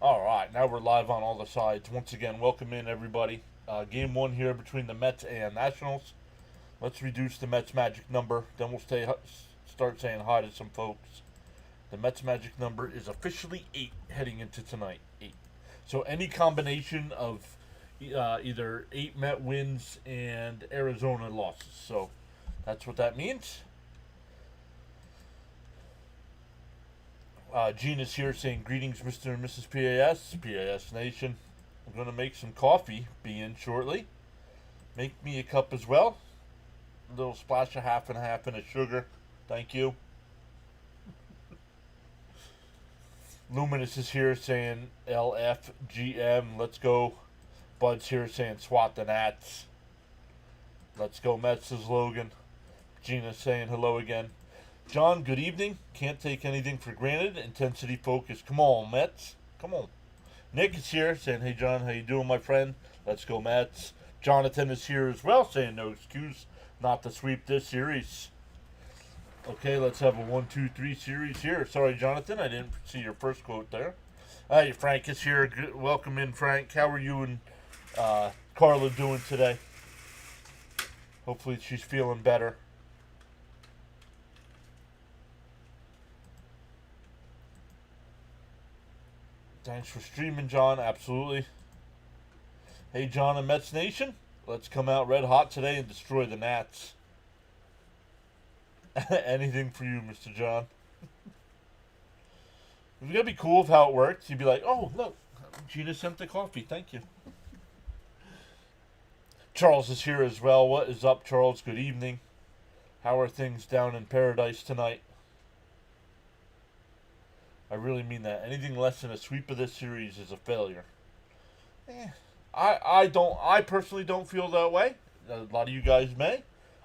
All right, now we're live on all the sides. Once again, welcome in everybody. Game one here between the Mets and Nationals. Let's reduce the Mets magic number. Then we'll start saying hi to some folks. The Mets magic number is officially 8 heading into tonight. 8. So any combination of either 8 Met wins and Arizona losses. So that's what that means. Gina's here saying greetings, Mr. and Mrs. PAS Nation. I'm going to make some coffee. Be in shortly. Make me a cup as well. A little splash of half and half and a sugar. Thank you. Luminous is here saying LFGM. Let's go. Bud's here saying swat the Nats. Let's go Mets, says Logan. Gina's saying hello again. John, good evening. Can't take anything for granted. Intensity focus. Come on, Mets. Come on. Nick is here saying, hey, John, how you doing, my friend? Let's go, Mets. Jonathan is here as well saying no excuse not to sweep this series. Okay, let's have a 1-2-3 series here. Sorry, Jonathan, I didn't see your first quote there. Hey, Frank is here. Good, welcome in, Frank. How are you and Carla doing today? Hopefully she's feeling better. Thanks for streaming, John. Absolutely. Hey, John and Mets Nation. Let's come out red hot today and destroy the Nats. Anything for you, Mr. John. It's going to be cool of how it works. You'd be like, oh, look. Gina sent the coffee. Thank you. Charles is here as well. What is up, Charles? Good evening. How are things down in paradise tonight? I really mean that. Anything less than a sweep of this series is a failure. I personally don't feel that way. A lot of you guys may.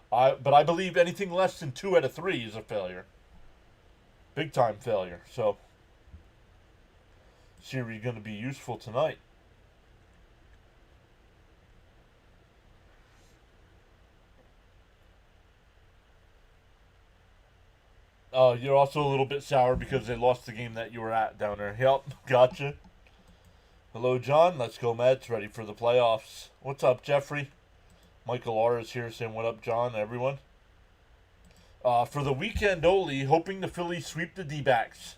But I believe anything less than 2 out of 3 is a failure. Big time failure. So, series going to be useful tonight. Oh, you're also a little bit sour because they lost the game that you were at down there. Yep, gotcha. Hello, John. Let's go, Mets. Ready for the playoffs. What's up, Jeffrey? Michael R. is here saying, what up, John, everyone? For the weekend only, hoping the Phillies sweep the D-backs.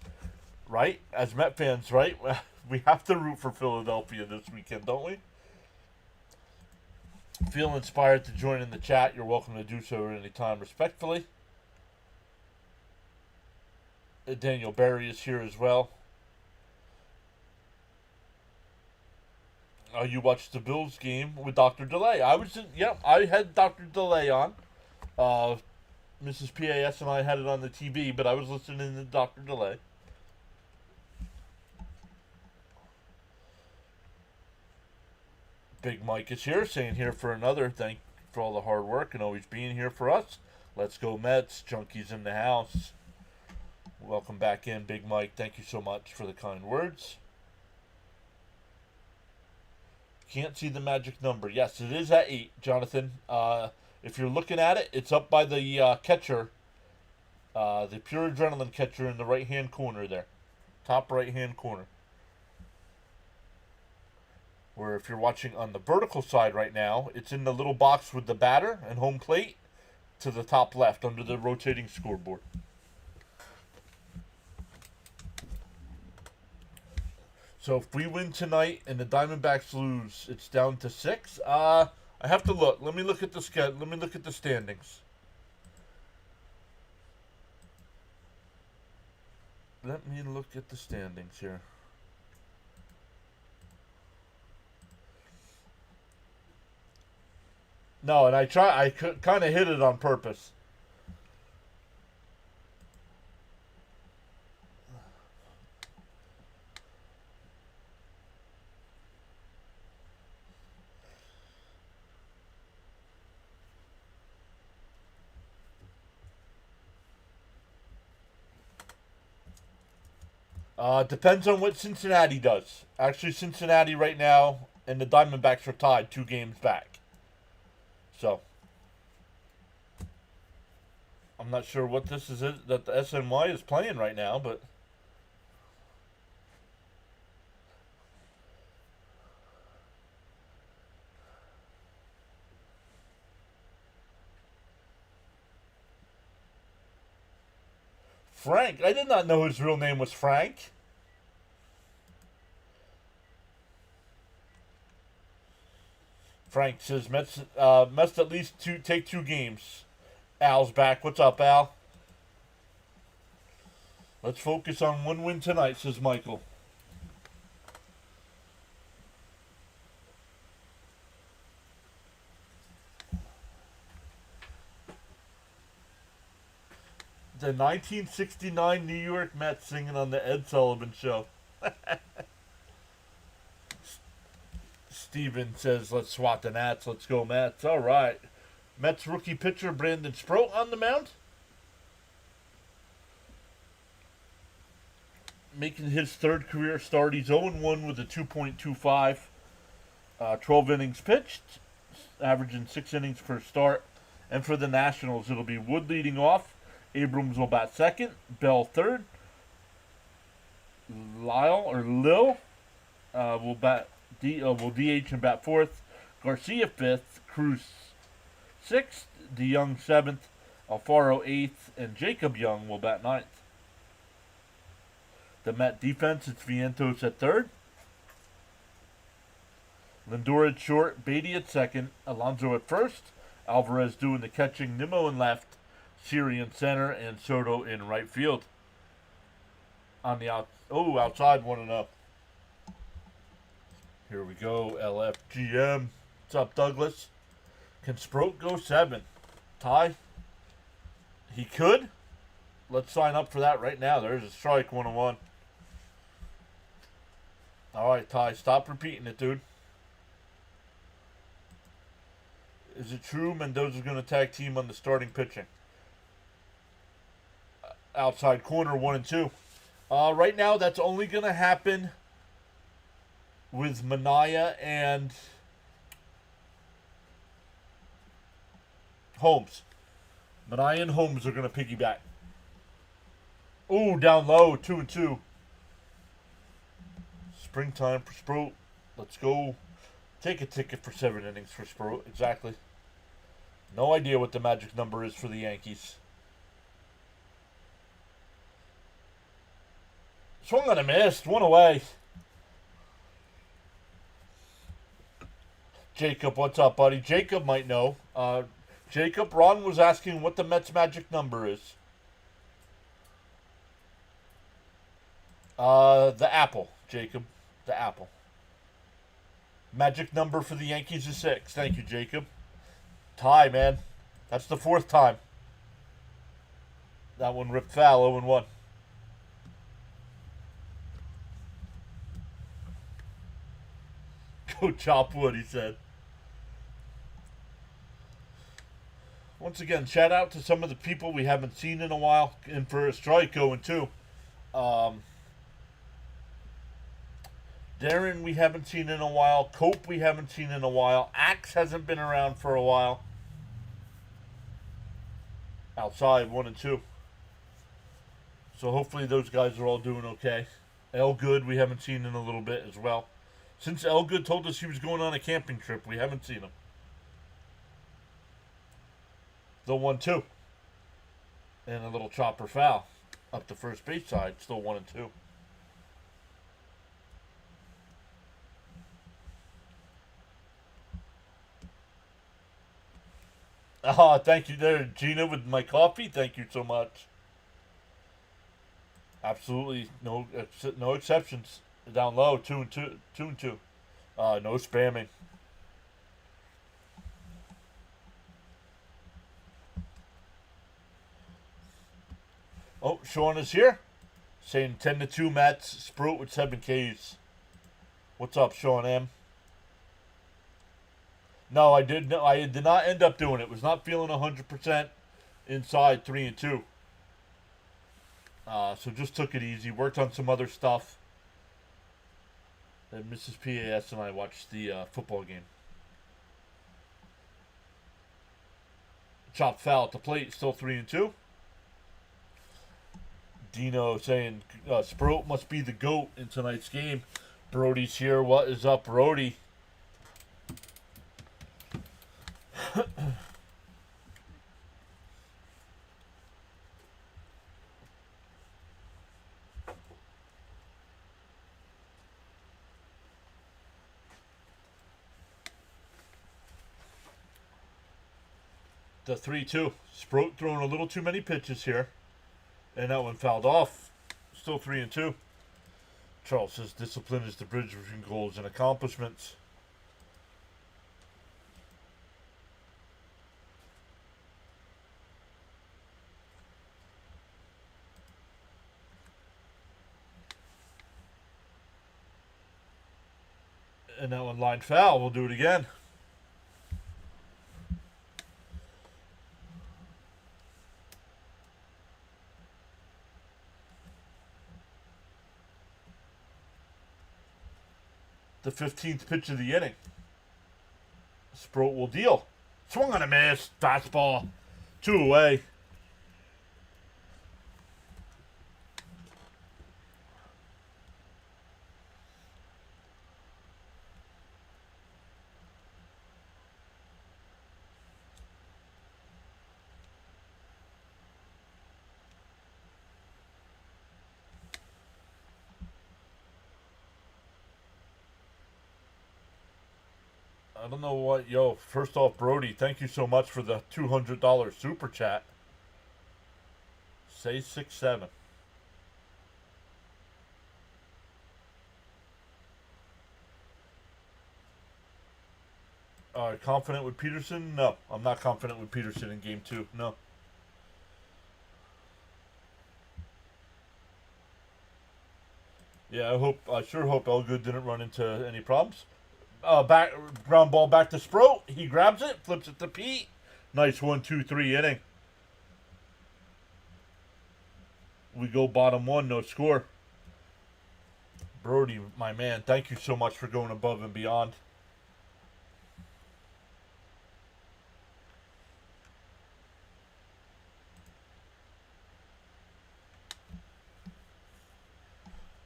Right? As Met fans, right? We have to root for Philadelphia this weekend, don't we? Feel inspired to join in the chat. You're welcome to do so at any time, respectfully. Daniel Barry is here as well. You watched the Bills game with Dr. Delay. I had Dr. Delay on. Mrs. PAS and I had it on the TV, but I was listening to Dr. Delay. Big Mike is here, saying here for another. Thank you for all the hard work and always being here for us. Let's go Mets. Junkies in the house. Welcome back in, Big Mike. Thank you so much for the kind words. Can't see the magic number. Yes, it is at 8, Jonathan. If you're looking at it, it's up by the catcher, the Pure Adrenaline catcher in the right-hand corner there. Top right-hand corner. Where if you're watching on the vertical side right now, it's in the little box with the batter and home plate to the top left under the rotating scoreboard. So if we win tonight and the Diamondbacks lose, it's down to 6. I have to look. Let me look at the schedule. Let me look at the standings. Let me look at the standings here. No, and I kind of hit it on purpose. Depends on what Cincinnati does. Actually, Cincinnati right now and the Diamondbacks are tied 2 games back. So, I'm not sure what this is that the SNY is playing right now, but Frank. I did not know his real name was Frank. Frank says Mets must at least take 2 games. Al's back. What's up, Al? Let's focus on 1 win tonight, says Michael. The 1969 New York Mets singing on the Ed Sullivan Show. Steven says, let's swat the Nats. Let's go, Mets. All right. Mets rookie pitcher Brandon Sproat on the mound. Making his 3rd career start. He's 0-1 with a 2.25. 12 innings pitched. Averaging 6 innings per start. And for the Nationals, it'll be Wood leading off. Abrams will bat 2nd. Bell 3rd. Lil will DH and bat 4th. Garcia 5th. Cruz 6th. DeYoung 7th. Alfaro 8th. And Jacob Young will bat 9th. The Met defense, it's Vientos at 3rd. Lindor at short. Beatty at 2nd. Alonso at 1st. Alvarez doing the catching. Nimmo in left. Siri in center. And Soto in right field. On the outside 1-0. Here we go. LFGM. What's up, Douglas? Can Sproat go 7? Ty? He could. Let's sign up for that right now. There's a strike 101. All right, Ty, stop repeating it, dude. Is it true Mendoza's going to tag team on the starting pitching? Outside corner 1 and 2. Right now, that's only going to happen with Manaya and Holmes. Manaya and Holmes are going to piggyback. Ooh, down low, 2 and 2. Springtime for Sproat. Let's go. Take a ticket for 7 innings for Sproat. Exactly. No idea what the magic number is for the Yankees. Swung on a miss. 1 away. Jacob, what's up, buddy? Jacob might know. Jacob, Ron was asking what the Mets magic number is. The apple, Jacob. The apple. Magic number for the Yankees is 6. Thank you, Jacob. Tie, man. That's the 4th time. That one ripped foul, 0-1. Go chop wood, he said. Once again, shout out to some of the people we haven't seen in a while. And for a strike, 0-2. Darren, we haven't seen in a while. Cope, we haven't seen in a while. Axe hasn't been around for a while. Outside, 1 and 2. So hopefully those guys are all doing okay. Elgood, we haven't seen in a little bit as well. Since Elgood told us he was going on a camping trip, we haven't seen him. The 1-2. And a little chopper foul. Up the first base side, still 1 and 2. Oh, thank you there, Gina, with my coffee. Thank you so much. Absolutely no exceptions. Down low, 2 and 2. No spamming. Oh, Sean is here. Saying 10-2 Mets. Sprout with 7 Ks. What's up, Sean M? No, I did not end up doing it. Was not feeling 100% inside 3 and 2. So just took it easy. Worked on some other stuff. And Mrs. PAS and I watched the football game. Chop foul at the plate. Still 3 and 2. Dino saying Sprout must be the GOAT in tonight's game. Brody's here. What is up, Brody? The 3-2. Sproat throwing a little too many pitches here. And that one fouled off. Still 3-2. Charles says discipline is the bridge between goals and accomplishments. And that one line foul. We'll do it again. The 15th pitch of the inning. Sproat will deal. Swung on a miss. Fastball. 2 away. I don't know what, yo, first off, Brody, thank you so much for the $200 super chat. Say 6-7. Confident with Peterson? No, I'm not confident with Peterson in game 2. No. Yeah, I sure hope Elgood didn't run into any problems. Back ground ball back to Sproat. He grabs it, flips it to Pete. Nice 1-2-3 inning. We go bottom 1, no score. Brody, my man, thank you so much for going above and beyond.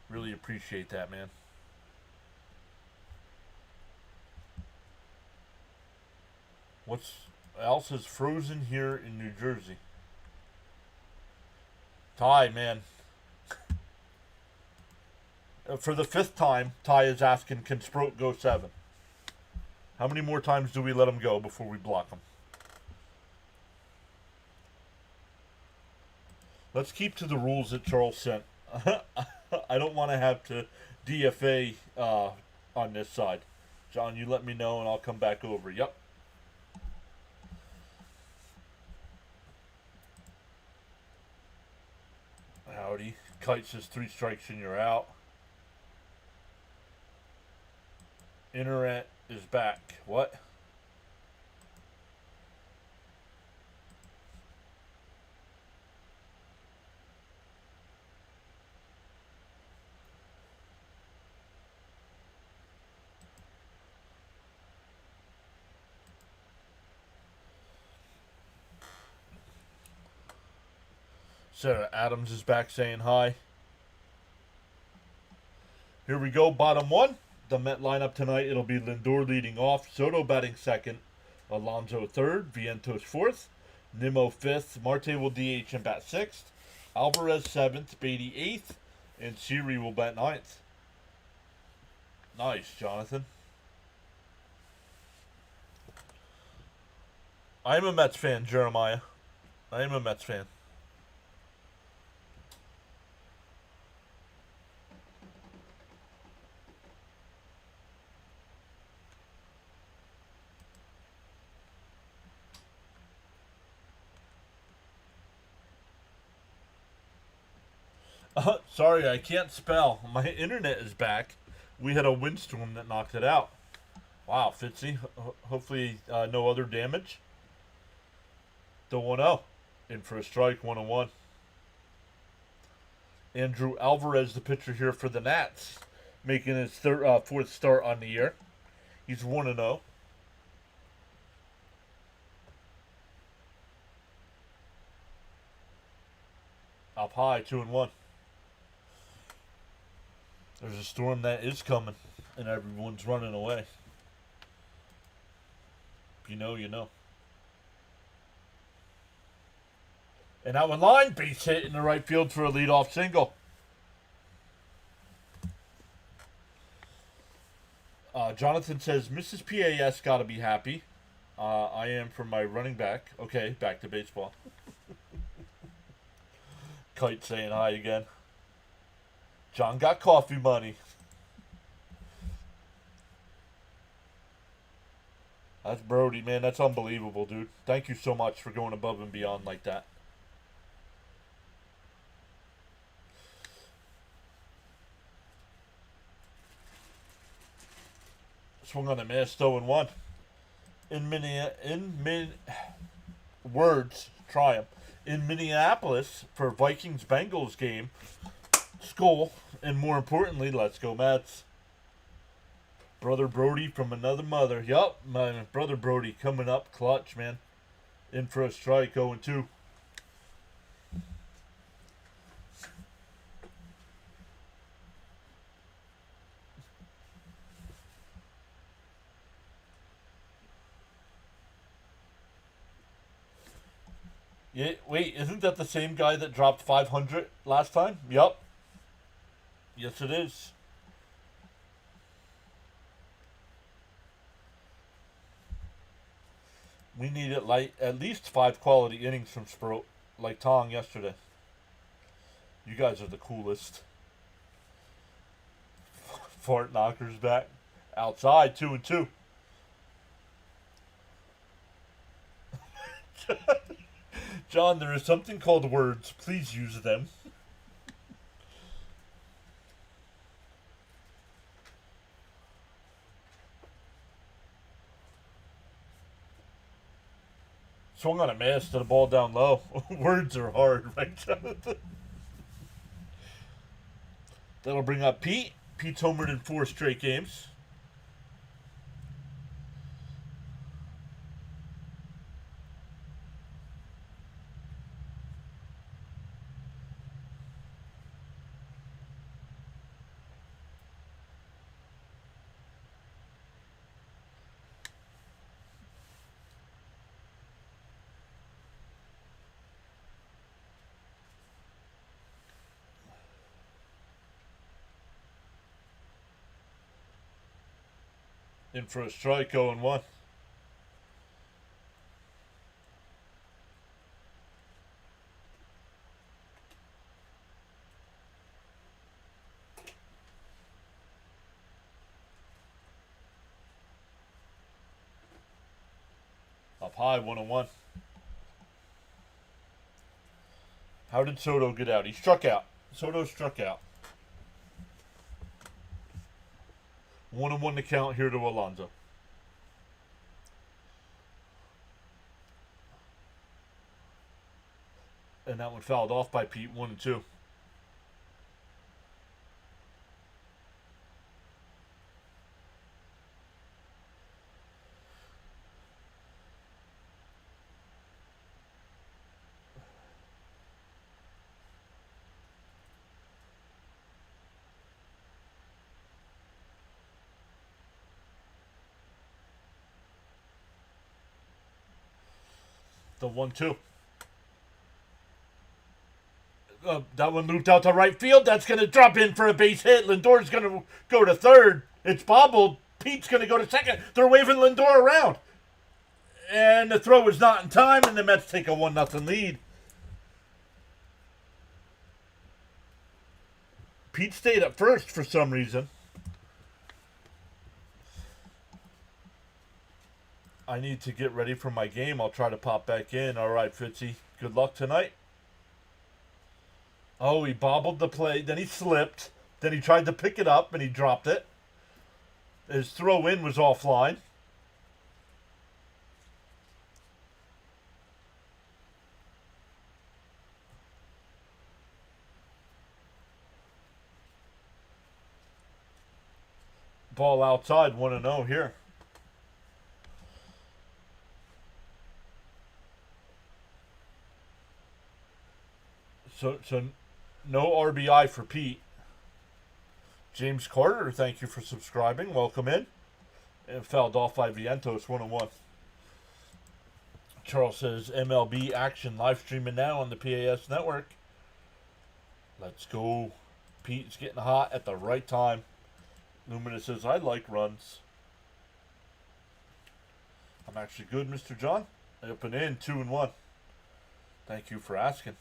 Really appreciate that, man. What's else is frozen here in New Jersey? Ty, man. For the 5th time, Ty is asking, can Sproat go 7? How many more times do we let him go before we block him? Let's keep to the rules that Charles sent. I don't want to have to DFA on this side. John, you let me know and I'll come back over. Yep. Howdy. Kite says 3 strikes and you're out. Internet is back. What? Sarah Adams is back saying hi. Here we go, bottom 1. The Met lineup tonight, it'll be Lindor leading off, Soto batting 2nd, Alonso 3rd, Vientos 4th, Nimmo 5th, Marte will DH and bat 6th, Alvarez 7th, Beatty 8th, and Siri will bat 9th. Nice, Jonathan. I am a Mets fan, Jeremiah. I am a Mets fan. Sorry, I can't spell. My internet is back. We had a windstorm that knocked it out. Wow, Fitzy. Hopefully, no other damage. The 1-0. In for a strike, 1-1. Andrew Alvarez, the pitcher here for the Nats, making his 4th start on the year. He's 1-0. Up high, 2-1. There's a storm that is coming, and everyone's running away. If you know, you know. And that one line, base hit in the right field for a leadoff single. Jonathan says, Mrs. PAS got to be happy. I am for my running back. Okay, back to baseball. Kite saying hi again. John got coffee money. That's Brody, man. That's unbelievable, dude. Thank you so much for going above and beyond like that. Swung on a miss, 0-1. Words, try 'em. In Minneapolis for Vikings-Bengals game. Skull. And more importantly, let's go Mets. Brother Brody from another mother. Yup, my brother Brody coming up clutch, man. In for a strike, 0-2. Yeah, wait, isn't that the same guy that dropped 500 last time? Yup. Yes, it is. We need at least 5 quality innings from Sproat, like Tong yesterday. You guys are the coolest. Fort Knockers back. Outside, 2-2. John, there is something called words. Please use them. Swung on a miss to the ball down low. Words are hard, right, Jonathan? That'll bring up Pete. Pete's homered in 4 straight games. In for a strike, 0-1. Up high, 1-1. How did Soto get out? He struck out. Soto struck out. 1-1 to count here to Alonso. And that one fouled off by Pete, 1-2. The 1-2. That one moved out to right field. That's going to drop in for a base hit. Lindor's going to go to third. It's bobbled. Pete's going to go to second. They're waving Lindor around. And the throw is not in time, and the Mets take a 1-0 lead. Pete stayed at first for some reason. I need to get ready for my game. I'll try to pop back in. All right, Fitzy. Good luck tonight. Oh, he bobbled the play. Then he slipped. Then he tried to pick it up, and he dropped it. His throw-in was offline. Ball outside, 1-0 here. So no RBI for Pete. James Carter, thank you for subscribing. Welcome in. And fouled off by Vientos, 1-1. Charles says MLB action live streaming now on the PAS network. Let's go. Pete's getting hot at the right time. Luminous says, I like runs. I'm actually good, Mr. John. Up and in, 2-1. Thank you for asking.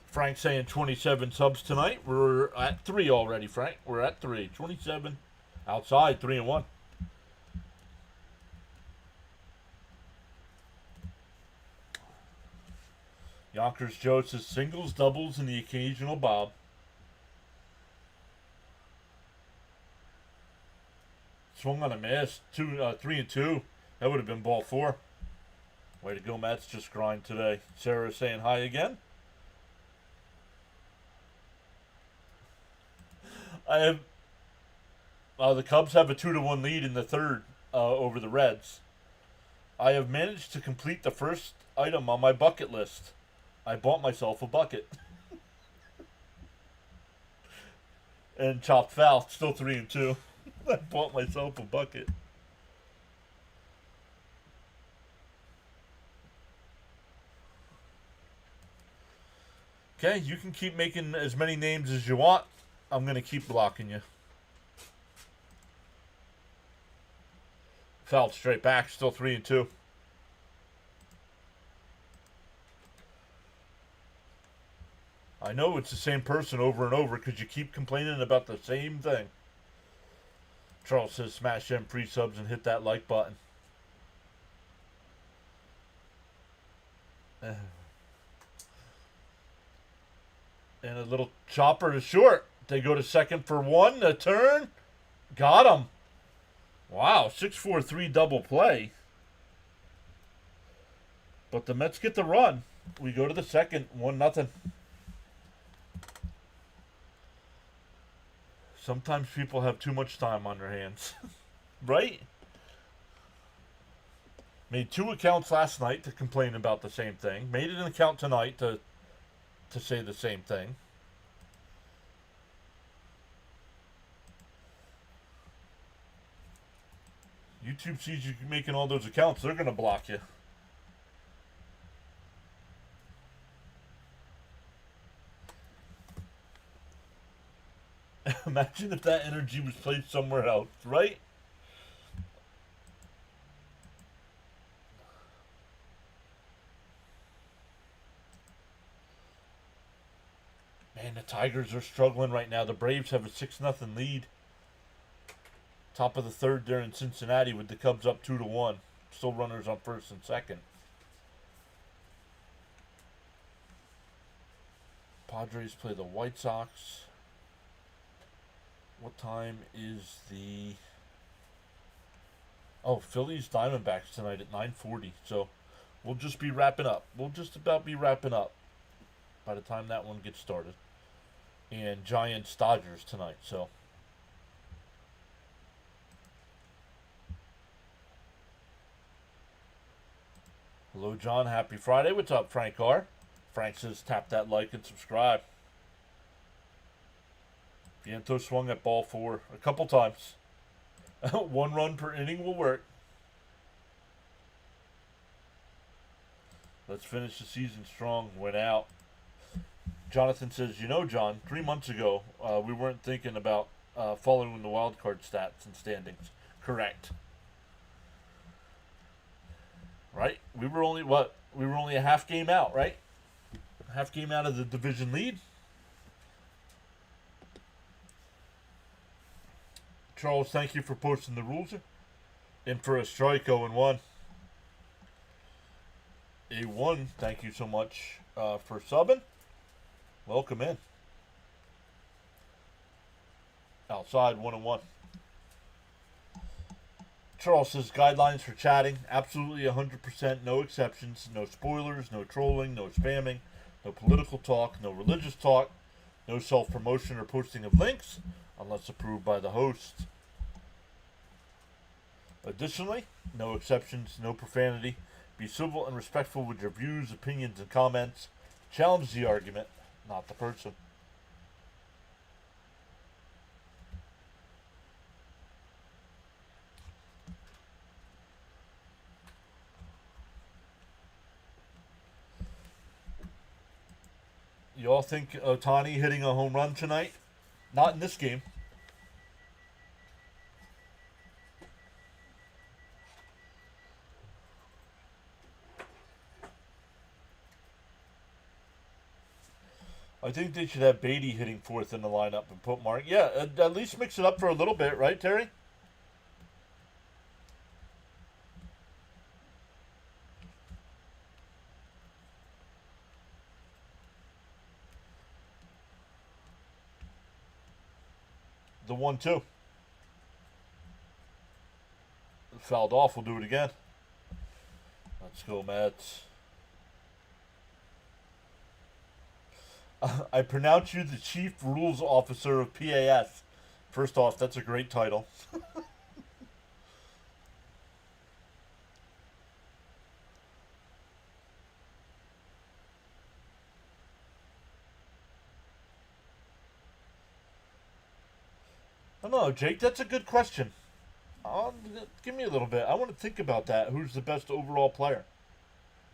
Frank saying 27 subs tonight. We're at 3 already, Frank. We're at 3. 27 outside, 3-1. Yonkers Joe says singles, doubles, and the occasional bob. Swung on a miss. 3-2. That would have been ball 4. Way to go, Mets. Just grind today. Sarah saying hi again. I have. The Cubs have a 2-1 lead in the third over the Reds. I have managed to complete the first item on my bucket list. I bought myself a bucket. And chopped foul. Still 3-2. I bought myself a bucket. Okay, you can keep making as many names as you want. I'm going to keep blocking you. Fouled straight back. Still 3-2. I know it's the same person over and over because you keep complaining about the same thing. Charles says smash them free subs and hit that like button. And a little chopper to short. They go to second for 1. A turn. Got him. Wow, 6-4-3 double play. But the Mets get the run. We go to the second, 1-0. Sometimes people have too much time on their hands. Right? Made 2 accounts last night to complain about the same thing. Made an account tonight to say the same thing. YouTube sees you making all those accounts. They're going to block you. Imagine if that energy was placed somewhere else, right? Man, the Tigers are struggling right now. The Braves have a 6-0 lead. Top of the third there in Cincinnati with the Cubs up 2-1. Still runners on first and second. Padres play the White Sox. What time is the... Oh, Phillies Diamondbacks tonight at 9:40. So we'll just be wrapping up. We'll just about be wrapping up by the time that one gets started. And Giants Dodgers tonight. So hello, John. Happy Friday. What's up, Frank R? Frank says tap that like and subscribe. Viento swung at ball 4 a couple times. 1 run per inning will work. Let's finish the season strong. Went out. Jonathan says, you know, John, 3 months ago, we weren't thinking about following the wild card stats and standings. Correct. Right? We were only, what? We were only a half game out, right? Half game out of the division lead. Charles, thank you for posting the rules. In for a strike, 0-1. A1, thank you so much for subbing. Welcome in. Outside, 1-1. Charles says guidelines for chatting. Absolutely 100%, no exceptions, no spoilers, no trolling, no spamming, no political talk, no religious talk, no self-promotion or posting of links, unless approved by the host. Additionally, no exceptions, no profanity. Be civil and respectful with your views, opinions, and comments. Challenge the argument, not the person. You all think Ohtani hitting a home run tonight? Not in this game. I think they should have Beatty hitting fourth in the lineup and put Mark. Yeah, at least mix it up for a little bit, right, Terry? The 1-2. Fouled off. We'll do it again. Let's go, Mets. I pronounce you the Chief Rules Officer of PAS. First off, that's a great title. I don't know, Jake. That's a good question. Give me a little bit. I want to think about that. Who's the best overall player?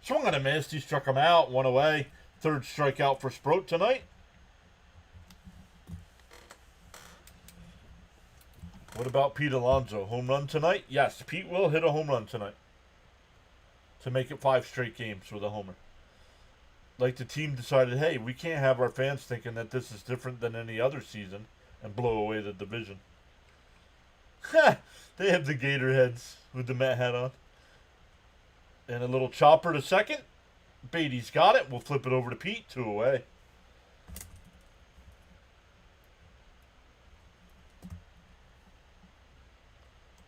Swung on a miss. He struck him out. One away. Third strikeout for Sproat tonight. What about Pete Alonso? Home run tonight? Yes, Pete will hit a home run tonight to make it 5 straight games with a homer. Like the team decided, hey, we can't have our fans thinking that this is different than any other season and blow away the division. They have the Gator heads with the Met hat on. And a little chopper to second. Beatty's got it. We'll flip it over to Pete. 2 away.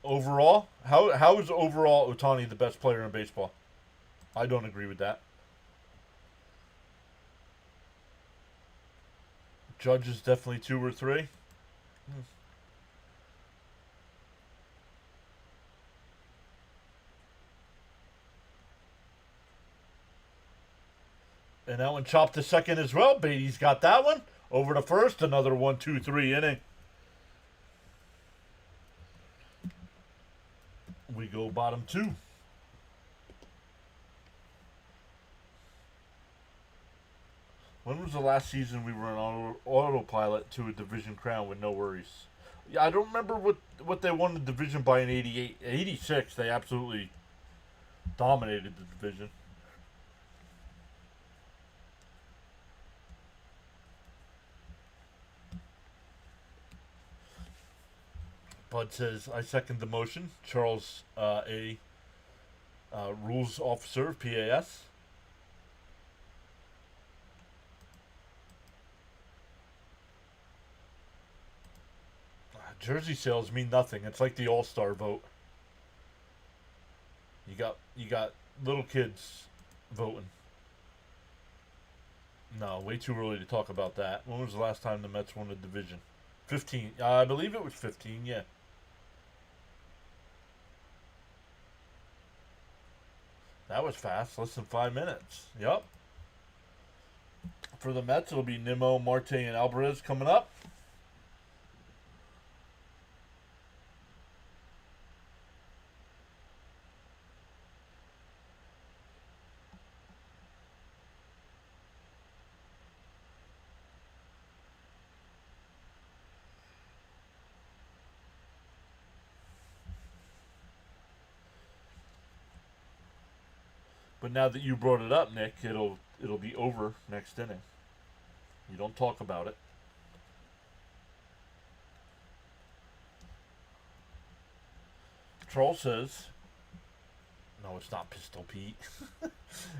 Overall, how is overall Ohtani the best player in baseball? I don't agree with that. Judge is definitely 2 or 3. And that one chopped to second as well. Beatty's got that one. Over to first. Another 1-2-3 inning. We go bottom 2. When was the last season we were on autopilot to a division crown with no worries? Yeah, I don't remember what they won the division by in 88. 86, they absolutely dominated the division. Bud says, I second the motion. Charles A. Rules Officer of PAS. Jersey sales mean nothing. It's like the All-Star vote. You got little kids voting. No, way too early to talk about that. When was the last time the Mets won a division? 15. I believe it was 15, yeah. That was fast. Less than 5 minutes. Yep. For the Mets, it'll be Nimmo, Marte, and Alvarez coming up. But now that you brought it up, Nick, it'll be over next inning. You don't talk about it. Troll says, no, it's not Pistol Pete.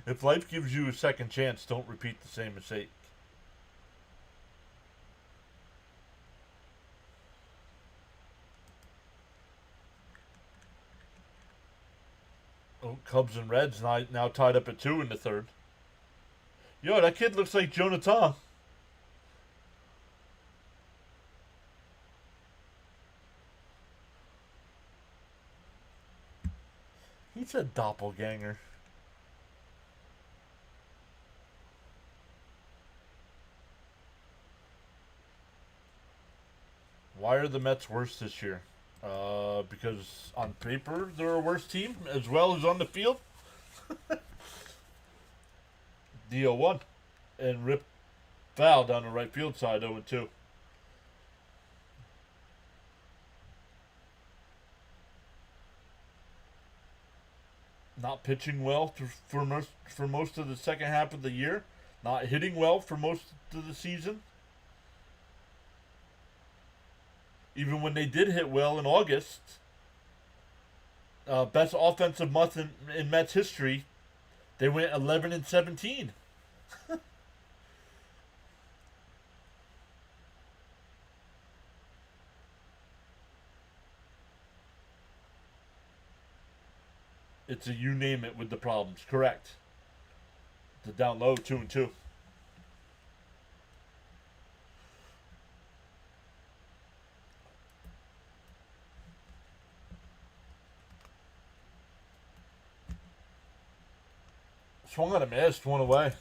If life gives you a second chance, don't repeat the same mistake. Oh, Cubs and Reds now tied up at 2 in the third. Yo, that kid looks like Jonathan. He's a doppelganger. Why are the Mets worse this year? Because on paper they're a worse team as well as on the field. The 0-1 and rip foul down the right field side 0-2. Not pitching well for most of the second half of the year. Not hitting well for most of the season. Even when they did hit well in August, best offensive month in Mets history, they went 11-17. It's a you name it with the problems. Correct. The down low 2-2. Swung on a miss, one away.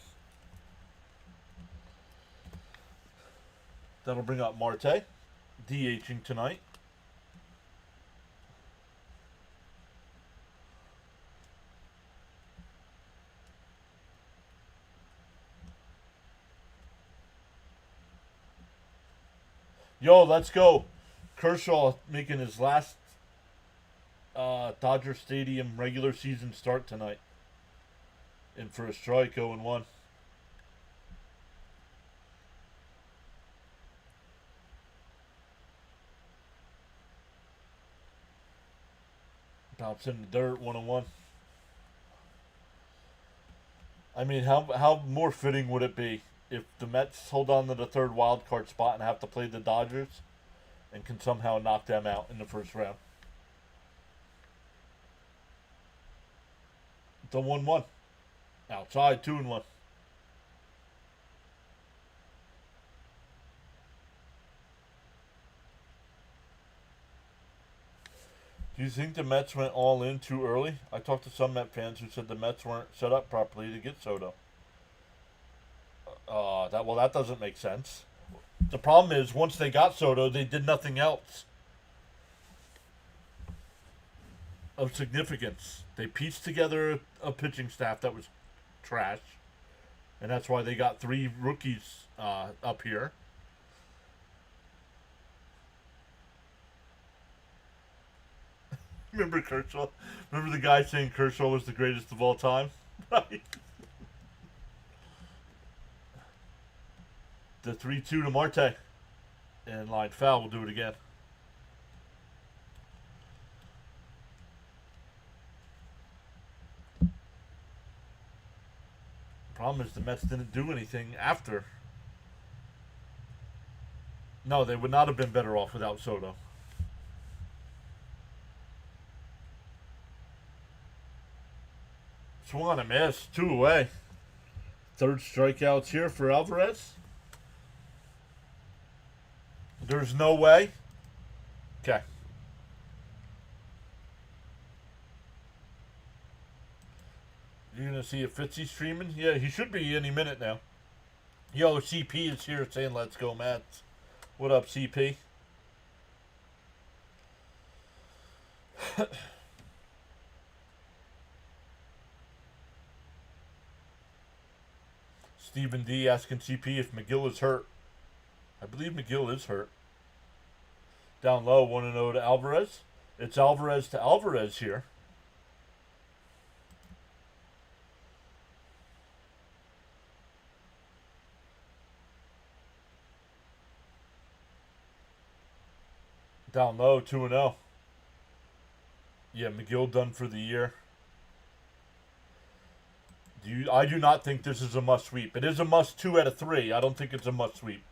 That'll bring up Marte, DHing tonight. Yo, let's go. Kershaw making his last Dodger Stadium regular season start tonight. In for a strike, 0-1. Bounce in the dirt, 1-1. I mean, how more fitting would it be if the Mets hold on to the third wild card spot and have to play the Dodgers and can somehow knock them out in the first round? It's a 1-1. Outside, 2-1. Do you think the Mets went all in too early? I talked to some Met fans who said the Mets weren't set up properly to get Soto. That doesn't make sense. The problem is once they got Soto, they did nothing else of significance. They pieced together a pitching staff that was trash, and that's why they got 3 rookies up here. Remember Kershaw? Remember the guy saying Kershaw was the greatest of all time? Right. The 3-2 to Marte. And line foul. We'll do it again. Problem is the Mets didn't do anything after. No, they would not have been better off without Soto. Swung on a miss. 2 away. Third strikeouts here for Alvarez. There's no way. Okay. You're going to see if Fitzy streaming? Yeah, he should be any minute now. Yo, CP is here saying let's go, Mets. What up, CP? Stephen D asking CP if McGill is hurt. I believe McGill is hurt. Down low, 1-0 to Alvarez. It's Alvarez to Alvarez here. Down low, 2-0. Yeah, McGill done for the year. I do not think this is a must sweep. It is a must 2 out of 3. I don't think it's a must sweep.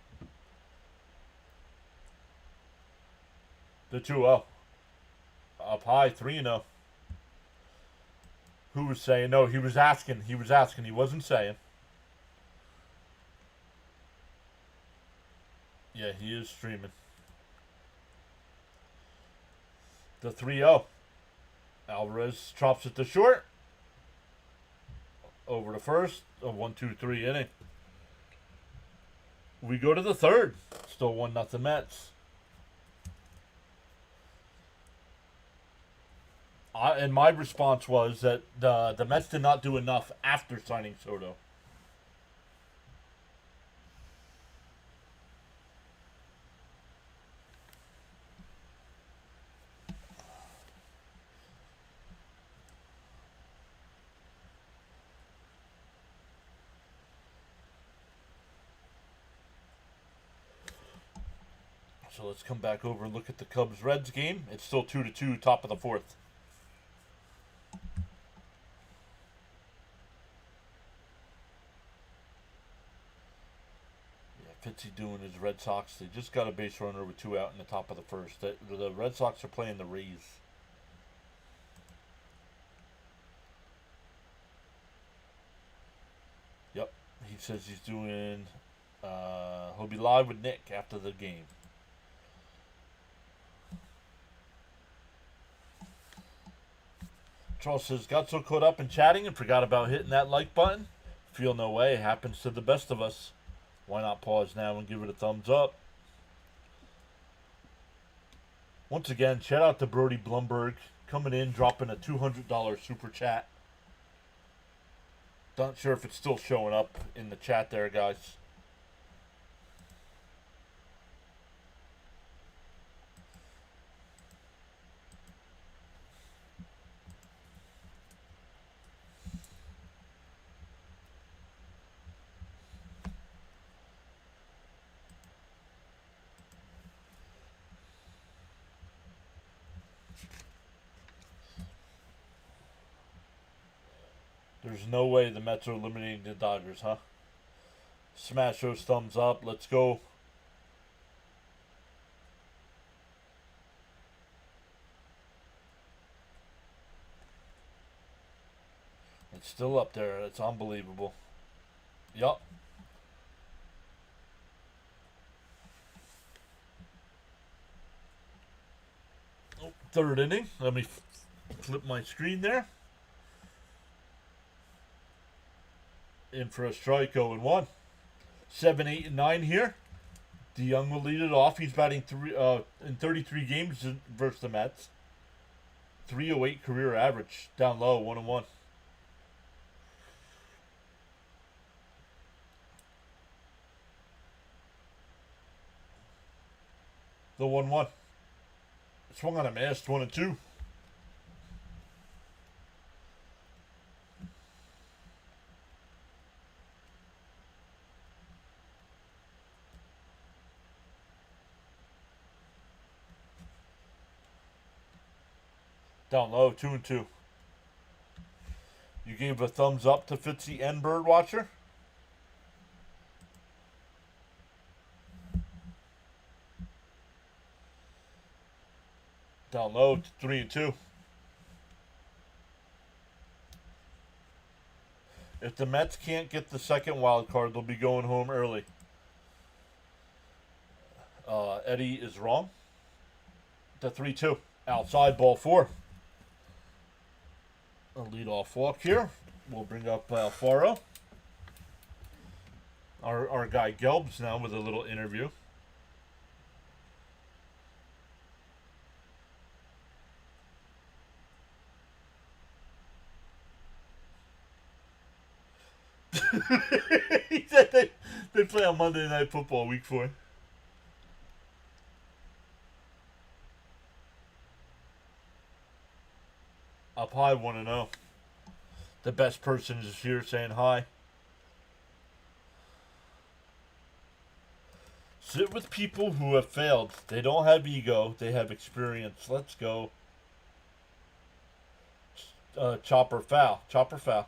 The 2-0. Up high, 3-0. Who was saying? No, he was asking. He was asking. He wasn't saying. Yeah, he is streaming. The 3-0. Alvarez chops it to short. Over to first. A 1-2-3 inning. We go to the third. Still 1-0 Mets. And my response was that the Mets did not do enough after signing Soto. So let's come back over and look at the Cubs-Reds game. It's still 2-2, top of the fourth. Yeah, Fitzy doing his Red Sox. They just got a base runner with 2 out in the top of the first. The Red Sox are playing the Rays. Yep, he says he's doing... he'll be live with Nick after the game. Charles says, got so caught up in chatting and forgot about hitting that like button. Feel no way. Happens to the best of us. Why not pause now and give it a thumbs up? Once again, shout out to Brody Blumberg coming in, dropping a $200 super chat. Not sure if it's still showing up in the chat there, guys. There's no way the Mets are eliminating the Dodgers, huh? Smash those thumbs up. Let's go. It's still up there. It's unbelievable. Yup. Oh, third inning. Let me flip my screen there. In for a strike, 0-1. 7, 8, and 9 here. DeYoung will lead it off. He's batting in 33 games versus the Mets. 308 career average. Down low, 1-1. The 1-1. Swung on a miss, 1-2. Down low, 2-2. You gave a thumbs up to Fitzy and Birdwatcher? Down low, 3-2. If the Mets can't get the second wild card, they'll be going home early. Eddie is wrong. The 3-2. Outside, ball 4. A leadoff walk here. We'll bring up Alfaro. Our guy Gelb's now with a little interview. He said they play on Monday Night Football week 4. Up high, 1-0. The best person is here saying hi. Sit with people who have failed. They don't have ego. They have experience. Let's go. Chopper foul. Chopper foul.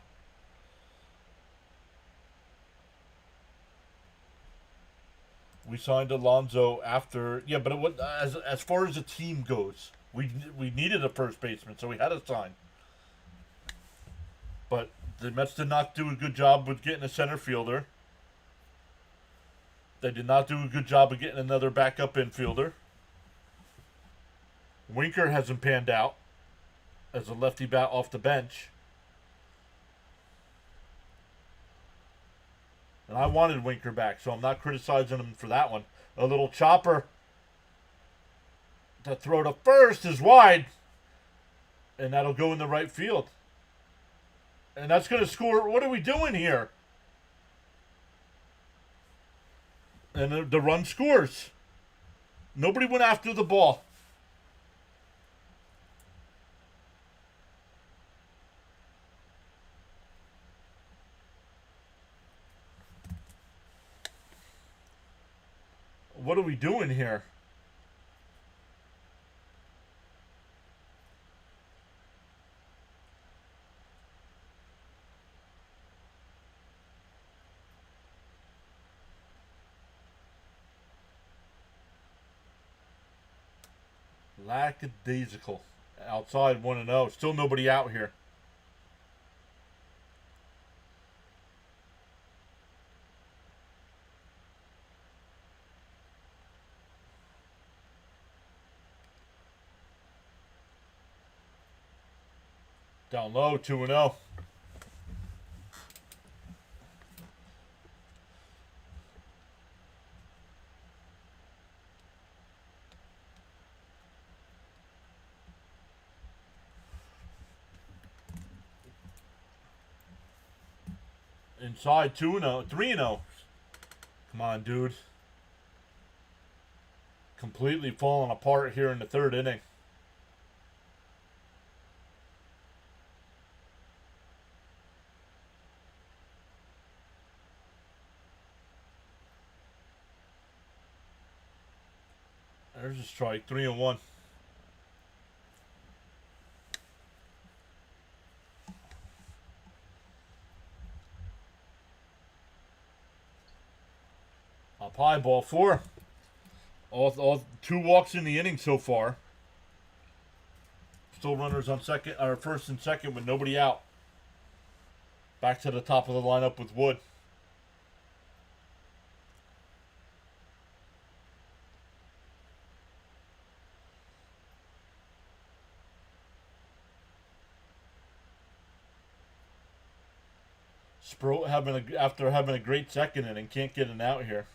We signed Alonso after... Yeah, but as far as the team goes, we needed a first baseman, so we had to sign. But the Mets did not do a good job with getting a center fielder. They did not do a good job of getting another backup infielder. Winker hasn't panned out as a lefty bat off the bench. And I wanted Winker back, so I'm not criticizing him for that one. A little chopper to throw to first is wide. And that'll go in the right field. And that's going to score. What are we doing here? And the run scores. Nobody went after the ball. What are we doing here? Lackadaisical. Outside 1-0. Still nobody out here. Down low, 2-0. Inside 2-0, 3-0. Come on, dude. Completely falling apart here in the third inning. There's a strike, 3-1. Up high, ball 4. All 2 walks in the inning so far. Still runners on second or first and second with nobody out. Back to the top of the lineup with Wood. Sproat after having a great second inning, can't get an out here.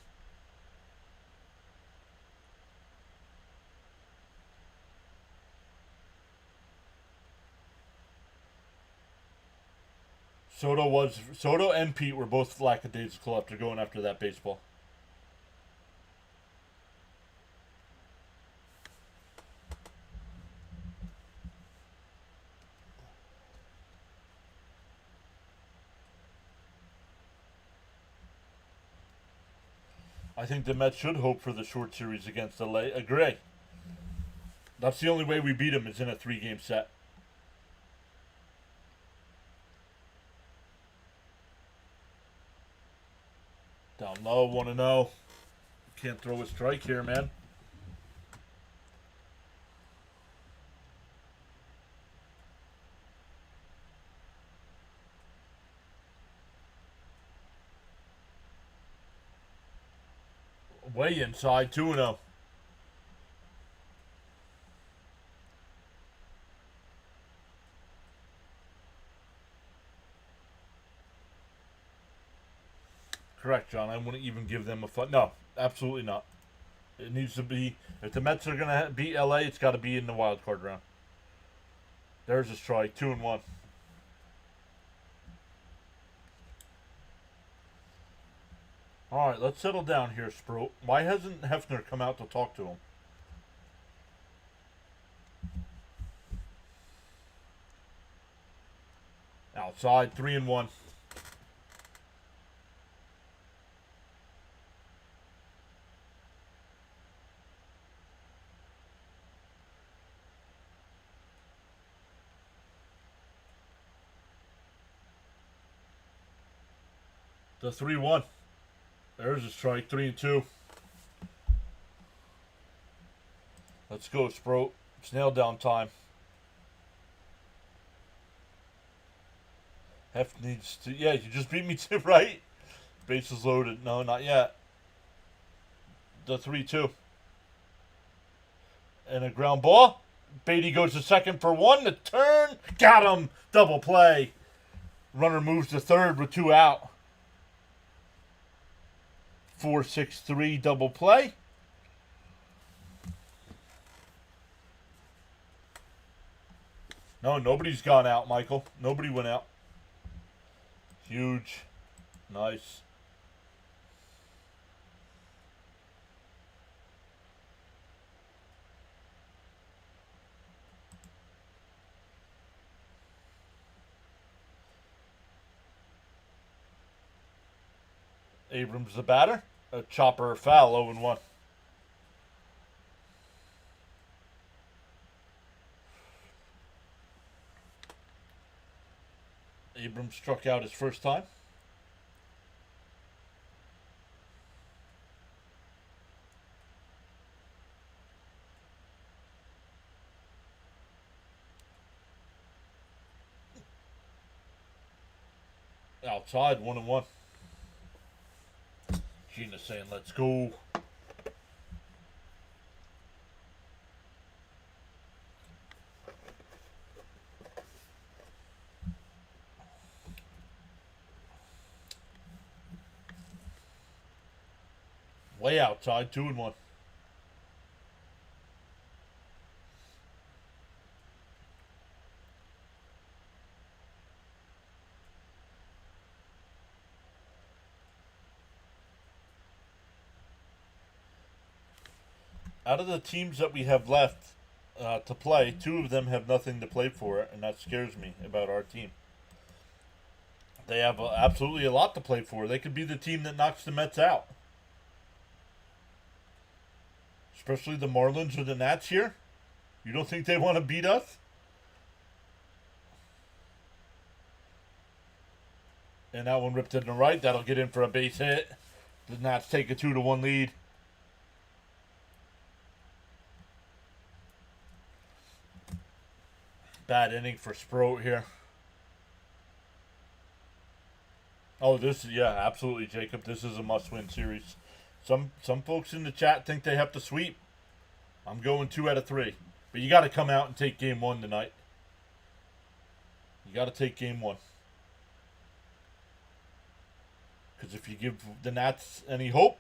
Soto and Pete were both lackadaisical after going after that baseball. I think the Mets should hope for the short series against LA. Agree. That's the only way we beat them is in a 3-game set. Down low, 1-0. Can't throw a strike here, man. Way inside, 2-0. Correct, John. I wouldn't even give them a fun. No, absolutely not. It needs to be. If the Mets are going to beat LA, it's got to be in the wild card round. There's a strike, 2-1. All right, let's settle down here, Sproat. Why hasn't Hefner come out to talk to him? Outside, 3-1. The 3-1. There's a strike, 3-2. Let's go, Sproat. It's nail down time. Hef needs to. Yeah, you just beat me to right. Bases loaded. No, not yet. The 3-2. And a ground ball. Beatty goes to second for 1. The turn. Got him. Double play. Runner moves to third with 2 out. 4-6-3 double play. No, nobody's gone out, Michael. Nobody went out. Huge. Nice. Abrams the batter. A chopper foul, 0-1. Abrams struck out his first time. Outside, 1-1. Gina's saying, let's go. Way outside, 2-1. Out of the teams that we have left to play, 2 of them have nothing to play for, and that scares me about our team. They have absolutely a lot to play for. They could be the team that knocks the Mets out. Especially the Marlins or the Nats here. You don't think they want to beat us? And that one ripped in the right. That'll get in for a base hit. The Nats take a 2-1 lead. Bad inning for Sproat here. Oh, this is, yeah, absolutely, Jacob. This is a must-win series. Some folks in the chat think they have to sweep. I'm going 2 out of 3. But you got to come out and take game 1 tonight. You got to take game 1. Because if you give the Nats any hope,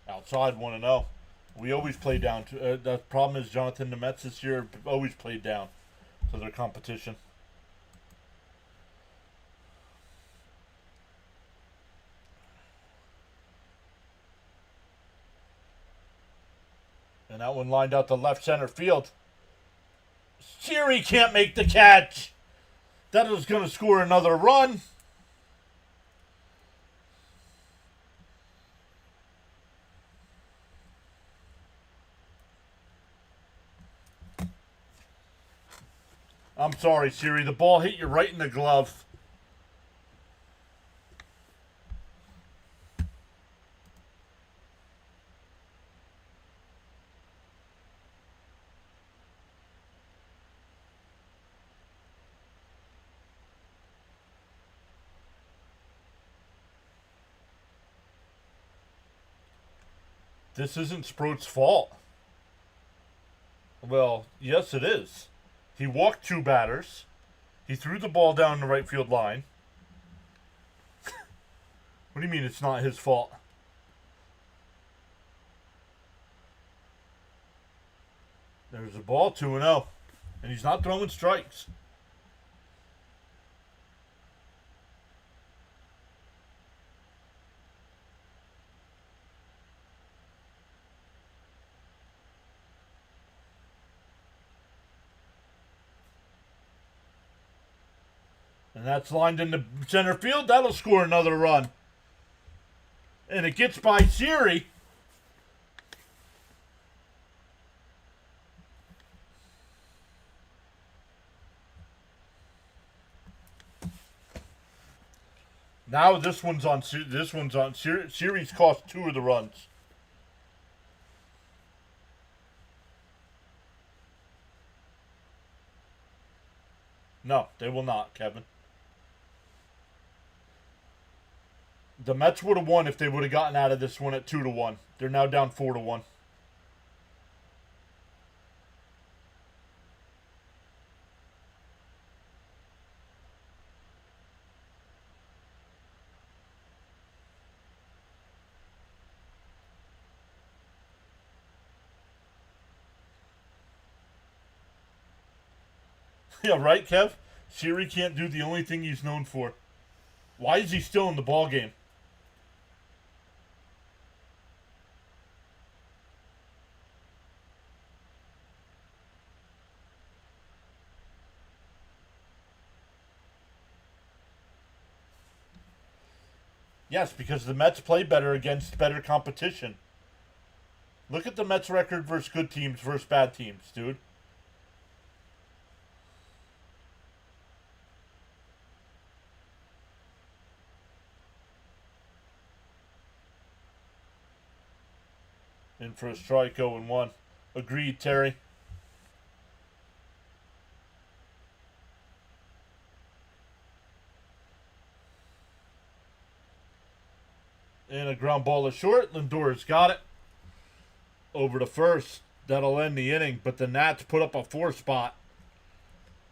outside 1-0. We always play down. The problem is, Jonathan, the Mets this year always played down to their competition. And that one lined out to left center field. Siri can't make the catch. That was going to score another run. I'm sorry, Siri. The ball hit you right in the glove. This isn't Sproat's fault. Well, yes, it is. He walked 2 batters. He threw the ball down the right field line. What do you mean it's not his fault? There's a ball, 2-0. And he's not throwing strikes. And that's lined into center field. That'll score another run. And it gets by Siri. Now this one's on. Siri's cost 2 of the runs. No, they will not, Kevin. The Mets would have won if they would have gotten out of this one at 2-1. They're now down 4-1. Yeah, right, Kev? Siri can't do the only thing he's known for. Why is he still in the ball game? Yes, because the Mets play better against better competition. Look at the Mets record versus good teams versus bad teams, dude. In for a strike, 0-1. Agreed, Terry. And a ground ball is short. Lindor's got it. Over to first. That'll end the inning. But the Nats put up a 4 spot.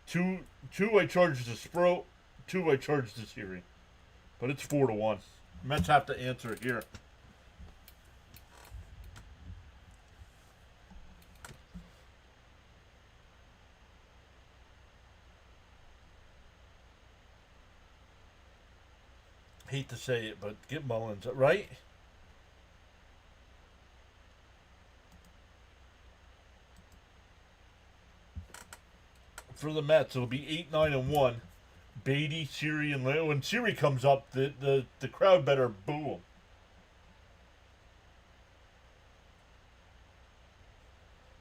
Two-way charges to Sproat. Two-way charges to Siri. But it's 4-1. Mets have to answer here. Hate to say it, but get Mullins, right? For the Mets, it'll be 8, 9, and 1. Beatty, Siri, and Leo. When Siri comes up, the crowd better boo him.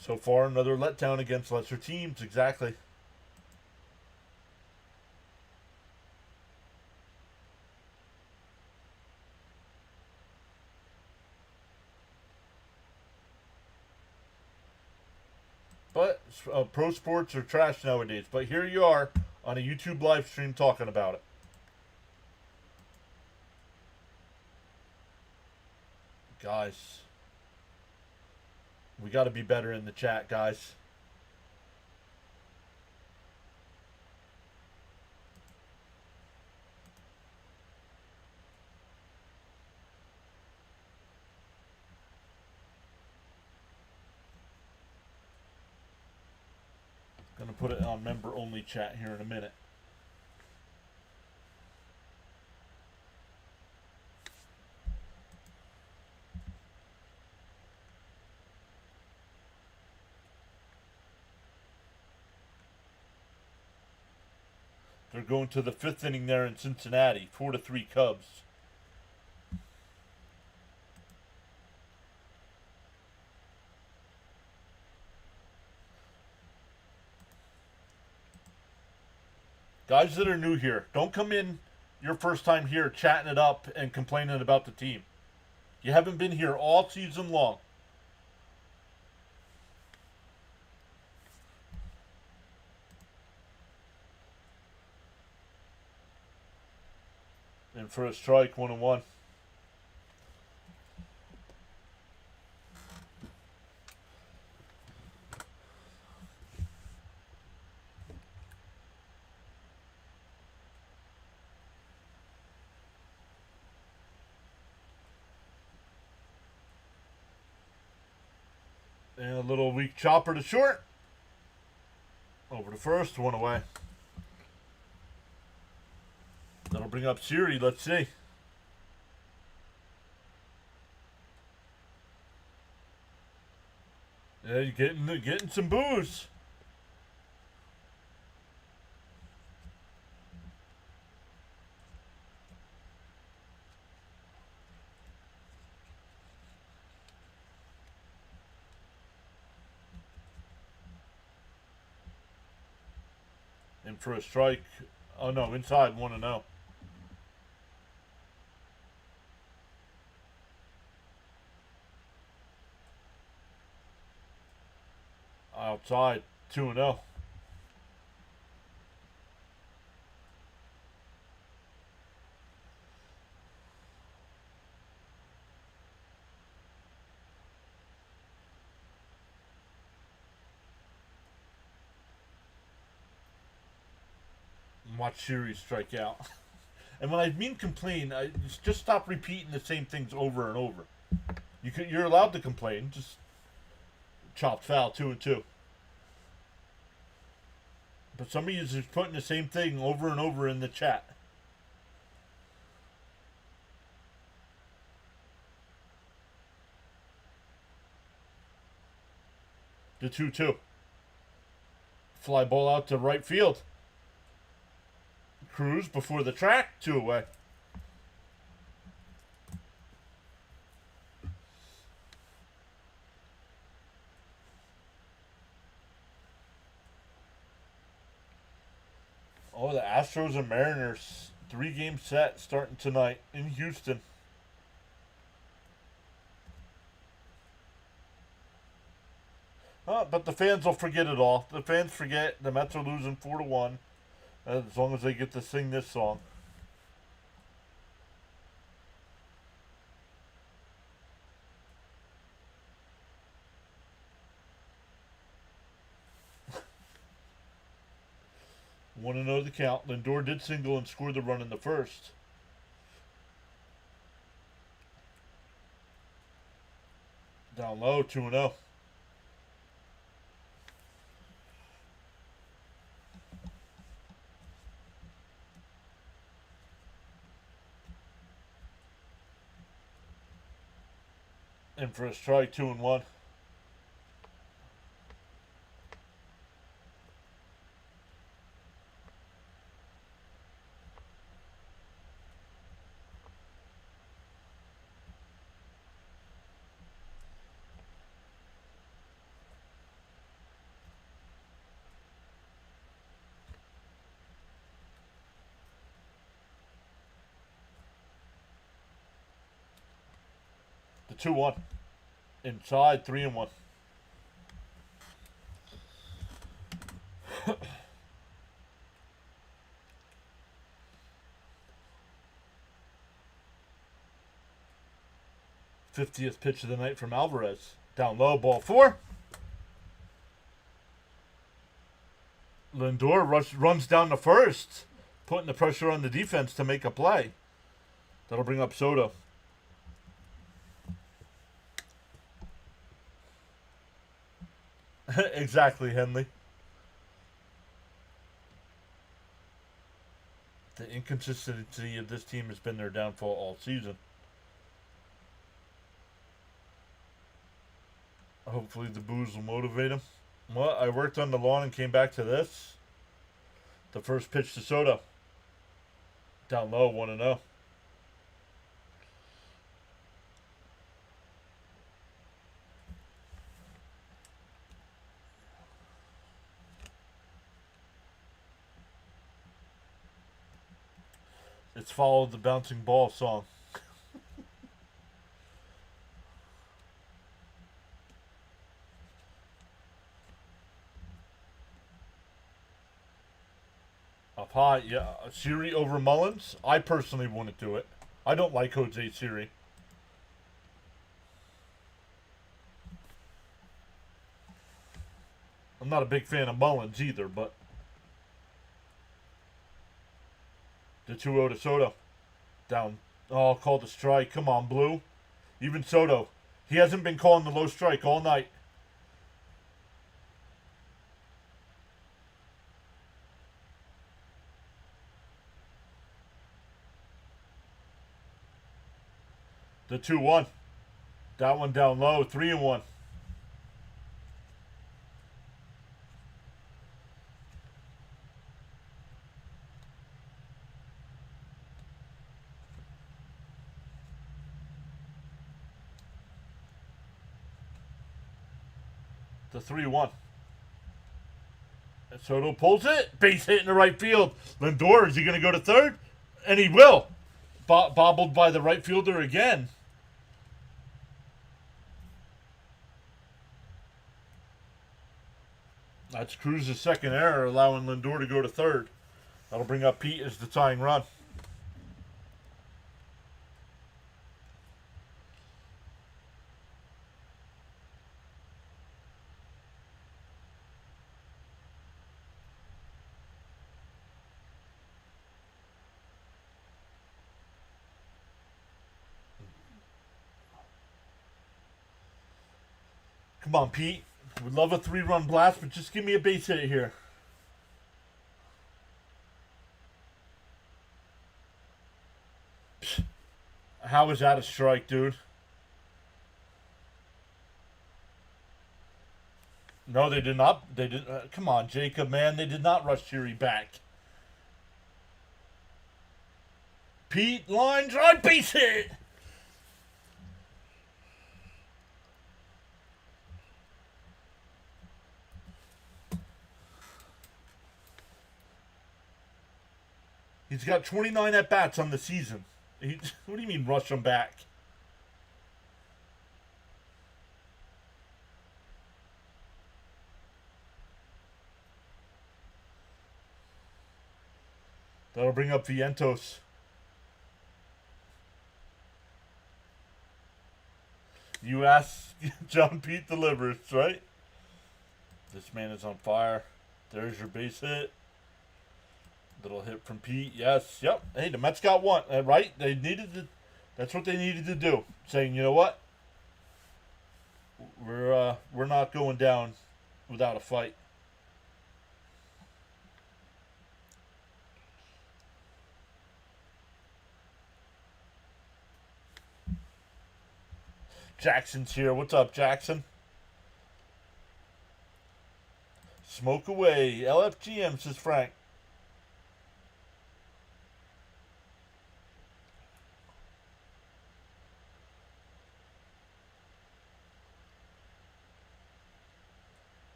So far, another letdown against lesser teams. Exactly. But pro sports are trash nowadays. But here you are on a YouTube live stream talking about it. Guys, we got to be better in the chat, guys. Gonna put it on member-only chat here in a minute. They're going to the 5th inning there in Cincinnati. 4-3 Cubs. Guys that are new here, don't come in your first time here chatting it up and complaining about the team. You haven't been here all season long. And for a strike, 1-1. And a little weak chopper to short. Over to first, 1 away. That'll bring up Siri. Let's see. Yeah, you're getting some boos. And for a strike. Oh no, inside 1-0. Outside 2-0. Watch Siri strike out. And when I mean complain, I just stop repeating the same things over and over. You're allowed to complain. Just chopped foul 2-2. But some of you are just putting the same thing over and over in the chat. The 2-2. Fly ball out to right field. Cruz before the track, 2 away. Oh, the Astros and Mariners. 3-game set starting tonight in Houston. But the fans will forget it all. The fans forget the Mets are losing 4-1. As long as they get to sing this song. 1-0 the count. Lindor did single and score the run in the first. Down low, 2-0. In for a strike, 2-1. The 2-1. Inside, 3-1. Fiftieth pitch of the night from Alvarez. Down low, ball 4. Lindor runs down the first, putting the pressure on the defense to make a play. That'll bring up Soto. Exactly, Henley. The inconsistency of this team has been their downfall all season. Hopefully the booze will motivate them. Well, I worked on the lawn and came back to this. The first pitch to Soto. Down low, 1-0. It's followed the bouncing ball song. Up high, yeah. Siri over Mullins? I personally wouldn't do it. I don't like Jose Siri. I'm not a big fan of Mullins either, but the 2-0 to Soto. Down. Oh, called a strike. Come on, Blue. Even Soto. He hasn't been calling the low strike all night. The 2-1. That one down low. 3-1. The 3-1. And Soto pulls it. Base hit in the right field. Lindor, is he going to go to third? And he will. Bobbled by the right fielder again. That's Cruz's second error, allowing Lindor to go to third. That'll bring up Pete as the tying run. Come on, Pete. Would love a 3-run blast, but just give me a base hit here. How is that a strike, dude? No, they did not. They did. Come on, Jacob, man. They did not rush Siri back. Pete, line drive, base hit. He's got 29 at-bats on the season. What do you mean rush him back? That'll bring up Vientos. You ask, John Pete delivers, right? This man is on fire. There's your base hit. Little hit from Pete. Yes. Yep. Hey, the Mets got one. Right? They needed to. That's what they needed to do. Saying, you know what? We're not going down without a fight. Jackson's here. What's up, Jackson? Smoke away. LFGM, says Frank.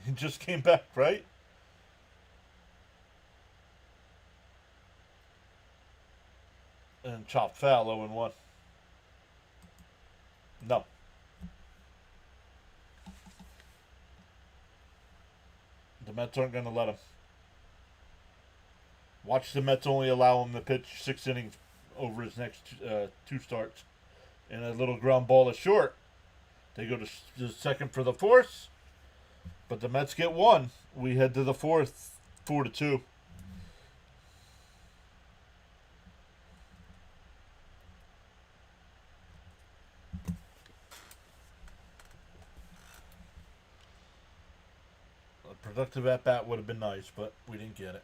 He just came back, right? And chopped foul 0-1. No. The Mets aren't going to let him. Watch the Mets only allow him to pitch 6 innings over his next 2 starts. And a little ground ball is short. They go to second for the fourth. But the Mets get 1. We head to the fourth, 4-2. A productive at bat would have been nice, but we didn't get it.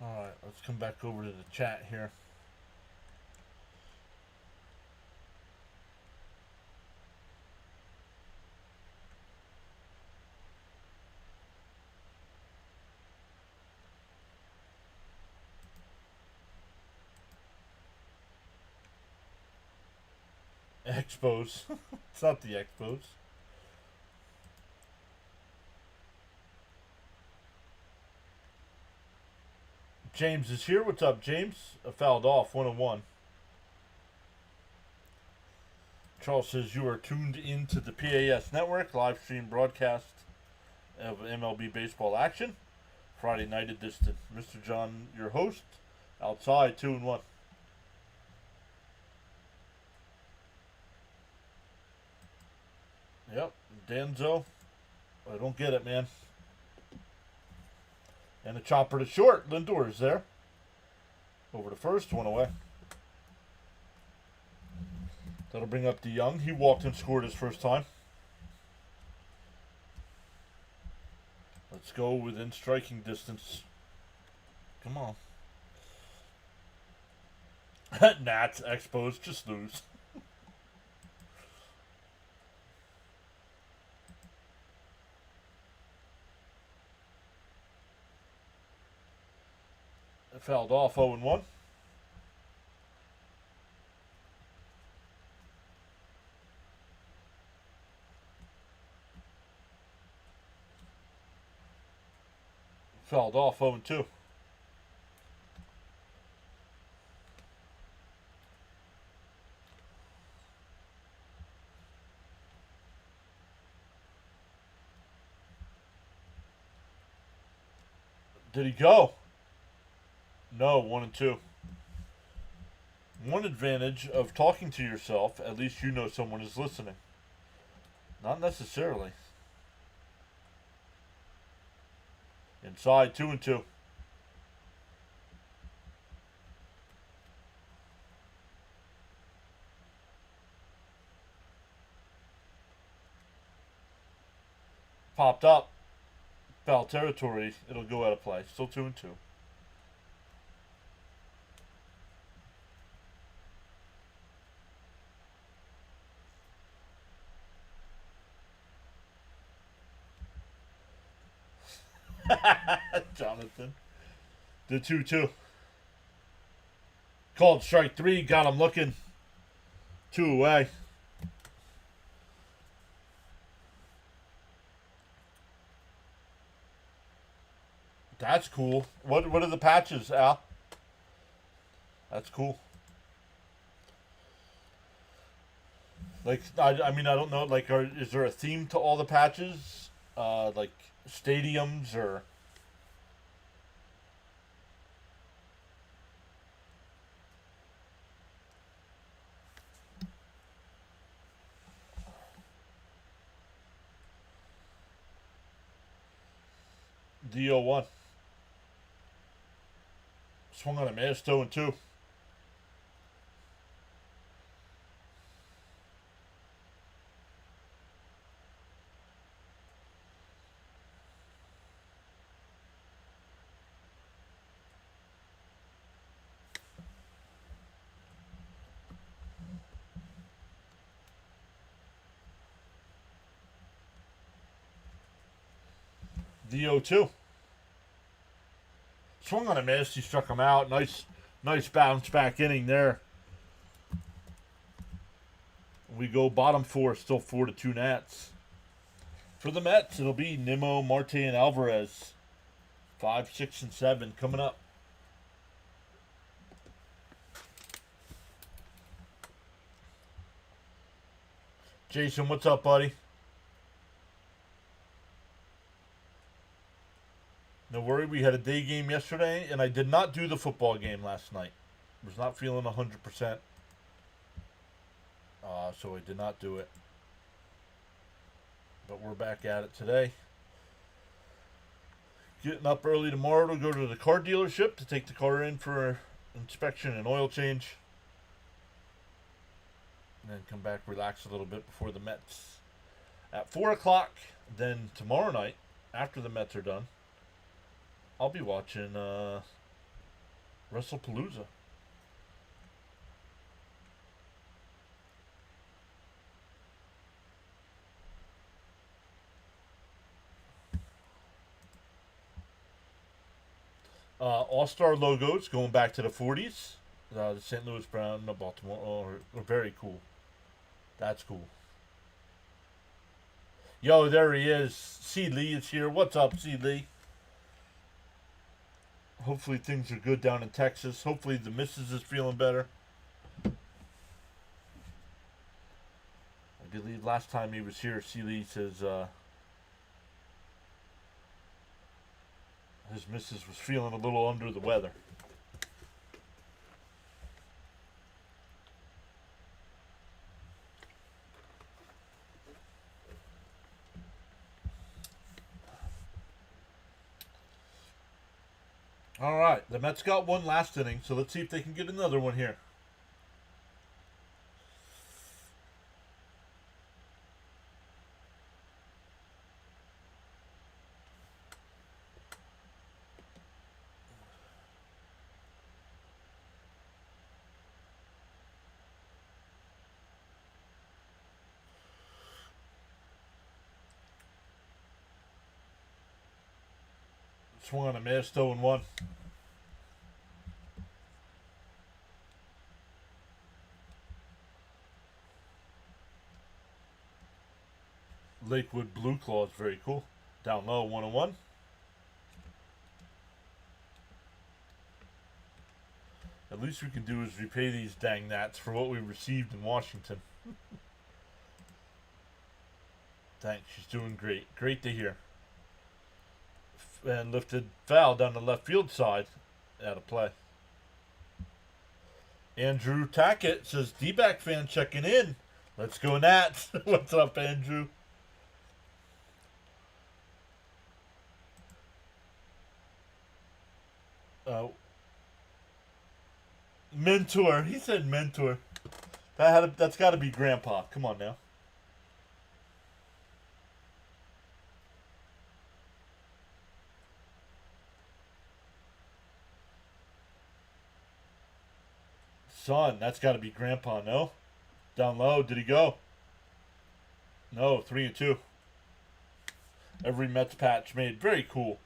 Alright, let's come back over to the chat here. Expos. It's not the Expos. James is here. What's up, James? Fouled off 1-1. Charles says you are tuned into the PAS network live stream broadcast of MLB baseball action. Friday night edition. Mr. John, your host. Outside 2-1. Yep, Danzo. I don't get it, man. And a chopper to short. Lindor is there. Over to first, 1 away. That'll bring up DeYoung. He walked and scored his first time. Let's go within striking distance. Come on. Nats, Expos, just lose. Fouled off 0-1. Fouled off 0-2. Did he go? No, 1 and 2. One advantage of talking to yourself, at least you know someone is listening. Not necessarily. Inside, 2 and 2. Popped up. Foul territory. It'll go out of play. Still 2 and 2. Jonathan. The 2-2. Called strike 3. Got him looking. 2 away. That's cool. What are the patches, Al? That's cool. Like, I mean, I don't know. Like, is there a theme to all the patches? Like stadiums or? DO1. Swung on a miss, 2 and 2. DO2. Swung on a miss. He struck him out. Nice bounce back inning there. We go bottom 4, still 4-2 Nats. For the Mets, it'll be Nimmo, Marte, and Alvarez. 5, 6, and 7 coming up. Jason, what's up, buddy? No worry, we had a day game yesterday, and I did not do the football game last night. Was not feeling 100%. So I did not do it. But we're back at it today. Getting up early tomorrow to go to the car dealership to take the car in for inspection and oil change. And then come back, relax a little bit before the Mets. At 4 o'clock, then tomorrow night, after the Mets are done, I'll be watching WrestlePalooza. All-Star logos going back to the 40s. The St. Louis Brown, the Baltimore, are very cool. That's cool. Yo, there he is. C. Lee is here. What's up, C. Lee? Hopefully things are good down in Texas. Hopefully the missus is feeling better. I believe last time he was here, C. Lee says his missus was feeling a little under the weather. All right, the Mets got one last inning, so let's see if they can get another one here. Swung on a miss, 0-1. Lakewood Blue Claws, very cool. Down low, 1-1. At least we can do is repay these dang Nats for what we received in Washington. Thanks, she's doing great. Great to hear. And lifted foul down the left field side. Out of play. Andrew Tackett says, D-back fan checking in. Let's go, Nats. What's up, Andrew? Mentor. He said mentor. That's got to be Grandpa. Come on now. Son, that's got to be Grandpa, no? Down low, did he go? No, 3-2. Every Mets patch made. Very cool.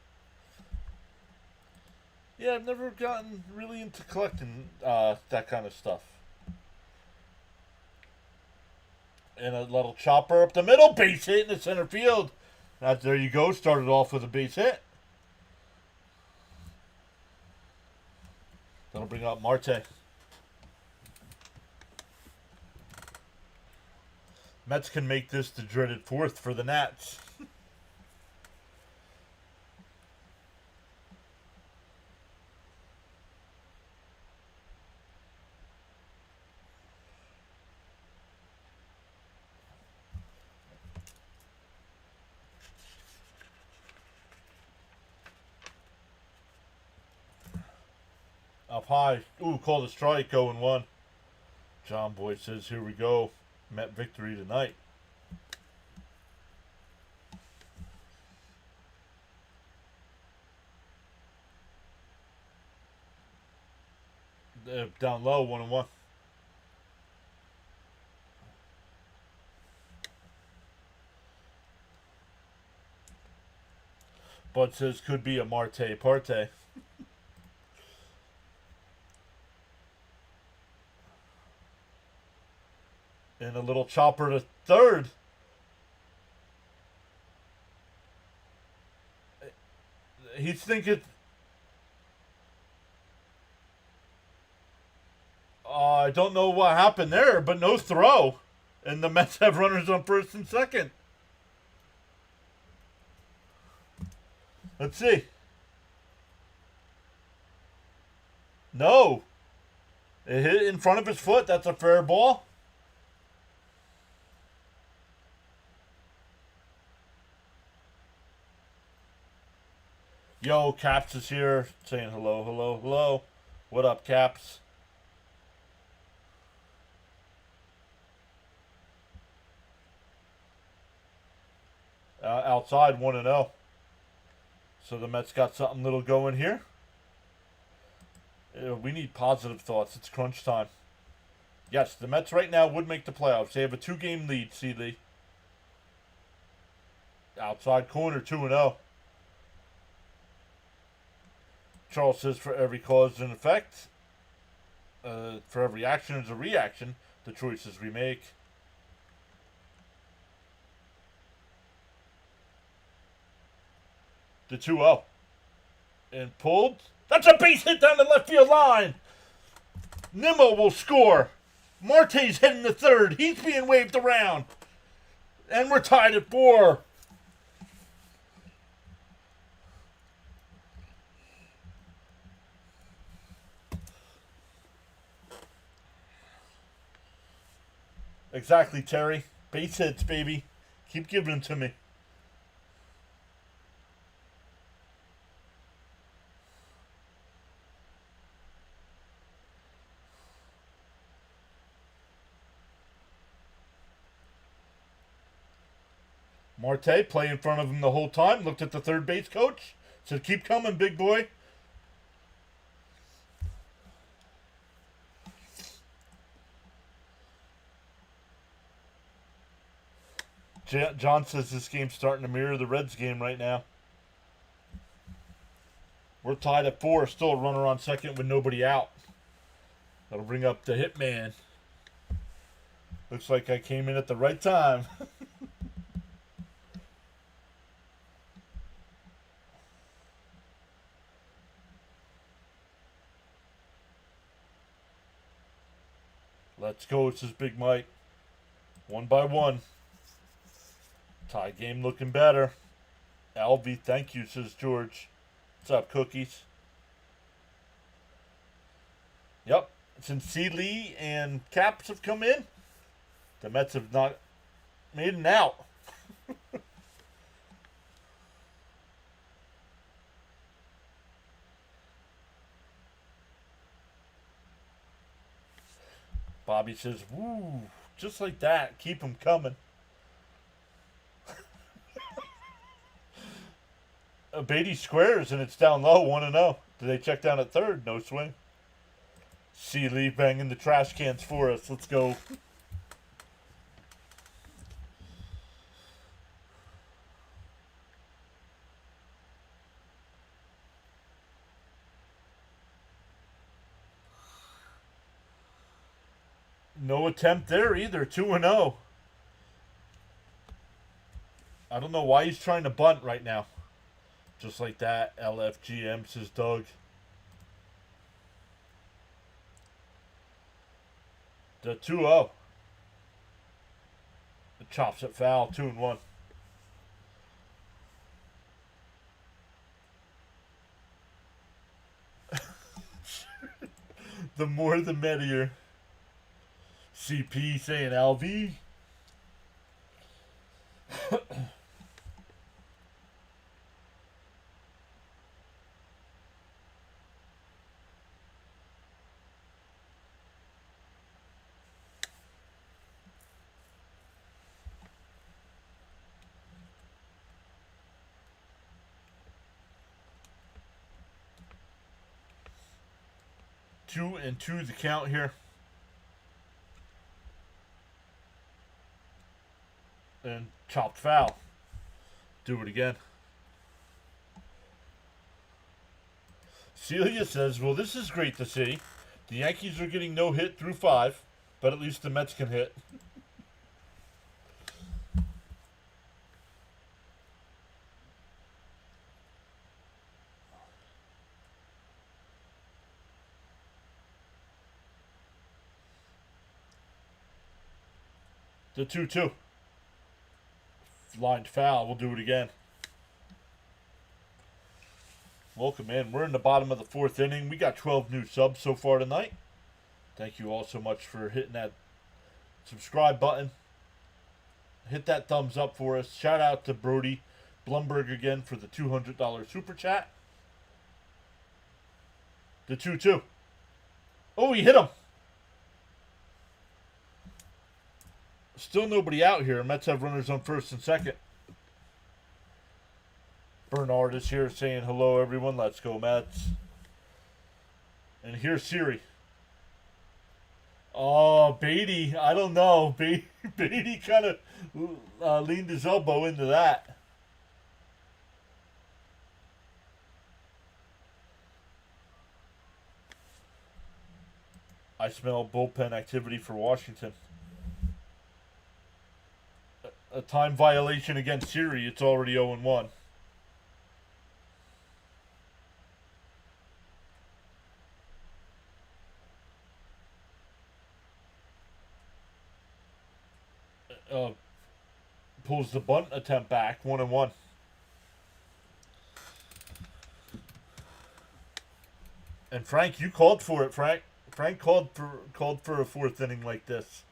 Yeah, I've never gotten really into collecting that kind of stuff. And a little chopper up the middle. Base hit in the center field. There you go. Started off with a base hit. That'll bring up Marte. Mets can make this the dreaded fourth for the Nats. Up high. Ooh, called a strike, 0-1. John Boy says, here we go. Met victory tonight. Down low, 1-1. Bud says, could be a Marte Parte. And a little chopper to third. He's thinking. I don't know what happened there, but no throw. And the Mets have runners on first and second. Let's see. No. It hit in front of his foot. That's a fair ball. Yo, Caps is here saying hello, hello, hello. What up, Caps? Outside 1-0. So the Mets got something little going here. We need positive thoughts. It's crunch time. Yes, the Mets right now would make the playoffs. They have a 2-game lead, Seeley. Outside corner, 2-0. Charles says for every cause and effect, for every action is a reaction, the choices we make. The 2-0. And pulled. That's a base hit down the left field line. Nimmo will score. Marte's heading to third. He's being waved around. And we're tied at 4. Exactly, Terry. Base hits, baby. Keep giving them to me. Marte, play in front of him the whole time, looked at the third base coach, said, keep coming, big boy. John says this game's starting to mirror the Reds game right now. We're tied at 4, still a runner on second with nobody out. That'll bring up the hitman. Looks like I came in at the right time. Let's go, it says Big Mike. 1-1. Tie game looking better. Alvy, thank you, says George. What's up, Cookies? Yep, since C. Lee and Caps have come in, the Mets have not made an out. Bobby says, woo, just like that. Keep them coming. Beatty squares and it's down low, 1-0. Do they check down at third? No swing. C. Lee banging the trash cans for us. Let's go. No attempt there either. 2-0. I don't know why he's trying to bunt right now. Just like that. LFGM, says Doug. The 2-0. The chops it foul. 2-1. The more the merrier. CP saying LV. Two and two the count here. And chopped foul. Do it again. Celia says, well, this is great to see. The Yankees are getting no hit through 5, but at least the Mets can hit. The 2-2. Lined foul. We'll do it again. Welcome in. We're in the bottom of the 4th inning. We got 12 new subs so far tonight. Thank you all so much for hitting that subscribe button. Hit that thumbs up for us. Shout out to Brody Blumberg again for the $200 super chat. The 2-2. Oh, he hit him. Still nobody out here. Mets have runners on first and second. Bernard is here saying hello, everyone. Let's go, Mets. And here's Siri. Oh, Beatty. I don't know. Beatty kind of leaned his elbow into that. I smell bullpen activity for Washington. A time violation against Siri. It's already 0-1. Pulls the bunt attempt back. 1-1. And Frank, you called for it, Frank. Frank called for a 4th inning like this.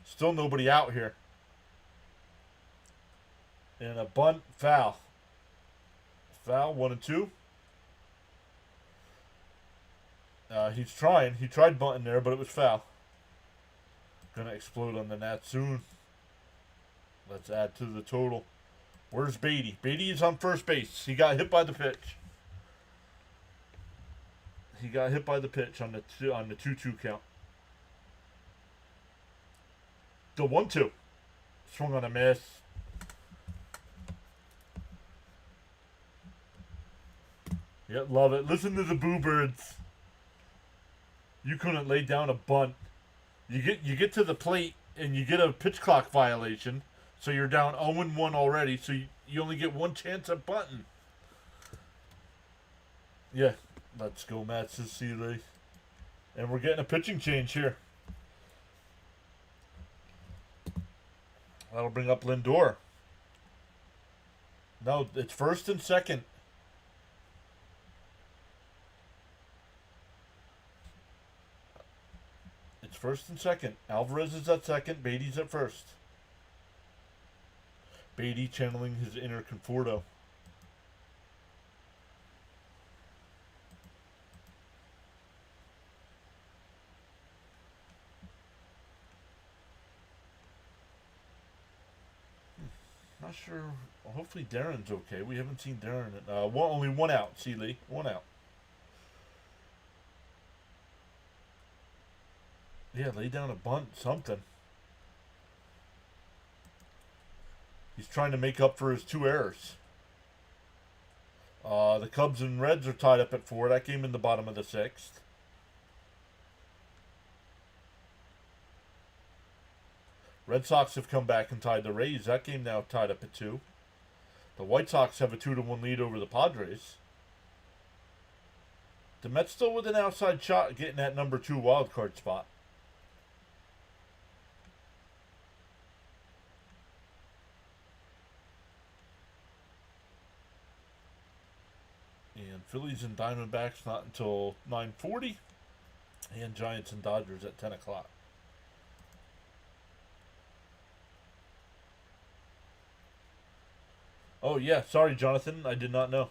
Still nobody out here. And a bunt foul. Foul, 1-2. He's trying. He tried bunting there, but it was foul. Gonna explode on the net soon. Let's add to the total. Where's Beatty? Beatty is on first base. He got hit by the pitch. He got hit by the pitch on the 2-2 count. The 1-2. Swung on a miss. Yep, love it. Listen to the Boo Birds. You couldn't lay down a bunt. You get to the plate and you get a pitch clock violation, so you're down 0-1 already. So you only get one chance at bunting. Yeah, let's go, Matt. Says Seeley. And we're getting a pitching change here. That'll bring up Lindor. No, it's first and second. Giants, first and second. Alvarez is at second. Beatty's at first. Beatty channeling his inner Conforto. Not sure. Hopefully Darren's okay. We haven't seen Darren. Only one out. See, Lee, one out. Yeah, lay down a bunt, something. He's trying to make up for his 2 errors. The Cubs and Reds are tied up at 4. That game in the bottom of the 6th. Red Sox have come back and tied the Rays. That game now tied up at 2. The White Sox have a 2-1 lead over the Padres. The Mets still with an outside shot getting that number 2 wild card spot. And Phillies and Diamondbacks not until 9:40. And Giants and Dodgers at 10 o'clock. Oh, yeah. Sorry, Jonathan. I did not know.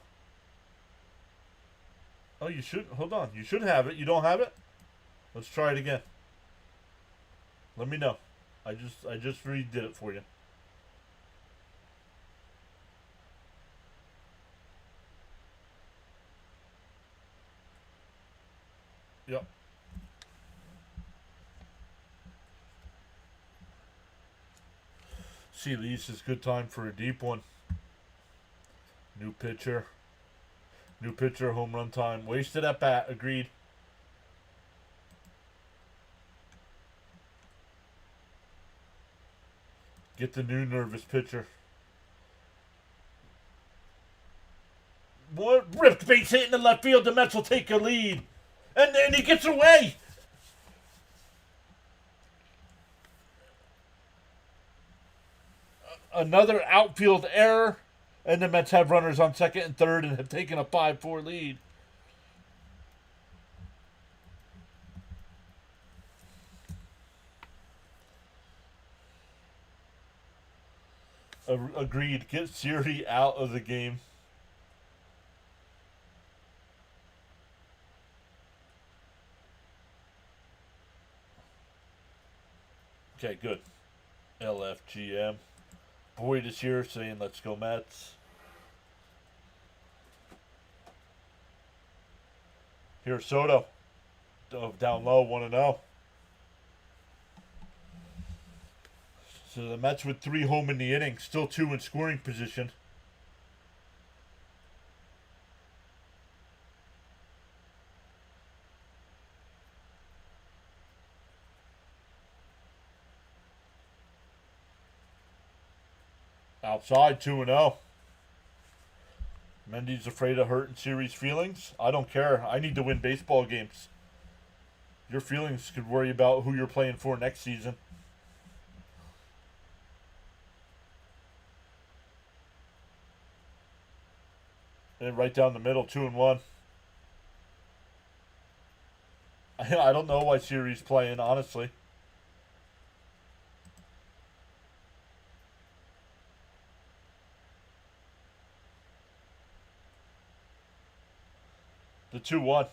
Oh, you should. Hold on. You should have it. You don't have it? Let's try it again. Let me know. I just redid it for you. Yep. See, Lee's is good time for a deep one. New pitcher. New pitcher, home run time. Wasted at bat. Agreed. Get the new nervous pitcher. What? Ripped base hit in the left field. The Mets will take a lead. And then he gets away. Another outfield error. And the Mets have runners on second and third and have taken a 5-4 lead. Agreed. Get Siri out of the game. Okay, good. LFGM. Boyd is here saying, let's go Mets. Here's Soto. Down low, 1-0. So the Mets with 3 home in the inning. Still 2 in scoring position. Outside, 2-0. Mendy's afraid of hurting Siri's feelings. I don't care. I need to win baseball games. Your feelings could worry about who you're playing for next season. And right down the middle, 2-1. I don't know why Siri's playing, honestly. The 2-1.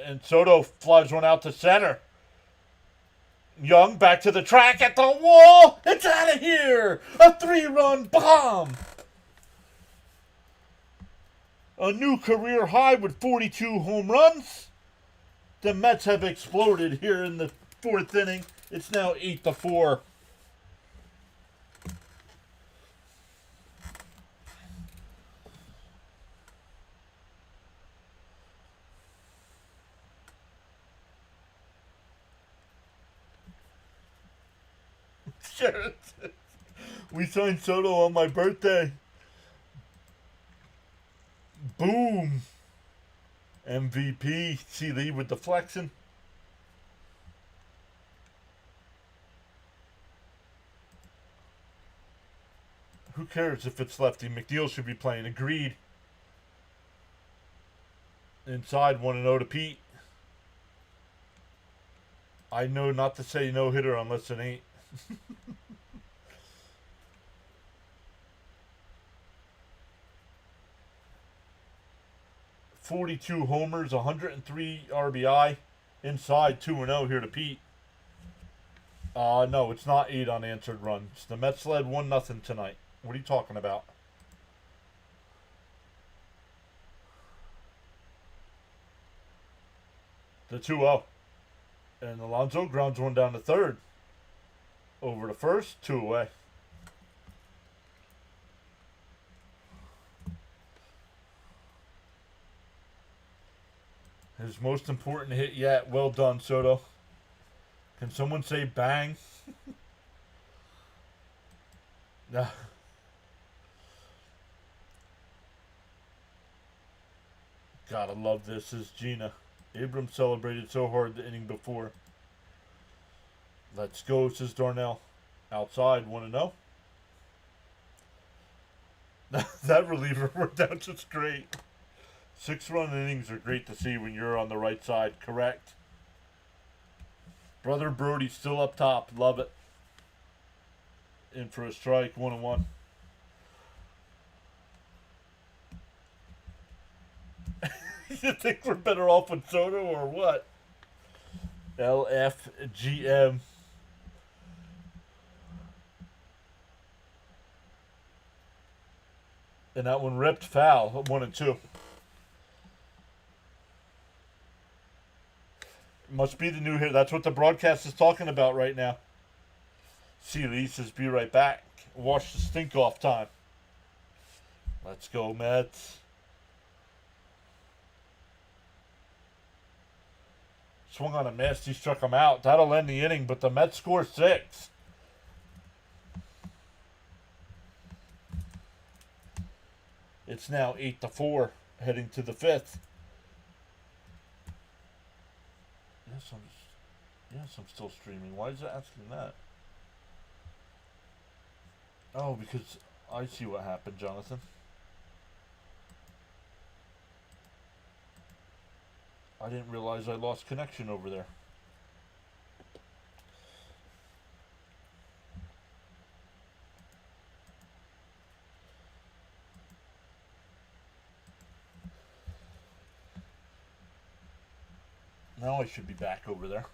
And Soto flies one out to center. Young back to the track at the wall. It's out of here. A 3-run bomb. A new career high with 42 home runs. The Mets have exploded here in the 4th inning. It's now 8-4. We signed Soto on my birthday. Boom. MVP. See Lee with the flexing. Who cares if it's lefty? McNeil should be playing. Agreed. Inside, 1-0 to Pete. I know not to say no hitter unless it ain't. 42 homers, 103 RBI, inside 2-0 here to Pete. No, it's not 8 unanswered runs. The Mets led 1-0 tonight. What are you talking about? The 2-0. And Alonso grounds one down to third. Over to first, 2 away. His most important hit yet. Well done, Soto. Can someone say bang? Nah. Gotta love this. Is Gina. Abrams celebrated so hard the inning before. Let's go, says Darnell. Outside, 1-0. That reliever worked out just great. 6-run innings are great to see when you're on the right side. Correct. Brother Brody's still up top. Love it. In for a strike. 1-1. You think we're better off with Soto or what? LFGM. And that one ripped foul. 1-2. Must be the new hit. That's what the broadcast is talking about right now. Seeley says, be right back. Wash the stink off time. Let's go, Mets. Swung on a miss. He struck him out. That'll end the inning, but the Mets score 6. It's now 8-4, heading to the 5th. Yes, I'm still streaming. Why is it asking that? Oh, because I see what happened, Jonathan. I didn't realize I lost connection over there. Now I should be back over there.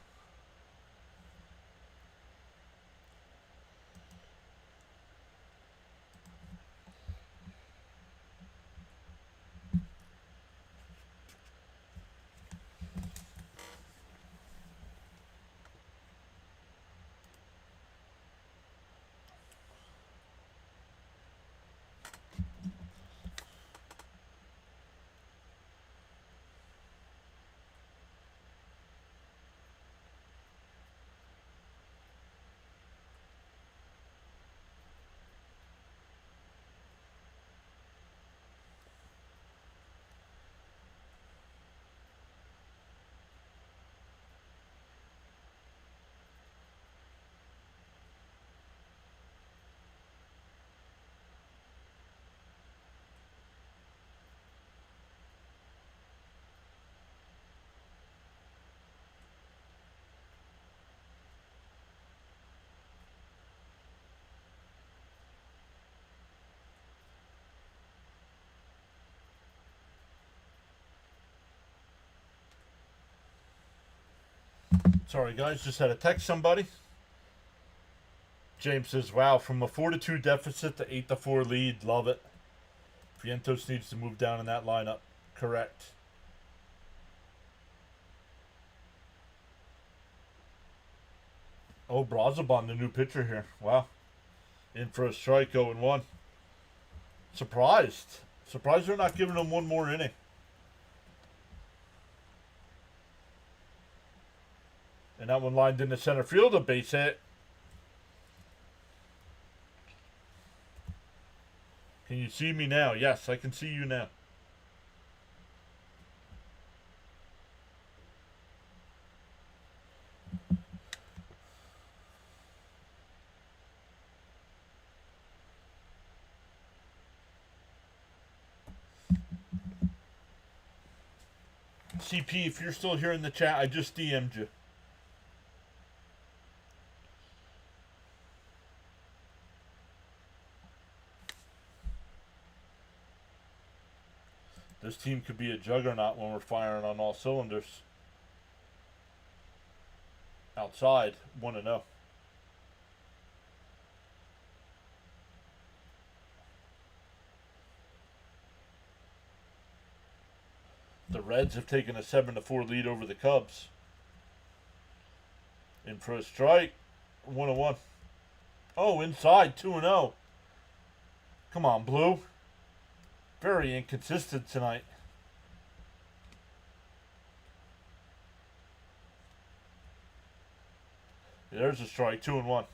Sorry, guys, just had to text somebody. James says, wow, from a 4-2 deficit to 8-4 lead. Love it. Vientos needs to move down in that lineup. Correct. Oh, Brazabon, the new pitcher here. Wow. In for a strike, 0-1. Surprised. Surprised they're not giving him one more inning. And that one lined into center field, a base hit. Can you see me now? Yes, I can see you now. CP, if you're still here in the chat, I just DM'd you. This team could be a juggernaut when we're firing on all cylinders. Outside, 1-0. The Reds have taken a 7-4 lead over the Cubs. In for a strike, 1-1. Oh, inside, 2-0. Come on, Blue. Very inconsistent tonight. There's a strike, 2-1.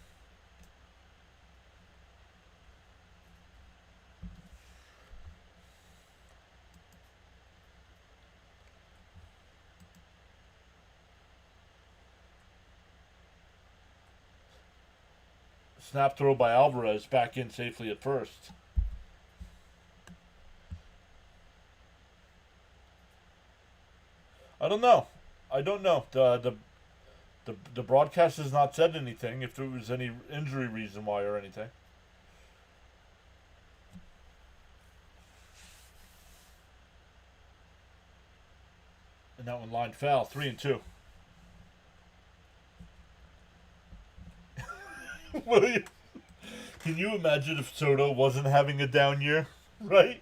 Snap throw by Alvarez, back in safely at first. I don't know. The broadcast has not said anything, if there was any injury reason why or anything. And that one line foul, 3-2. Can you imagine if Soto wasn't having a down year? Right?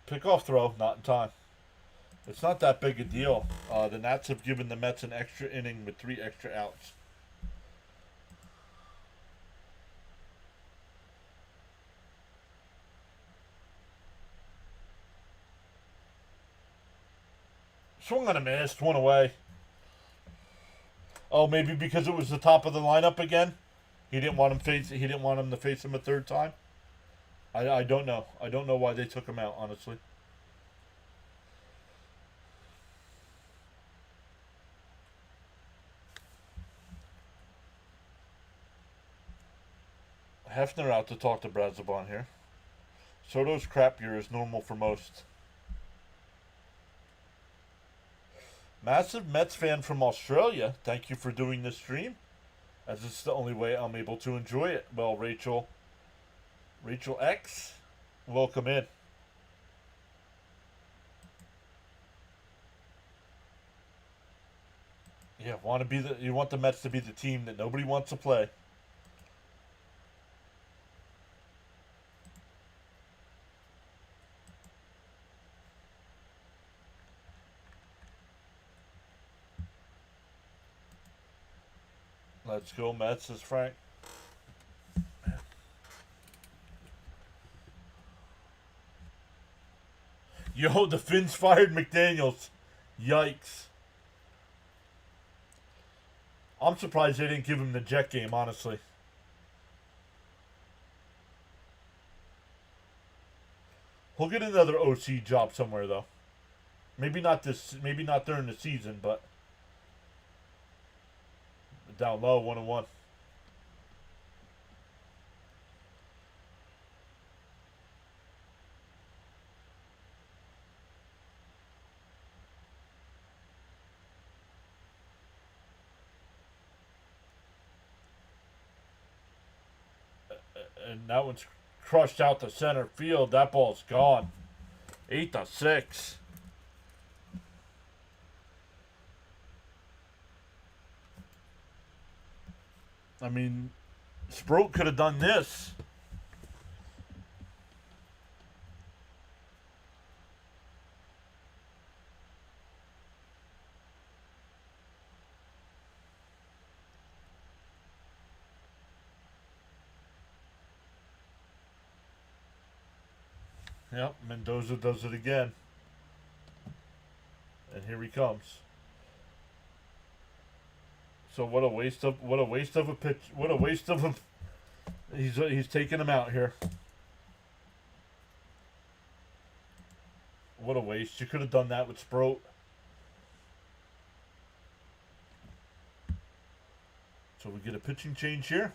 Pickoff throw, not in time. It's not that big a deal. The Nats have given the Mets an extra inning with 3 extra outs. Swung on a miss, one away. Oh, maybe because it was the top of the lineup again. He didn't want him to face him a third time. I don't know. I don't know why they took him out, honestly. Hefner out to talk to Brazoban here. Soto's crap year is normal for most. Massive Mets fan from Australia. Thank you for doing this stream, as it's the only way I'm able to enjoy it. Well, Rachel X, welcome in. Yeah, you want the Mets to be the team that nobody wants to play. Let's go Mets, says Frank. Yo, the Finns fired McDaniels. Yikes. I'm surprised they didn't give him the Jet game, honestly. He'll get another OC job somewhere, though. Maybe not during the season, but down low, 1-1. And that one's crushed out to center field. That ball's gone. 8-6. I mean, Sproat could have done this. Yep, Mendoza does it again. And here he comes. So what a waste of a pitch. What a waste of a. He's taking him out here. What a waste. You could have done that with Sproat. So we get a pitching change here.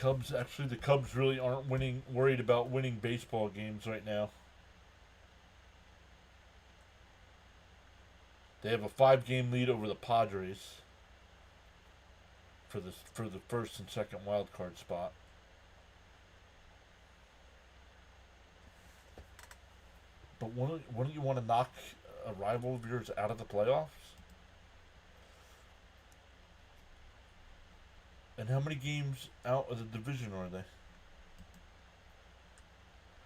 The Cubs really aren't worried about winning baseball games right now. They have a 5-game lead over the Padres for the first and second wild card spot. But wouldn't you want to knock a rival of yours out of the playoffs? And how many games out of the division are they?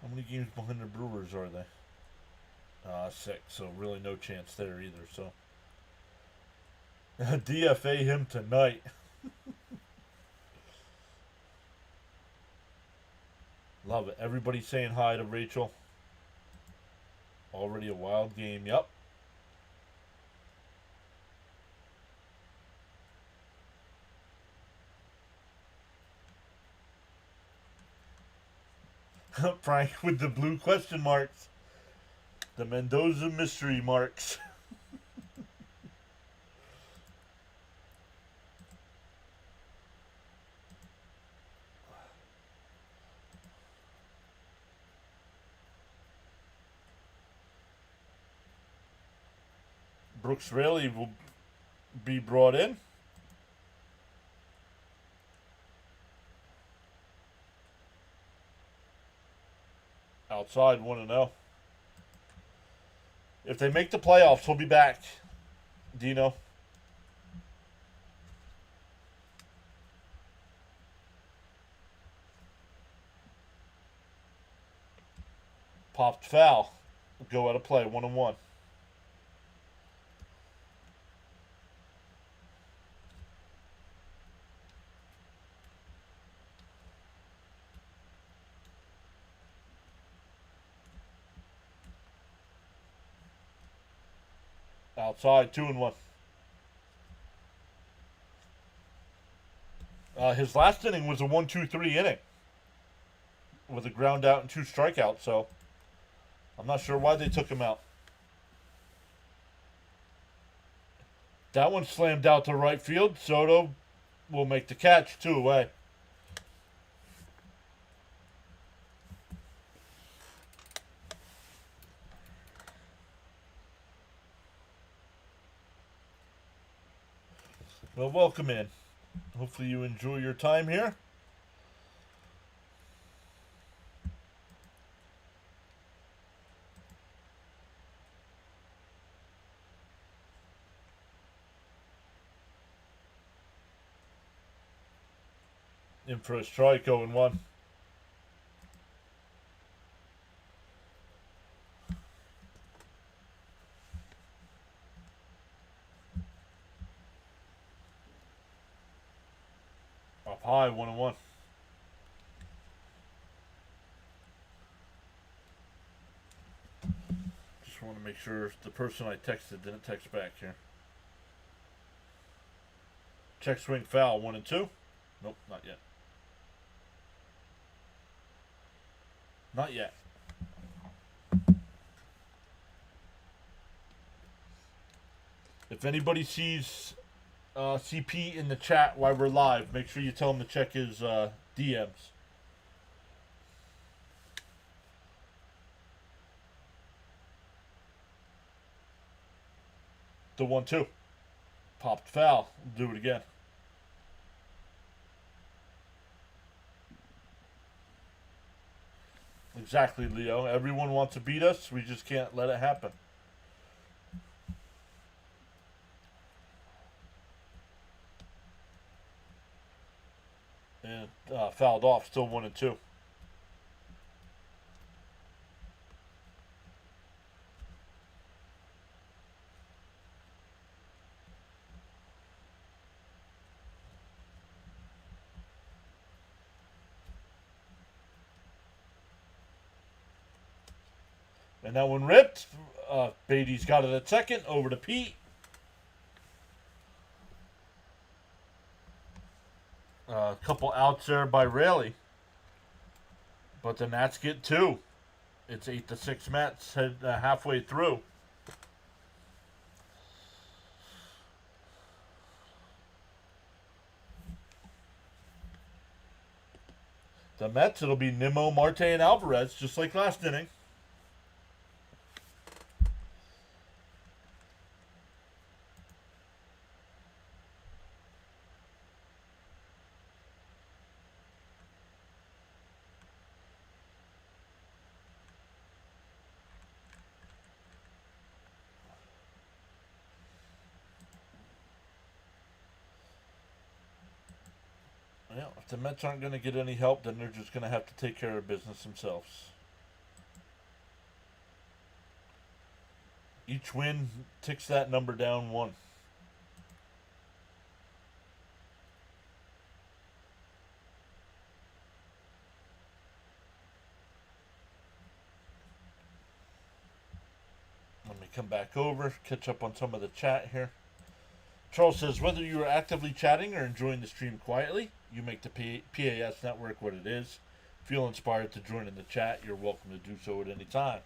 How many games behind the Brewers are they? 6, so really no chance there either. So DFA him tonight. Love it. Everybody saying hi to Rachel. Already a wild game. Yep. Frank with the blue question marks. The Mendoza mystery marks. Brooks Raley will be brought in. Outside 1-0. If they make the playoffs, he'll be back. Dino. Popped foul. Go out of play. 1-1. Outside 2-1. His last inning was a 1-2-3 inning with a ground out and 2 strikeouts, so I'm not sure why they took him out. That one slammed out to right field. Soto will make the catch. 2 away. Well, welcome in. Hopefully you enjoy your time here. In for a strike, 0-1. Up high, 1-1. Just want to make sure the person I texted didn't text back here. Check swing foul, 1-2. Nope, not yet. Not yet. If anybody sees CP in the chat while we're live, make sure you tell him to check his DMs. The 1-2. Popped foul. Do it again. Exactly, Leo. Everyone wants to beat us. We just can't let it happen. And fouled off. Still 1-2. And that one ripped. Beatty's got it at second. Over to Pete. A couple outs there by Raley. But the Nats get 2. It's 8-6 Mets halfway through. The Mets, it'll be Nimmo, Marte, and Alvarez, just like last inning. Yeah, if the Mets aren't going to get any help, then they're just going to have to take care of business themselves. Each win ticks that number down one. Let me come back over, catch up on some of the chat here. Charles says, whether you are actively chatting or enjoying the stream quietly, you make the PAS network what it is. Feel inspired to join in the chat, you're welcome to do so at any time.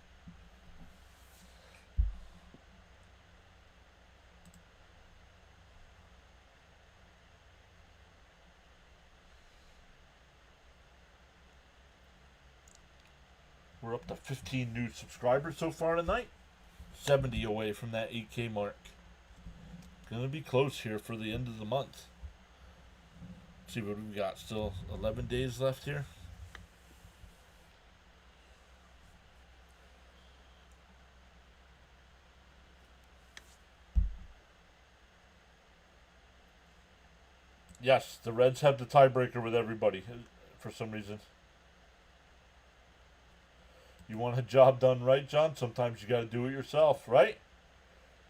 We're up to 15 new subscribers so far tonight. 70 away from that 8K mark. Gonna be close here for the end of the month. Let's see what we've got. Still 11 days left here. Yes, the Reds have the tiebreaker with everybody for some reason. You want a job done right, John? Sometimes you got to do it yourself, right?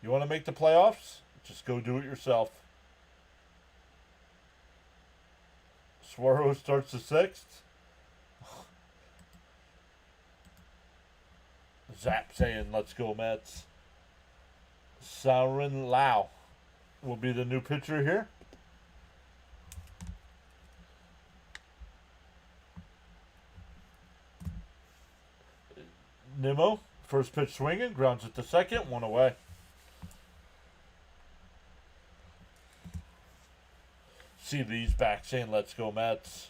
You want to make the playoffs? Just go do it yourself. Suaro starts the 6th. Zap saying, let's go Mets. Saurin Lau will be the new pitcher here. Nimmo, first pitch swinging, grounds it to second, one away. See Lee's back saying, let's go Mets.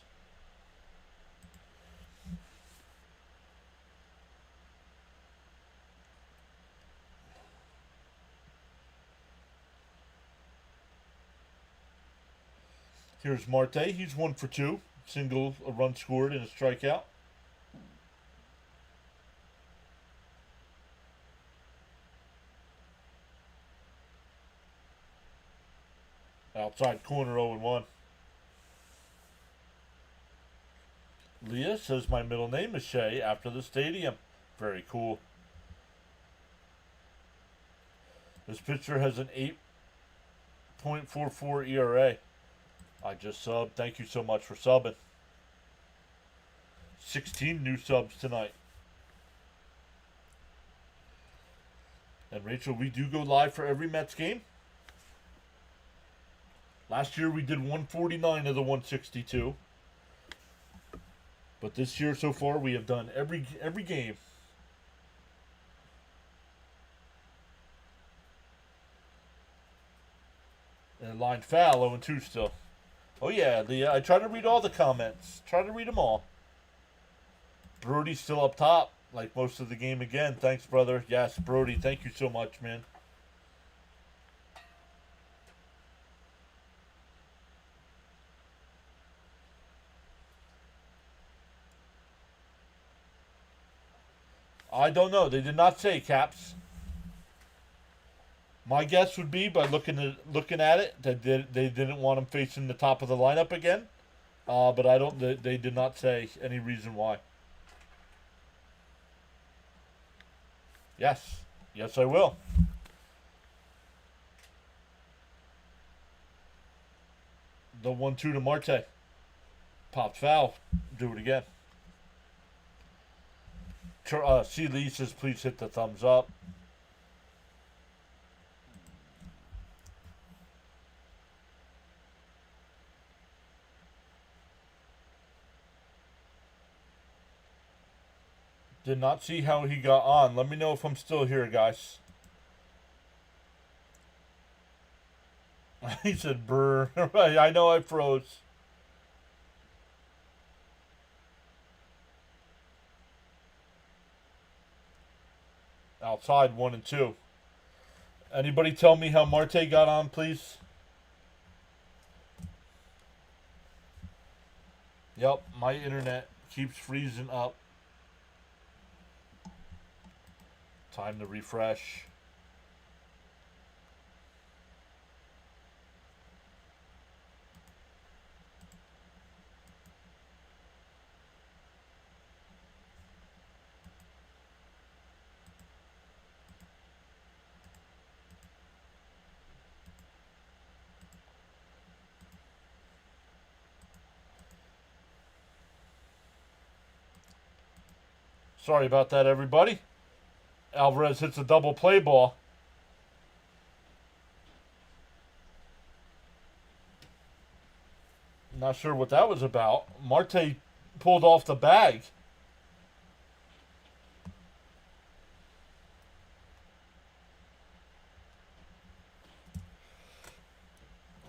Here's Marte. He's 1 for 2. Single, a run scored, and a strikeout. Outside corner 0-1. Leah says my middle name is Shay after the stadium. Very cool. This pitcher has an 8.44 ERA. I just subbed. Thank you so much for subbing. 16 new subs tonight. And Rachel, we do go live for every Mets game. Last year we did 149 of the 162. But this year so far we have done every game. And line foul, 0-2 still. Oh yeah, Leah, I try to read all the comments. Try to read them all. Brody's still up top, like most of the game again. Thanks, brother. Yes, Brody, thank you so much, man. I don't know. They did not say, Caps. My guess would be, by looking at it, that they didn't want him facing the top of the lineup again. But I don't. They did not say any reason why. Yes. Yes, I will. The 1-2 to Marte. Popped foul. Do it again. C. Lee says, please hit the thumbs up. Did not see how he got on. Let me know if I'm still here, guys. He said, brr. I know I froze. Outside 1 and 2. Anybody tell me how Marte got on, please? Yep, my internet keeps freezing up. Time to refresh. Sorry about that, everybody. Alvarez hits a double play ball. Not sure what that was about. Marte pulled off the bag.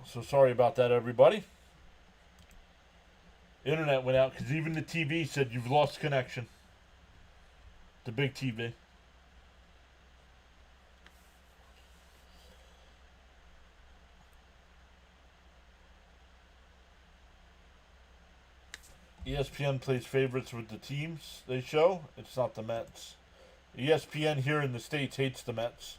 So sorry about that, everybody. Internet went out because even the TV said you've lost connection. The big TV. ESPN plays favorites with the teams they show. It's not the Mets. ESPN here in the States hates the Mets.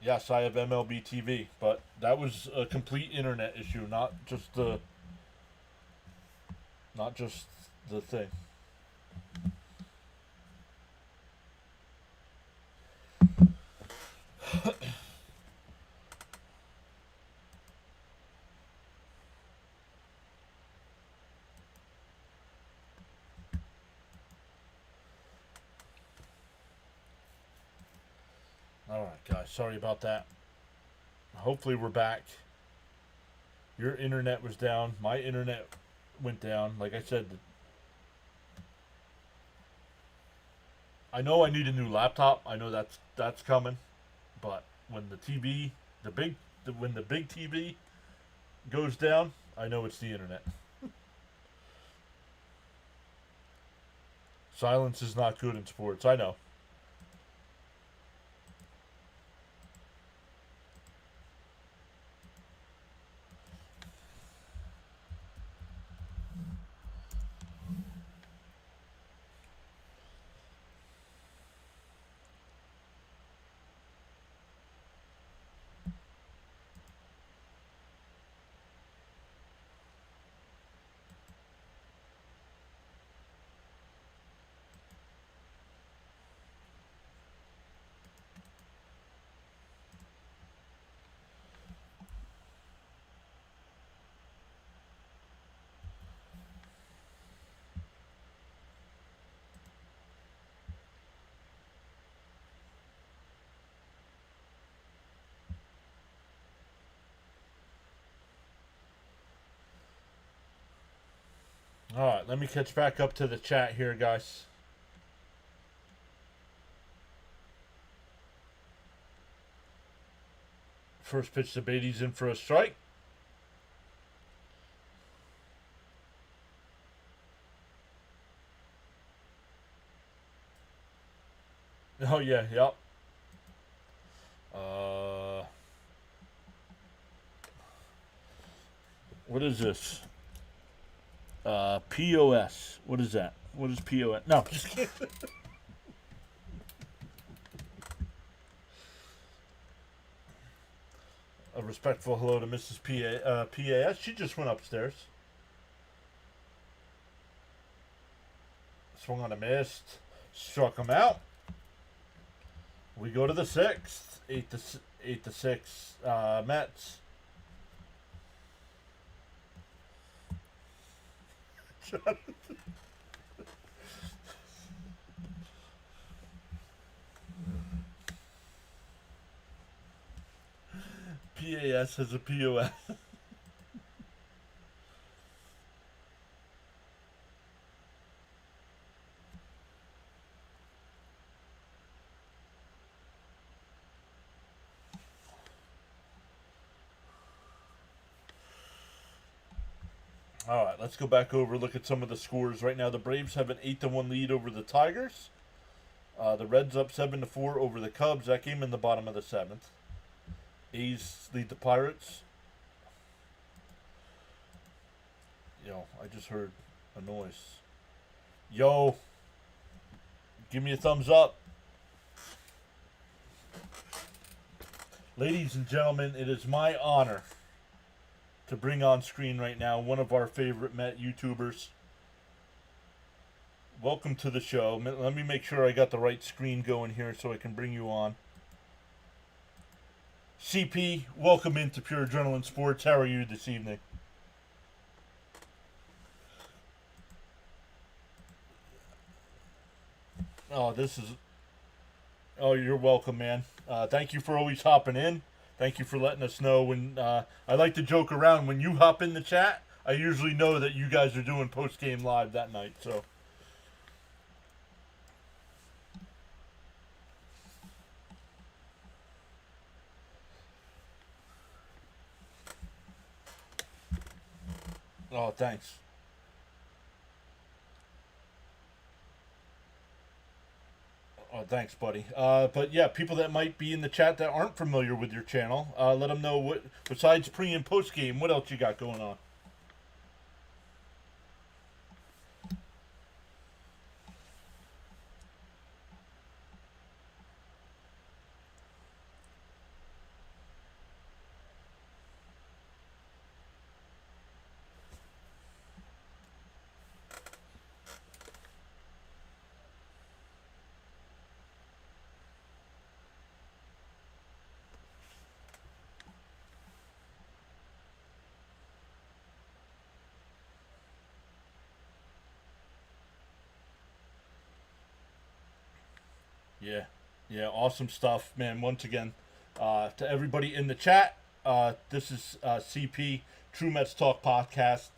Yes, I have MLB TV, but that was a complete internet issue, not just the thing. Alright, guys, sorry about that. Hopefully we're back. Your internet was down. My internet went down. Like I said, I know I need a new laptop. I know that's coming. But when the TV, when the big TV goes down, I know it's the internet. Silence is not good in sports. I know. Alright, let me catch back up to the chat here, guys. First pitch to Beatty's in for a strike. Oh, yeah, yep. What is this? POS. What is that? What is POS? No, just kidding. A respectful hello to Mrs. PAS. She just went upstairs. Swung on a mist. Struck him out. We go to the 6th. 8-6 Mets. PAS has a POS. All right, let's go back over, look at some of the scores right now. The Braves have an 8-1 lead over the Tigers. The Reds up 7-4 over the Cubs. That game in the bottom of the seventh. A's lead the Pirates. Yo, I just heard a noise. Yo, give me a thumbs up. Ladies and gentlemen, it is my honor to bring on screen right now one of our favorite Met YouTubers. Welcome to the show. Let me make sure I got the right screen going here so I can bring you on. CP, welcome into Pure Adrenaline Sports. How are you this evening? Oh, this is... Oh, you're welcome, man. Thank you for always hopping in. Thank you for letting us know when... I like to joke around. When you hop in the chat, I usually know that you guys are doing post-game live that night, so... Oh, thanks. Oh, thanks, buddy. But yeah, people that might be in the chat that aren't familiar with your channel, let them know what, besides pre and post game, what else you got going on. Yeah, yeah, awesome stuff, man. Once again, to everybody in the chat, this is CP True Mets Talk podcast.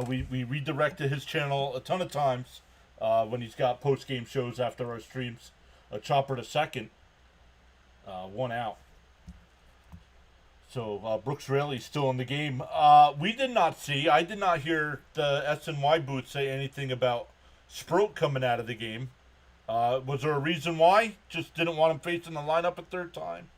We redirect to his channel a ton of times when he's got post game shows after our streams. A chopper to second, one out. So Brooks Raley's still in the game. We did not see. I did not hear the SNY booth say anything about Sproat coming out of the game. Was there a reason why? Just didn't want him facing the lineup a third time?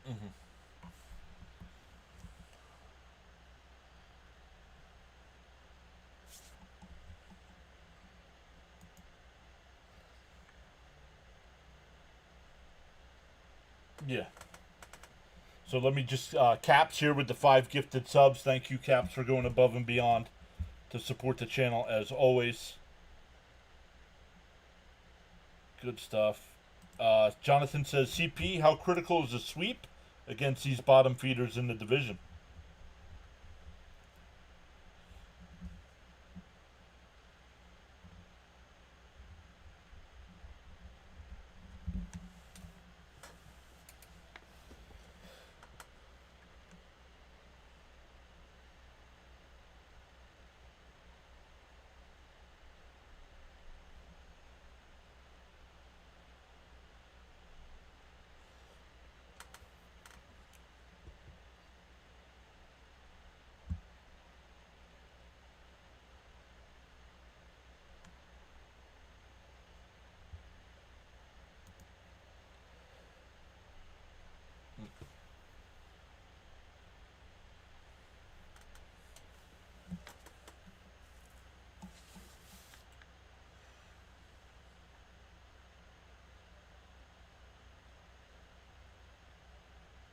Mm-hmm. Yeah. So let me just Caps here with the 5 gifted subs. Thank you, Caps, for going above and beyond to support the channel as always. Good stuff. Jonathan says, CP, how critical is a sweep against these bottom feeders in the division?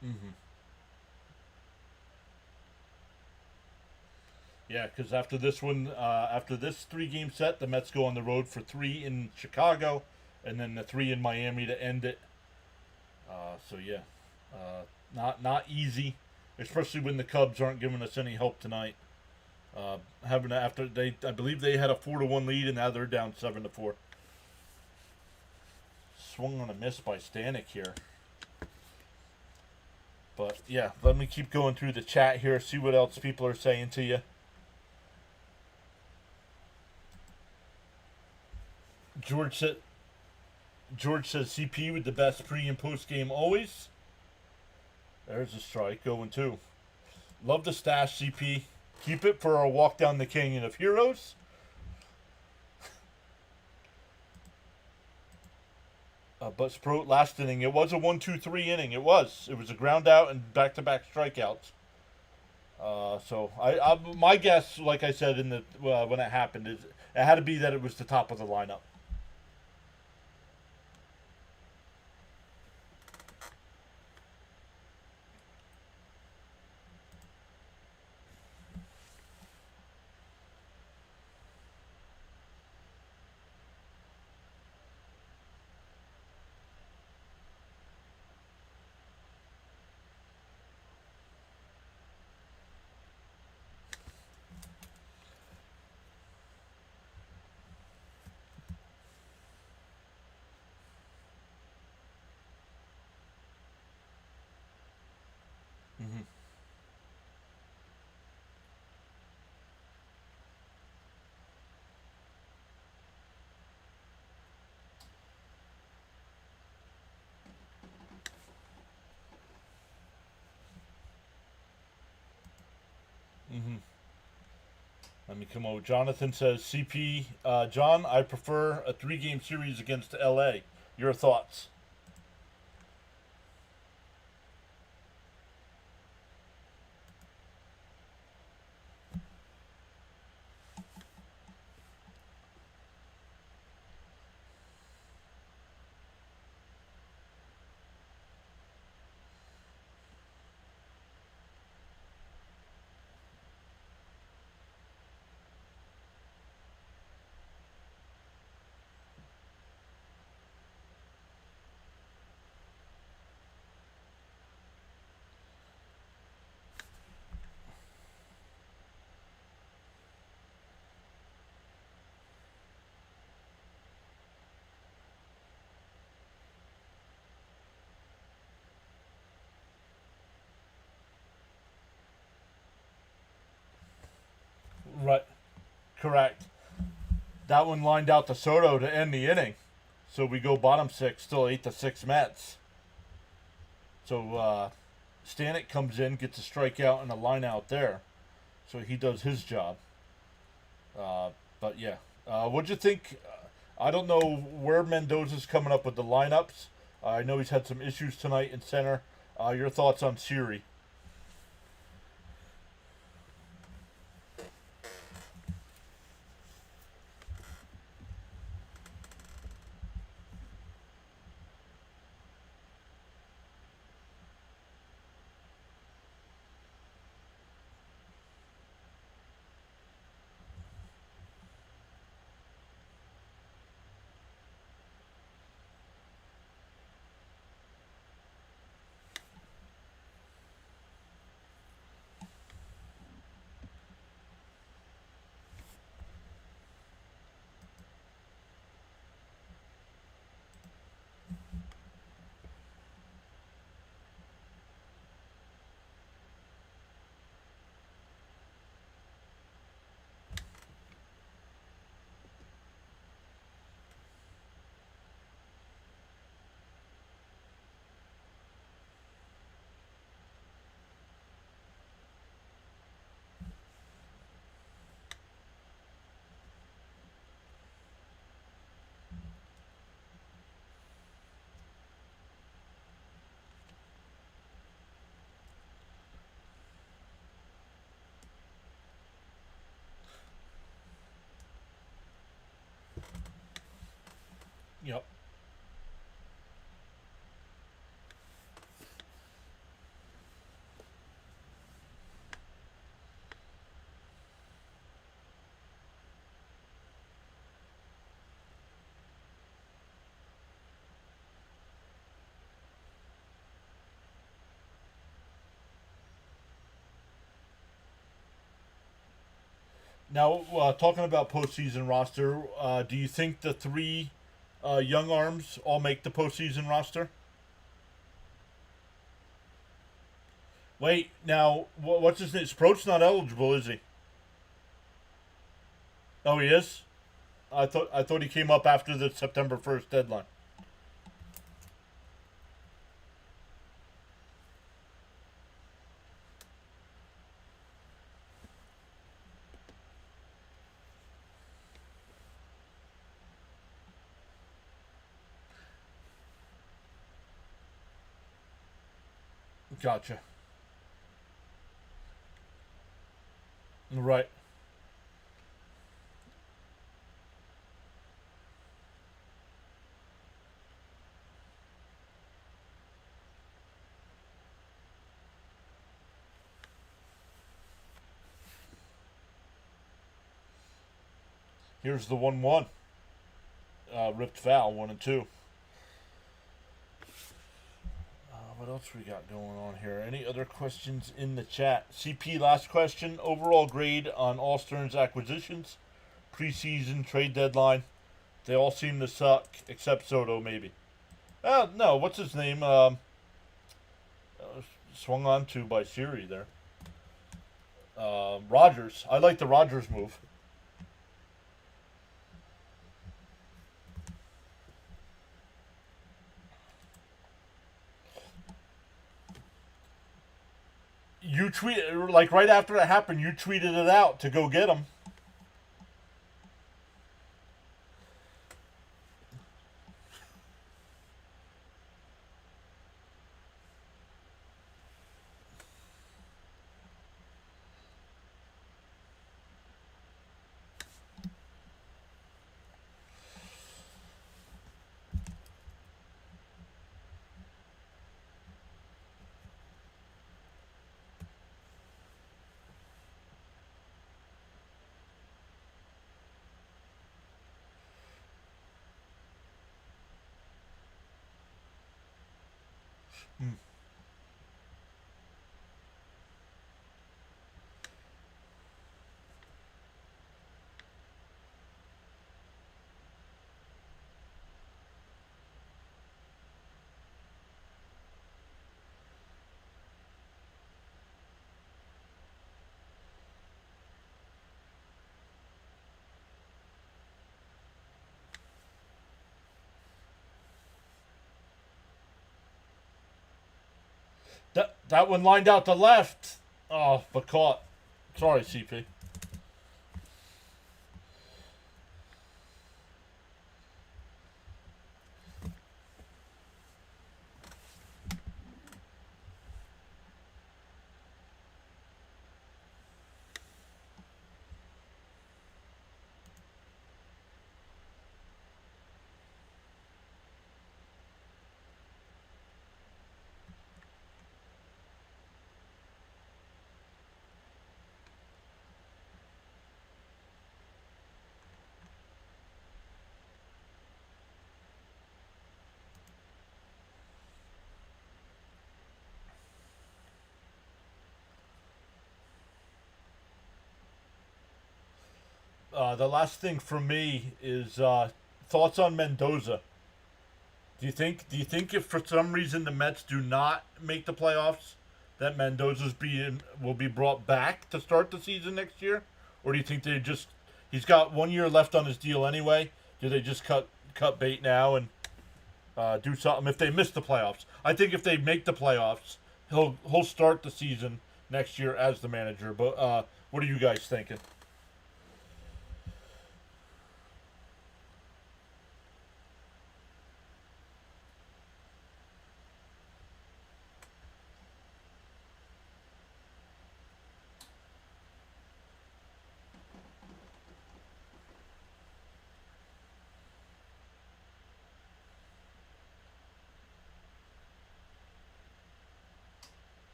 Mm-hmm. Yeah, because after this one, after this 3-game set, the Mets go on the road for 3 in Chicago, and then the 3 in Miami to end it. So yeah, not easy, especially when the Cubs aren't giving us any help tonight. Having after I believe they had a 4-1 lead, and now they're down 7-4. swung on a miss by Stanek here. But yeah, let me keep going through the chat here, see what else people are saying to you. George says CP with the best pre and post game always. There's a strike going too. Love the stash, CP. Keep it for a walk down the Canyon of Heroes. But Sproat last inning, it was a 1-2-3 inning. It was a ground out and back-to-back strikeouts. So my guess, like I said in the when it happened, is it had to be that it was the top of the lineup. Mm-hmm. Mm-hmm. Let me come over. Jonathan says, CP, John, I prefer a 3-game series against LA. Your thoughts? Right. Correct. That one lined out to Soto to end the inning. So we go bottom 6, still 8-6 Mets. So Stanek comes in, gets a strikeout and a line out there. So he does his job. But yeah. What'd you think? I don't know where Mendoza's coming up with the lineups. I know he's had some issues tonight in center. Your thoughts on Siri? Yep. Now, talking about postseason roster, do you think the 3 young arms all make the postseason roster? Wait, now what's his name? Sproat's not eligible, is he? Oh, he is. I thought he came up after the September 1st deadline. Gotcha. Right. Here's the 1-1. Ripped foul, 1 and 2. What else we got going on here? Any other questions in the chat? CP, last question. Overall grade on All Stern's acquisitions, preseason, trade deadline. They all seem to suck, except Soto, maybe. No, what's his name? Swung on to by Siri there. Rogers. I like the Rogers move. You tweet like right after it happened. You tweeted it out to go get him. That one lined out to left. Oh, but caught. Sorry, CP. The last thing for me is thoughts on Mendoza. Do you think if for some reason the Mets do not make the playoffs, that will be brought back to start the season next year, or do you think he's got 1 year left on his deal anyway? Do they just cut bait now and do something if they miss the playoffs? I think if they make the playoffs, he'll start the season next year as the manager. But what are you guys thinking?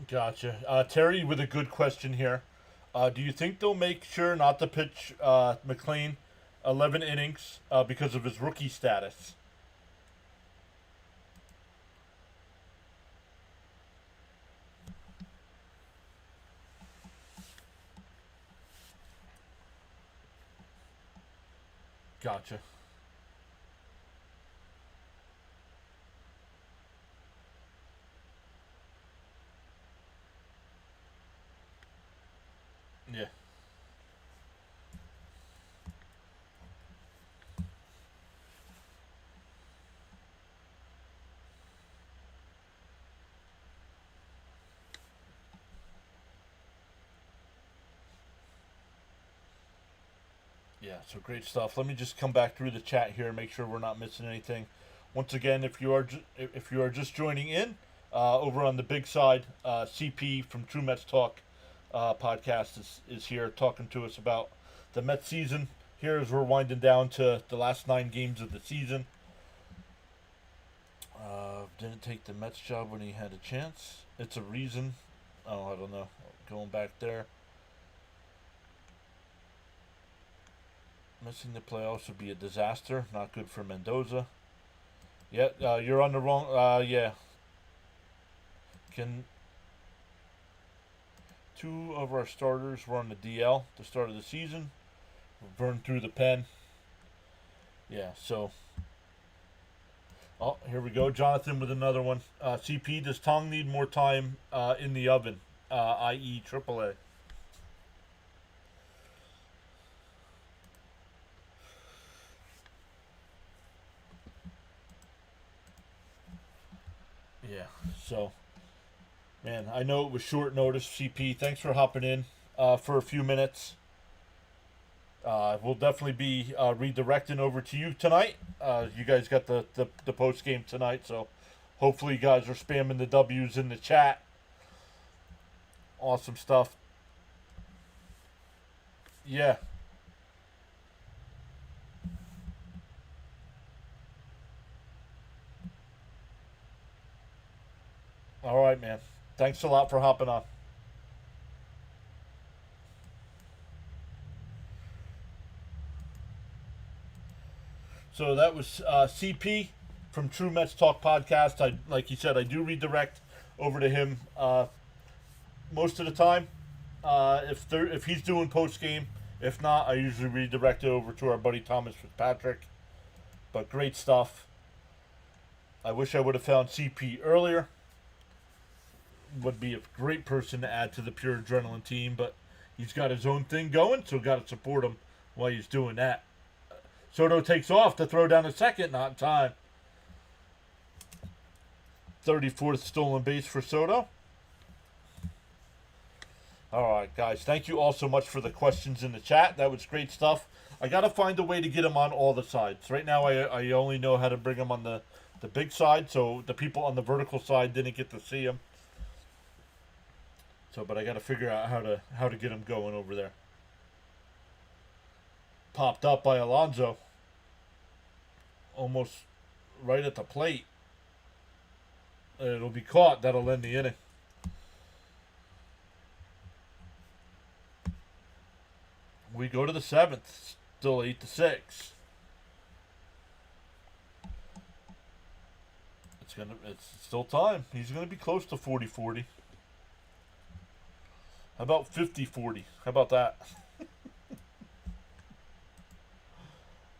Gotcha. Terry with a good question here. Do you think they'll make sure not to pitch McLean 11 innings because of his rookie status? Gotcha. Yeah. Yeah, so great stuff. Let me just come back through the chat here and make sure we're not missing anything. Once again, if you are just joining in, over on the big side, CP from True Mets Talk podcast is here talking to us about the Mets season. Here as we're winding down to the last 9 games of the season. Didn't take the Mets job when he had a chance. It's a reason. Oh, I don't know. Going back there. Missing the playoffs would be a disaster. Not good for Mendoza. Yeah, you're on the wrong. Yeah. Can 2 of our starters were on the DL at the start of the season? Burned through the pen. Yeah, so. Oh, here we go. Jonathan with another one. CP, does Tong need more time in the oven, i.e., AAA? Yeah, so, man, I know it was short notice, CP. Thanks for hopping in for a few minutes. We'll definitely be redirecting over to you tonight. You guys got the post game tonight, so hopefully you guys are spamming the W's in the chat. Awesome stuff. Yeah. All right, man. Thanks a lot for hopping on. So that was CP from True Mets Talk podcast. Like you said, I do redirect over to him most of the time. If he's doing post game, if not, I usually redirect it over to our buddy Thomas Fitzpatrick. But great stuff. I wish I would have found CP earlier. Would be a great person to add to the Pure Adrenaline team, but he's got his own thing going, so got to support him while he's doing that. Soto takes off to throw down a second, not in time. 34th stolen base for Soto. All right, guys. Thank you all so much for the questions in the chat. That was great stuff. I got to find a way to get them on all the sides. Right now, I only know how to bring them on the big side, so the people on the vertical side didn't get to see them. So, but I got to figure out how to get them going over there. Popped up by Alonso. Almost right at the plate. It'll be caught. That'll end the inning. We go to the 7th. Still 8-6. It's still time. He's gonna be close to 40-40. How about 50-40? How about that?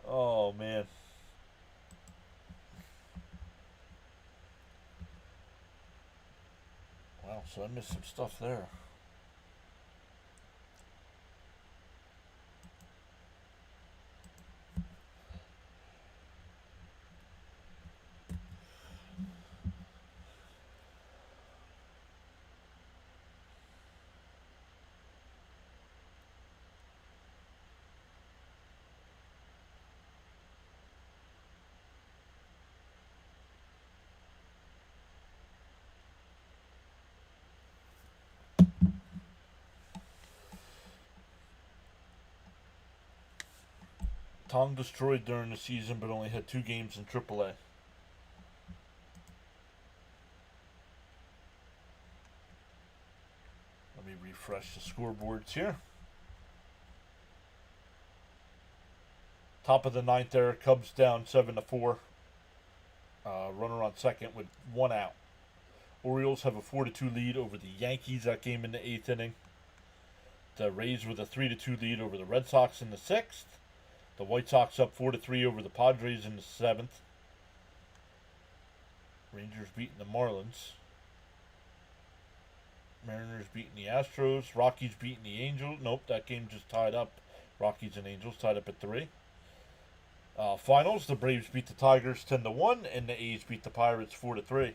Oh man. Wow, so I missed some stuff there. Tong destroyed during the season, but only had 2 games in AAA. Refresh the scoreboards here. Top of the ninth there, Cubs down 7-4. Runner on second with 1 out. Orioles have a 4-2 lead over the Yankees. That game in the 8th inning. The Rays with a 3-2 lead over the Red Sox in the 6th. The White Sox up 4-3 over the Padres in the 7th. Rangers beating the Marlins. Mariners beating the Astros. Rockies beating the Angels. Nope, that game just tied up. Rockies and Angels tied up at 3. Finals, the Braves beat the Tigers 10-1, and the A's beat the Pirates 4-3.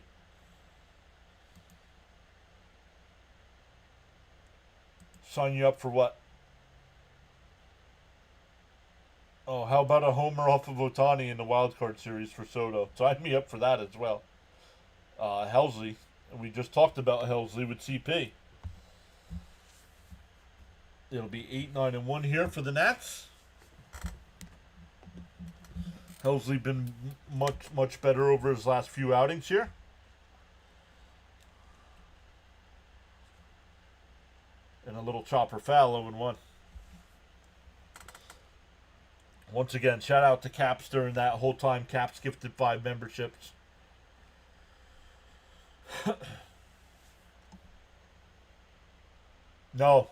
Sign you up for what? Oh, how about a homer off of Ohtani in the wild card series for Soto? Sign me up for that as well. Helsley. We just talked about Helsley with CP. It'll be 8-9-1 here for the Nats. Helsley been much better over his last few outings here. And a little chopper foul, 0-1. Once again, shout out to Caps during that whole time. Caps gifted 5 memberships. No,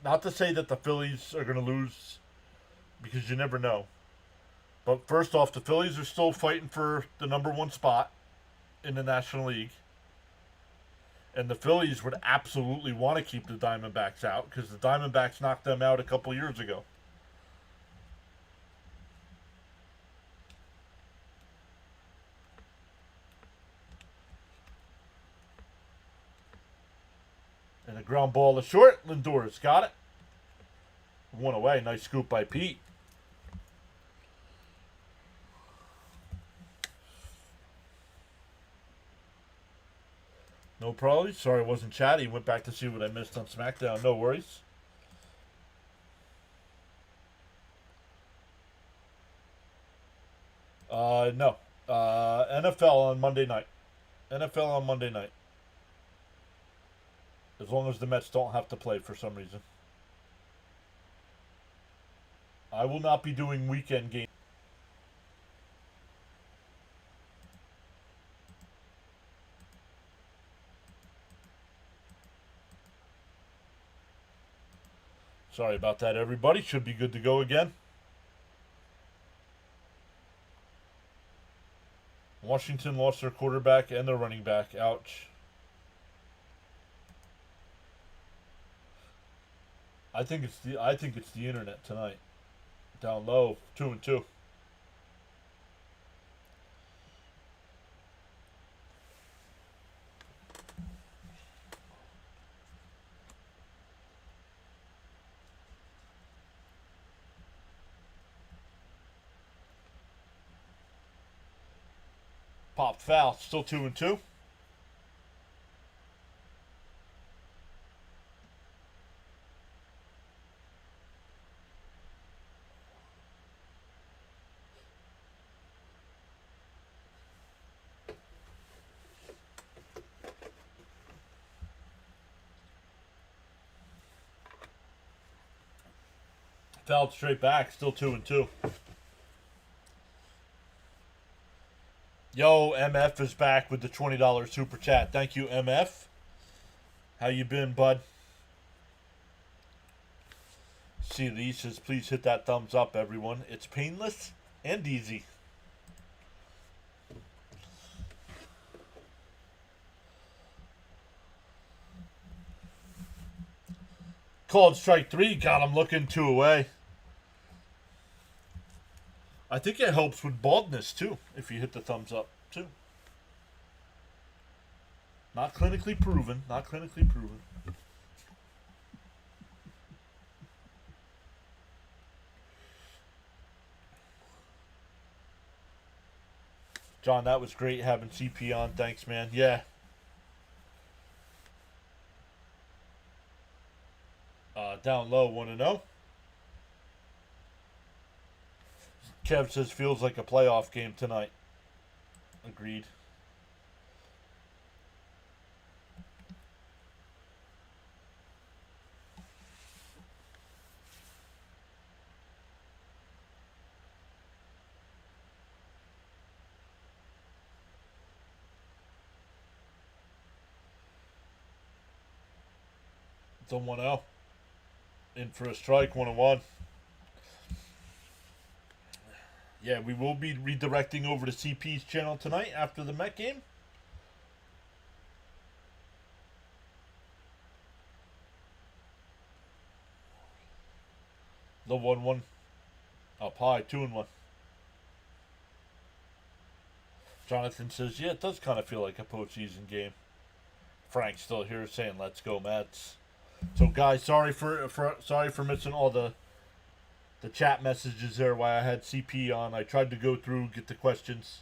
not to say that the Phillies are going to lose, because you never know. But first off, the Phillies are still fighting for the #1 spot in the National League. And the Phillies would absolutely want to keep the Diamondbacks out, because the Diamondbacks knocked them out a couple years ago. And a ground ball to short. Lindor's got it. 1 away. Nice scoop by Pete. No problem. Sorry I wasn't chatty. Went back to see what I missed on SmackDown. No worries. No. NFL on Monday night. NFL on Monday night. As long as the Mets don't have to play for some reason. I will not be doing weekend games. Sorry about that, everybody. Should be good to go again. Washington lost their quarterback and their running back. Ouch. I think it's the internet tonight. Down low, 2-2. Pop foul, still 2-2. Fouled straight back, still 2-2. Yo, MF is back with the $20 super chat. Thank you, MF. How you been, bud? See, Lee says, please hit that thumbs up, everyone. It's painless and easy. Called strike 3, got him looking 2 away. I think it helps with baldness, too, if you hit the thumbs up, too. Not clinically proven. Not clinically proven. John, that was great having CP on. Thanks, man. Yeah. Down low, 1-0. Kev says, feels like a playoff game tonight. Agreed. The 1-0. In for a strike, 1-1. Yeah, we will be redirecting over to CP's channel tonight after the Met game. The 1-1. Up high, 2-1. Jonathan says, yeah, it does kind of feel like a postseason game. Frank's still here saying, let's go, Mets. So, guys, sorry for missing all the chat messages there while I had CP on. I tried to go through, get the questions.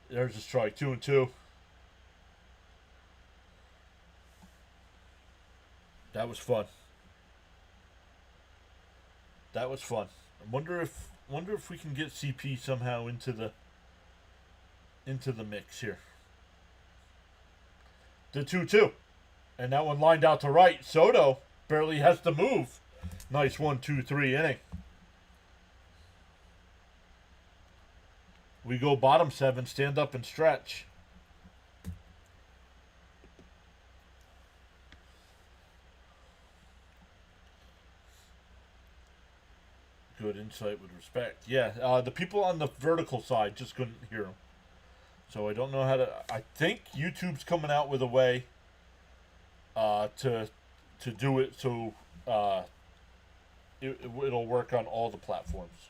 There's a strike, 2-2. That was fun. That was fun. I wonder if we can get CP somehow into the mix here. The 2-2. And that one lined out to right. Soto barely has to move. Nice 1-2-3 inning. We go bottom 7, stand up and stretch. Good insight with respect. Yeah, the people on the vertical side just couldn't hear him. So I don't know how to... I think YouTube's coming out with a way to do it so it'll work on all the platforms.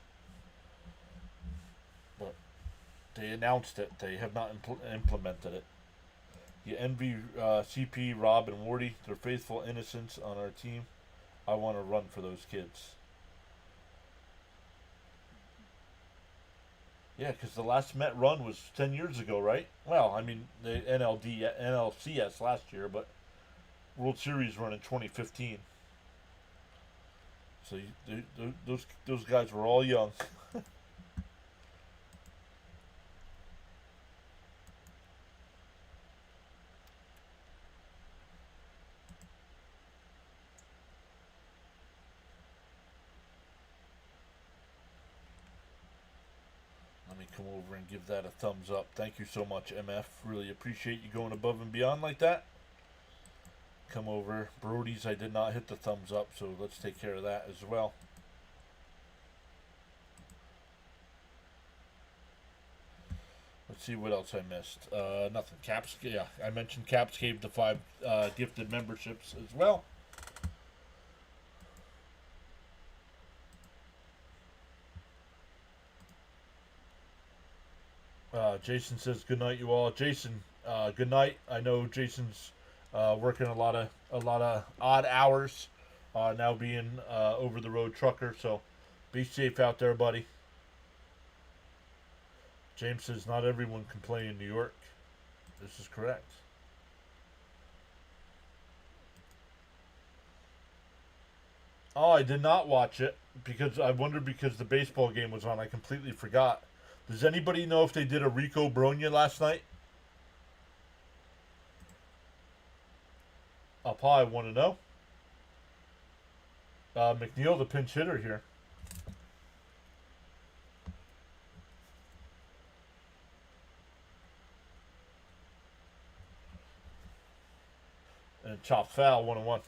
But they announced it. They have not implemented it. You envy CP, Rob, and Wardy. Their faithful innocence on our team. I want to run for those kids. Yeah, because the last Met run was 10 years ago, right? Well, I mean, the NLCS last year, but World Series run in 2015. So those guys were all young. Let me come over and give that a thumbs up. Thank you so much, MF. Really appreciate you going above and beyond like that. Come over. Brody's, I did not hit the thumbs up, so let's take care of that as well. Let's see what else I missed. Nothing. Caps, yeah, I mentioned Caps gave the 5 gifted memberships as well. Jason says good night, you all. Jason, good night. I know Jason's working a lot of odd hours now, being over the road trucker. So be safe out there, buddy. James says not everyone can play in New York. This is correct. Oh, I did not watch it because I wondered because the baseball game was on. I completely forgot. Does anybody know if they did a Rico Bronya last night? Up high, 1-0. McNeil, the pinch hitter here. And chop foul, 1-1.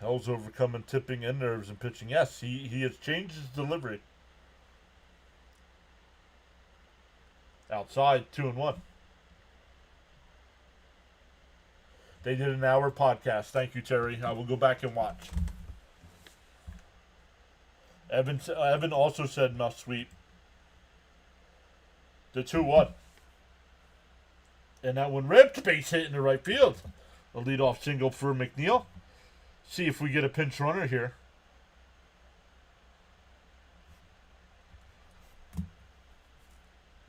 Hell's overcoming tipping and nerves and pitching. Yes, he has changed his delivery. Outside, 2-1. They did an hour podcast. Thank you, Terry. I will go back and watch. Evan also said enough sweep. The 2-1. And that one ripped, base hit in the right field. A leadoff single for McNeil. See if we get a pinch runner here.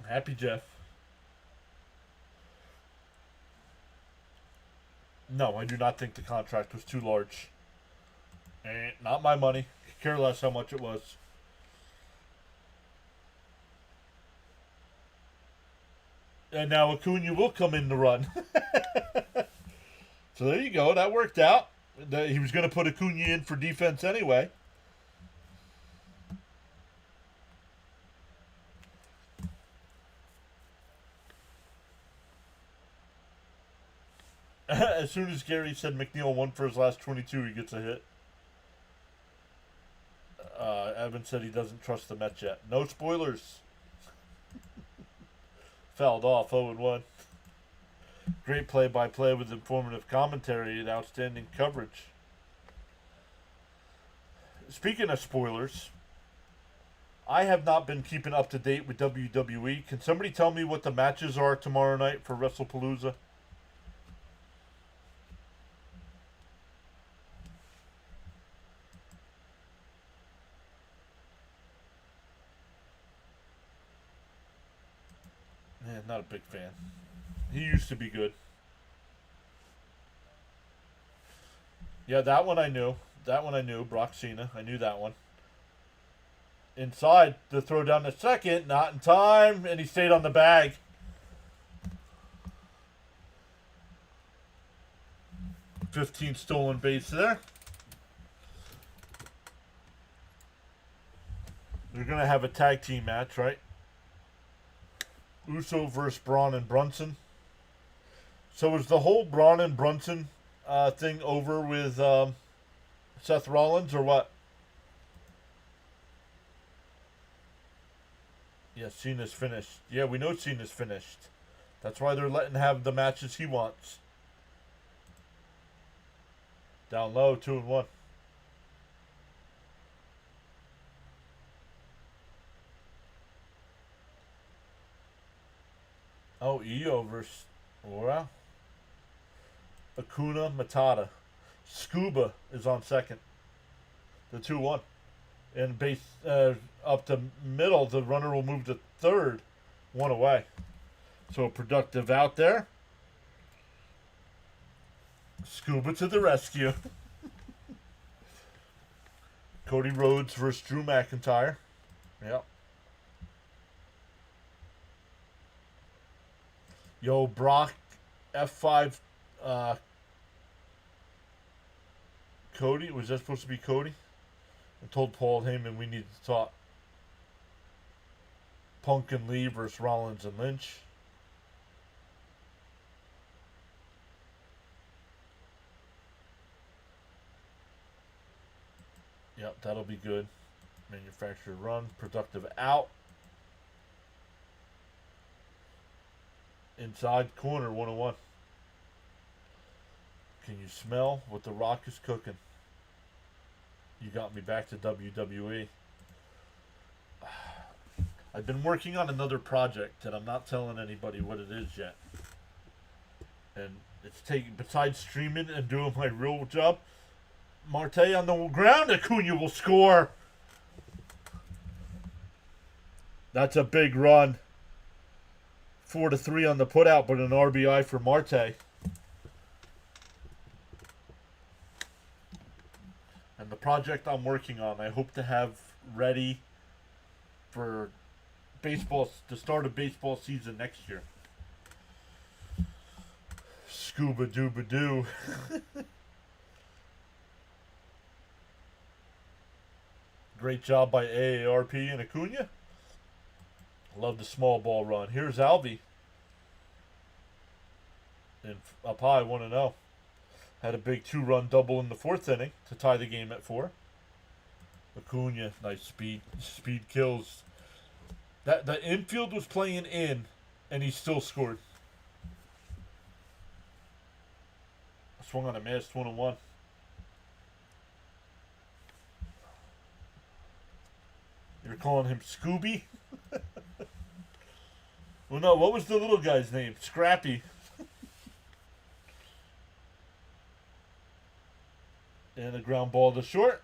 Happy Jeff. No, I do not think the contract was too large. Not my money. Care less how much it was. And now Acuna will come in to run. So there you go. That worked out. He was going to put Acuna in for defense anyway. As soon as Gary said McNeil won for his last 22, he gets a hit. Evan said he doesn't trust the Mets yet. No spoilers. Fouled off 0-1. Great play-by-play with informative commentary and outstanding coverage. Speaking of spoilers, I have not been keeping up to date with WWE. Can somebody tell me what the matches are tomorrow night for WrestlePalooza? Man, not a big fan. He used to be good. Yeah, that one I knew. Brock Cena. I knew that one. Inside to throw down the second, not in time, and he stayed on the bag. $15 stolen base there. They're going to have a tag team match, right? Uso versus Braun and Brunson. So is the whole Braun and Brunson thing over with Seth Rollins or what? Yeah, Cena's finished. Yeah, we know Cena's finished. That's why they're letting him have the matches he wants. Down low, 2-1. Oh, Io versus wow. Acuna Matata. Scuba is on second. The 2-1. And base up to middle, the runner will move to third. One away. So productive out there. Scuba to the rescue. Cody Rhodes versus Drew McIntyre. Yep. Yo, Brock F5 Cody. Was that supposed to be Cody? I told Paul Heyman we needed to talk. Punk and Lee versus Rollins and Lynch. Yep, that'll be good. Manufactured run. Productive out. Inside corner, 1-1. Can you smell what The Rock is cooking? You got me back to WWE. I've been working on another project, and I'm not telling anybody what it is yet. And it's taking, besides streaming and doing my real job, Marte on the ground, Acuna will score. That's a big run. 4-3 on the putout, but an RBI for Marte. And the project I'm working on, I hope to have ready for baseball, the start of baseball season next year. Scuba dooba doo. Great job by AARP and Acuna. Love the small ball run. Here's Alvey. And up high, 1-0. Had a big 2-run double in the fourth inning to tie the game at 4. Acuna, nice speed. Speed kills. That the infield was playing in, and he still scored. Swung on a miss, 1-1. You're calling him Scooby? Well, no, what was the little guy's name? Scrappy. And a ground ball to short.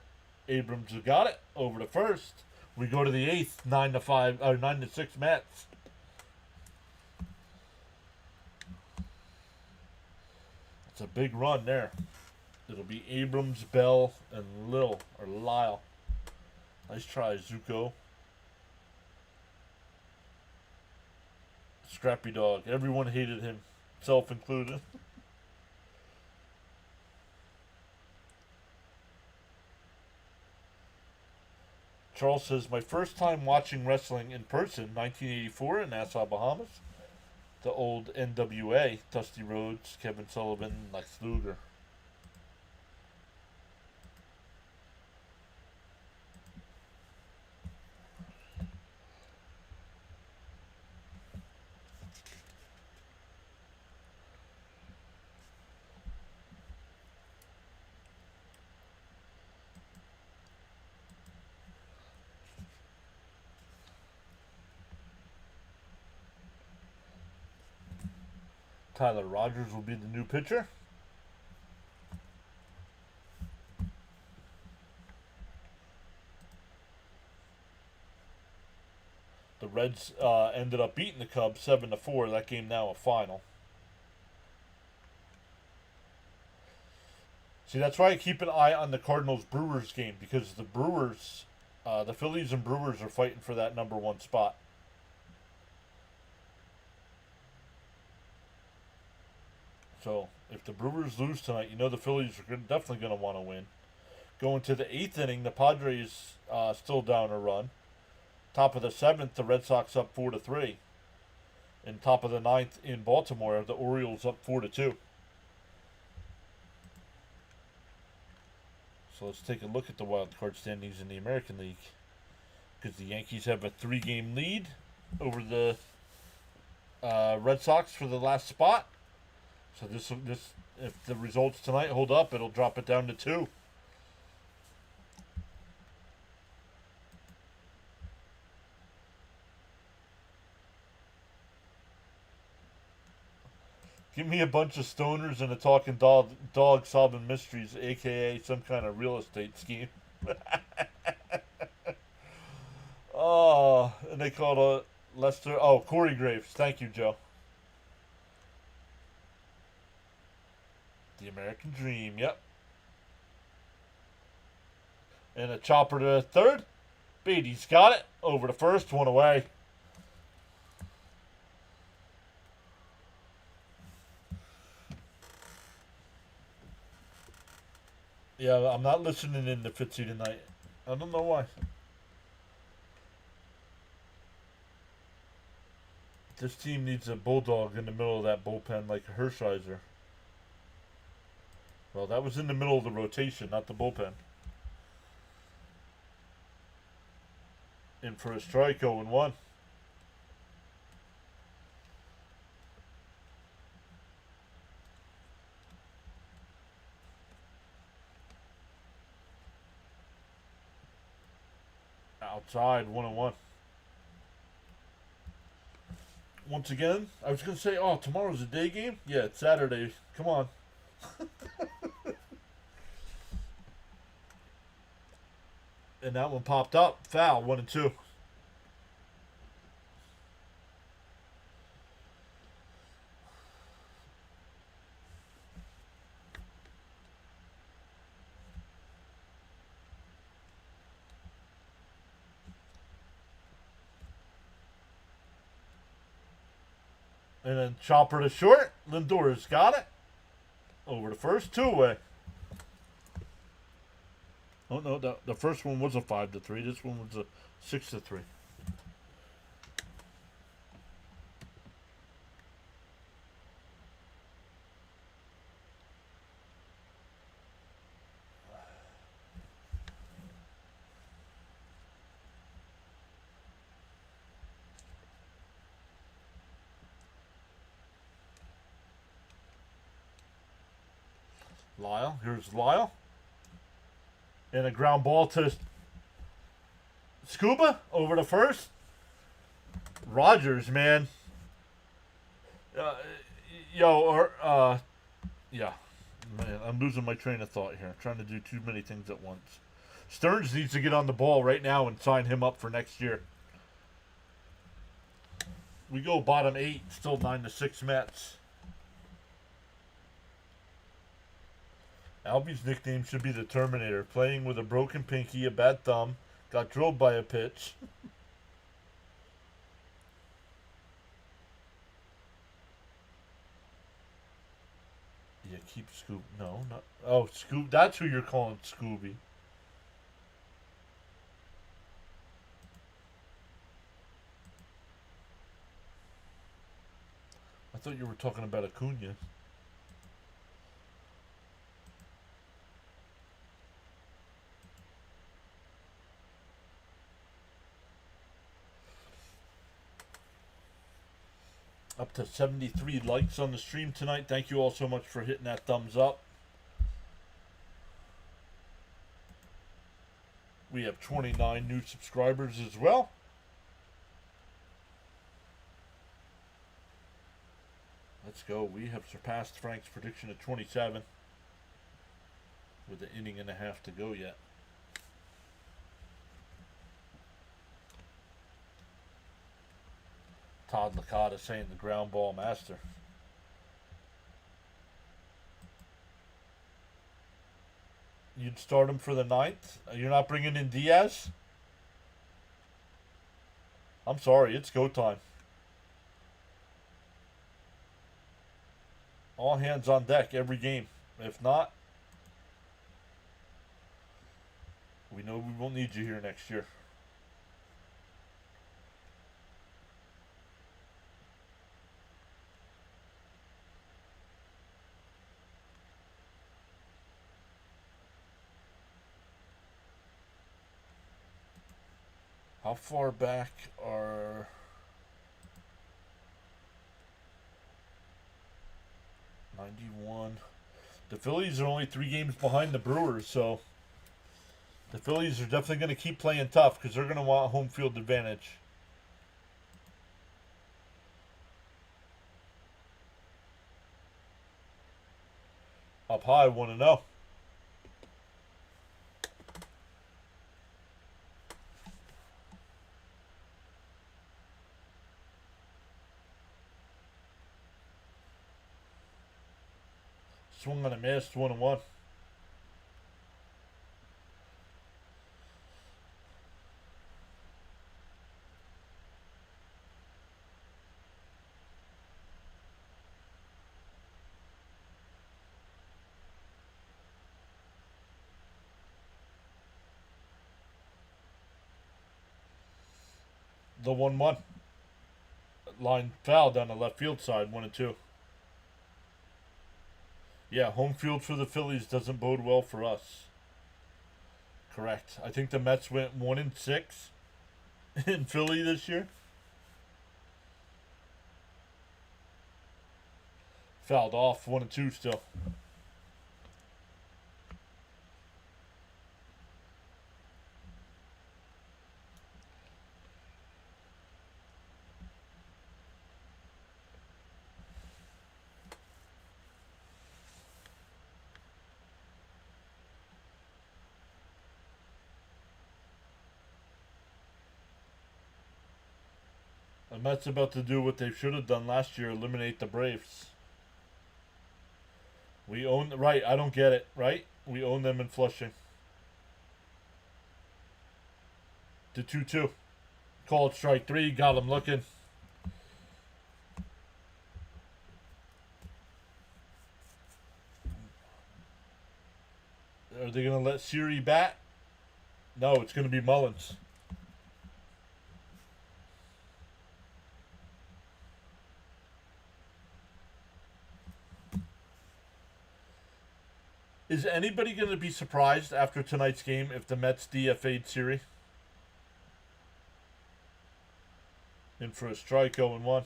Abrams got it over to first. We go to the 8th, 9-5 or 9-6 Mets. It's a big run there. It'll be Abrams, Bell, and Lyle. Nice try, Zuko. Scrappy dog. Everyone hated him, self included. Charles says, my first time watching wrestling in person, 1984 in Nassau, Bahamas. The old NWA, Dusty Rhodes, Kevin Sullivan, Lex Luger. Tyler Rogers will be the new pitcher. The Reds ended up beating the Cubs 7-4. That game now a final. See, that's why I keep an eye on the Cardinals-Brewers game, because the Brewers, the Phillies and Brewers are fighting for that #1 spot. So if the Brewers lose tonight, you know the Phillies are definitely going to want to win. Going to the 8th inning, the Padres still down a run. Top of the 7th, the Red Sox up 4-3. And top of the 9th in Baltimore, the Orioles up 4-2. So let's take a look at the wild card standings in the American League, because the Yankees have a 3-game lead over the Red Sox for the last spot. So this, if the results tonight hold up, it'll drop it down to 2. Give me a bunch of stoners and a talking dog solving mysteries, aka some kind of real estate scheme. Oh, and they called Lester. Oh, Corey Graves. Thank you, Joe. The American Dream. Yep. And a chopper to third. Beatty's got it. Over to first. One away. Yeah, I'm not listening in to Fitzy tonight. I don't know why. This team needs a bulldog in the middle of that bullpen like a Hershiser. Well, that was in the middle of the rotation, not the bullpen. In for a strike, 0-1. Outside, 1-1. Once again, I was going to say, oh, tomorrow's a day game? Yeah, it's Saturday. Come on. And that one popped up. Foul, 1-2. And then chopper to short. Lindor's got it. Over to first, 2 away. Oh no, the first one was a 5-3. This one was a 6-3. Lyle, here's Lyle. And a ground ball to Scuba over to first. Rogers, man. Yeah. Man, I'm losing my train of thought here. I'm trying to do too many things at once. Stearns needs to get on the ball right now and sign him up for next year. We go bottom 8, still 9-6 Mets. Albie's nickname should be the Terminator. Playing with a broken pinky, a bad thumb, got drilled by a pitch. Yeah, keep Scoob. No, not. Oh, Scoob. That's who you're calling Scooby. thought you were talking about Acuna. Up to 73 likes on the stream tonight. Thank you all so much for hitting that thumbs up. We have 29 new subscribers as well. Let's go. We have surpassed Frank's prediction of 27 with an inning and a half to go yet. Todd Licata saying the ground ball master. You'd start him for the 9th? You're not bringing in Diaz? I'm sorry, it's go time. All hands on deck every game. If not, we know we won't need you here next year. How far back are... ...91. The Phillies are only 3 games behind the Brewers, so... ...the Phillies are definitely going to keep playing tough because they're going to want home field advantage. Up high, 1-0. Swung on a miss, 1-1. The 1-1. Line foul down the left field side, 1-2. Yeah, home field for the Phillies doesn't bode well for us. Correct. I think the Mets went 1-6 in Philly this year. Fouled off, 1-2 still. The Mets about to do what they should have done last year, eliminate the Braves. We own... Right, I don't get it, right? We own them in Flushing. The 2-2. Called strike 3, got him looking. Are they going to let Siri bat? No, it's going to be Mullins. Is anybody going to be surprised after tonight's game if the Mets DFA'd Siri? In for a strike, 0-1.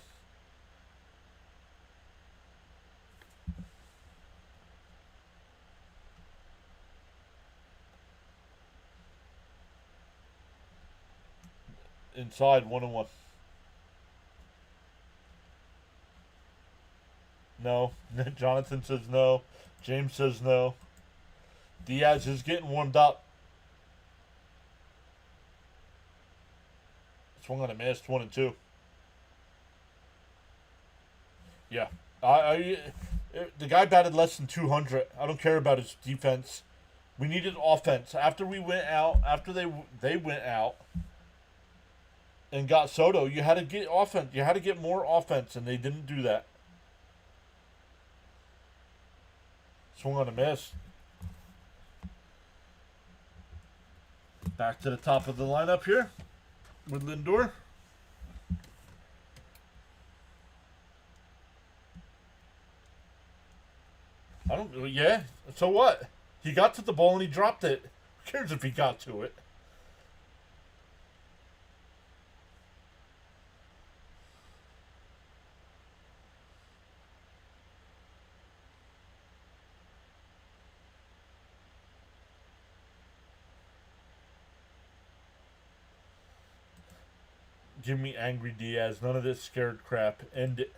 Inside, 1-1. No. Jonathan says no. James says no. Diaz is getting warmed up. Swung on a miss, 1-2. Yeah. The guy batted less than 200. I don't care about his defense. We needed offense. After we went out, after they went out and got Soto, you had to get offense. You had to get more offense, and they didn't do that. Swung on a miss. Back to the top of the lineup here with Lindor. I don't. Yeah. So what? He got to the ball and he dropped it. Who cares if he got to it? Give me angry Diaz. None of this scared crap. End it.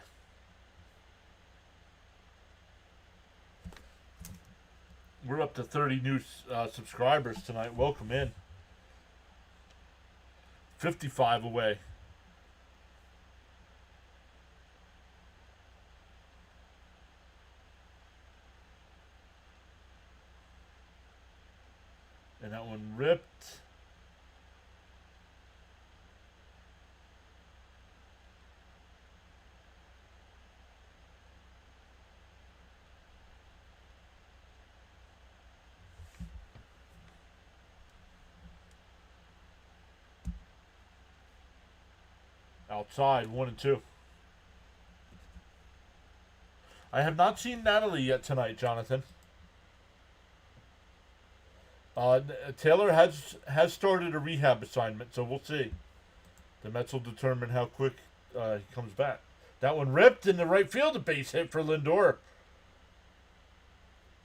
We're up to 30 new subscribers tonight. Welcome in. 55 away. And that one ripped. Outside, 1 and 2. I have not seen Natalie yet tonight, Jonathan. Taylor has started a rehab assignment, so we'll see. The Mets will determine how quick he comes back. That one ripped in the right field, a base hit for Lindor.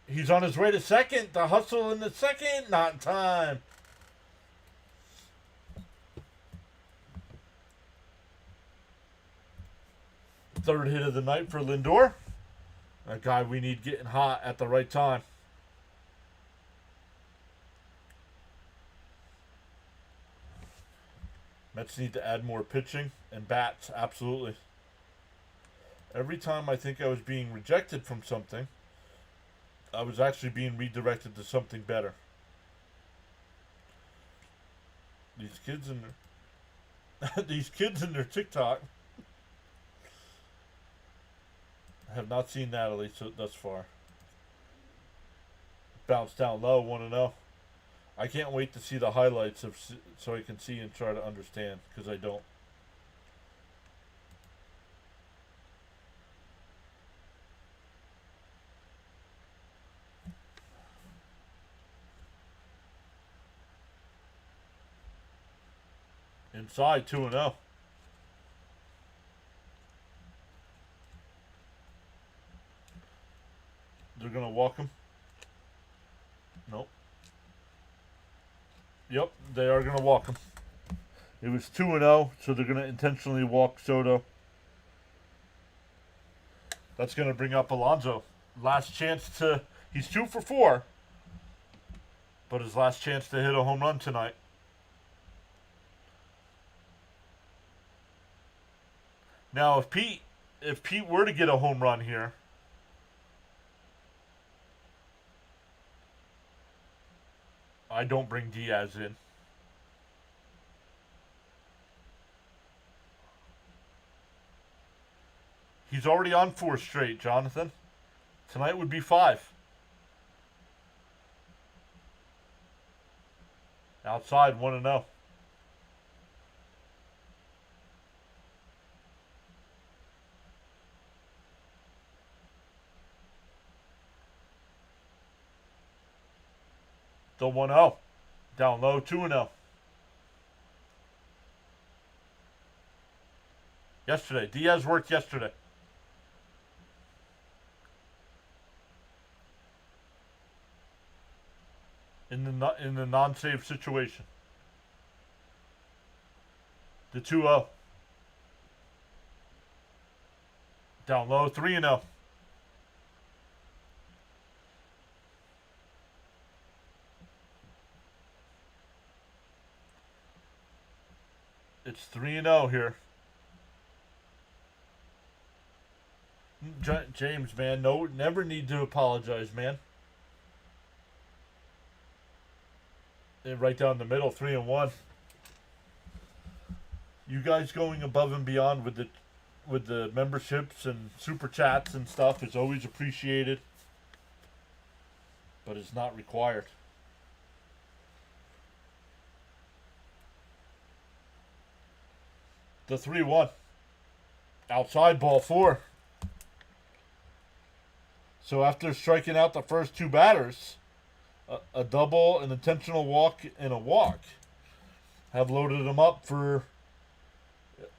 He's on his way to second. The hustle in the second, not in time. Third hit of the night for Lindor. A guy we need getting hot at the right time. Mets need to add more pitching and bats, absolutely. Every time I think I was being rejected from something, I was actually being redirected to something better. These kids and these kids and their TikTok. I have not seen Natalie thus far. Bounce down low, 1-0. I can't wait to see the highlights so I can see and try to understand, because I don't. Inside, 2-0. They're going to walk him. Nope. Yep, they are going to walk him. It was 2-0, so they're going to intentionally walk Soto. That's going to bring up Alonso. Last chance to... He's 2 for 4. But his last chance to hit a home run tonight. Now, if Pete were to get a home run here, I don't bring Diaz in. He's already on 4 straight, Jonathan. Tonight would be 5. Outside, 1-0. Still 1-0. Down low, 2-0. Yesterday. Diaz worked yesterday. In the non-save situation. The 2-0. Down low, 3-0. It's 3-0 here. James, man, no, never need to apologize, man. And right down the middle, 3-1. You guys going above and beyond with the memberships and super chats and stuff is always appreciated, but it's not required. The 3-1. Outside, ball 4. So after striking out the first two batters, a double, an intentional walk, and a walk, have loaded him up for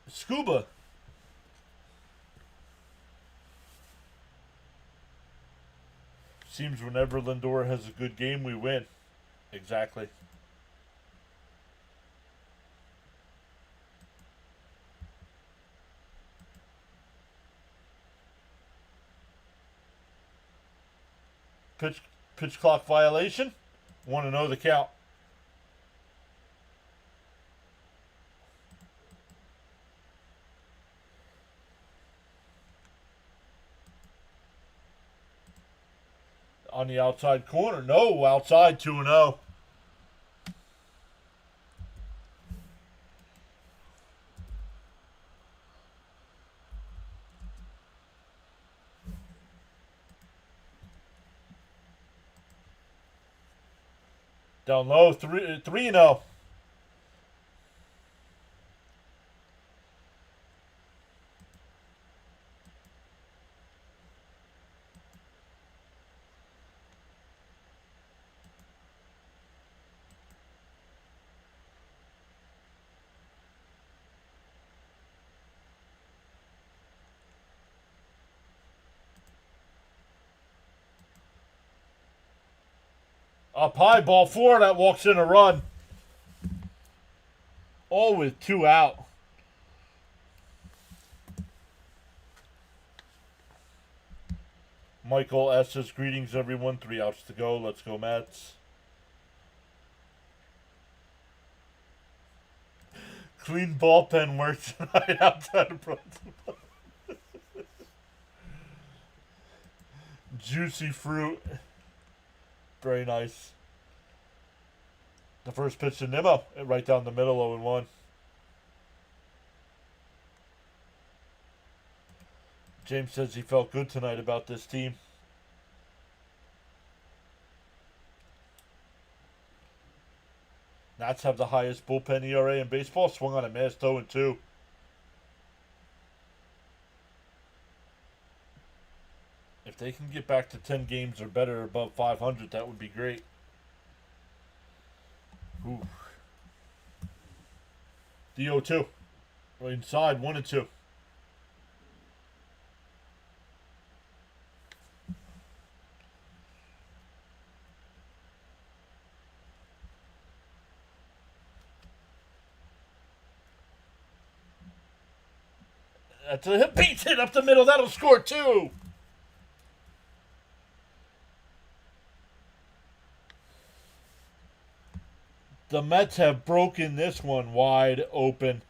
scuba. Seems whenever Lindor has a good game, we win. Exactly. Pitch clock violation. Want to know the count. On the outside corner. No, outside 2-0. Down low, 3-0. Up high, ball four, that walks in a run. All with 2 out. Michael S. says, greetings everyone, 3 outs to go. Let's go Mets. Clean bullpen work tonight outside of Brooklyn. Juicy fruit. Very nice. The first pitch to Nimmo, right down the middle, 0-1. James says he felt good tonight about this team. Nats have the highest bullpen ERA in baseball. Swung on a missed 0-2. If they can get back to 10 games or better above 500, that would be great. Ooh. The 0-2. Right inside, 1-2. That's a hit. Beats hit up the middle. That'll score 2. The Mets have broken this one wide open.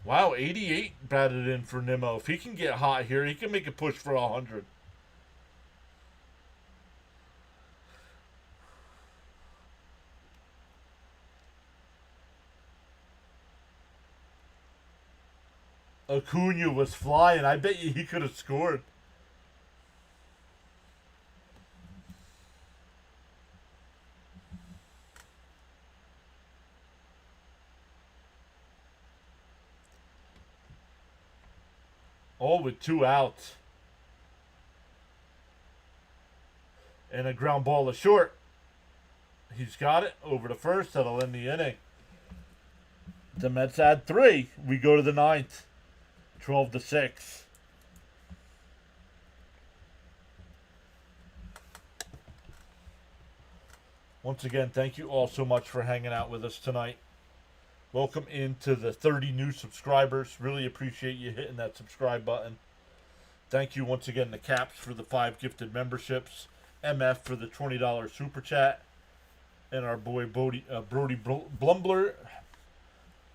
Wow, 88 batted in for Nimmo. If he can get hot here, he can make a push for 100. Acuna was flying. I bet you he could have scored. All with 2 outs. And a ground ball to short. He's got it. Over to first. That'll end the inning. The Mets add 3. We go to the 9th. 12-6. Once again, thank you all so much for hanging out with us tonight. Welcome into the 30 new subscribers. Really appreciate you hitting that subscribe button. Thank you once again to Caps for the 5 gifted memberships, MF for the $20 super chat, and our boy Brody Blumbler.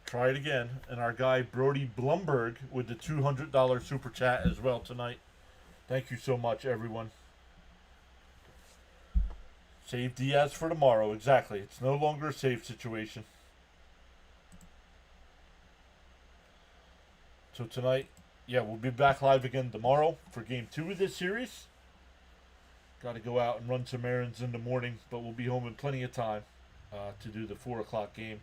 Try it again. And our guy Brody Blumberg with the $200 super chat as well tonight. Thank you so much, everyone. Save Diaz for tomorrow. Exactly. It's no longer a save situation. So tonight, yeah, we'll be back live again tomorrow for game 2 of this series. Got to go out and run some errands in the morning, but we'll be home in plenty of time to do the 4 o'clock game.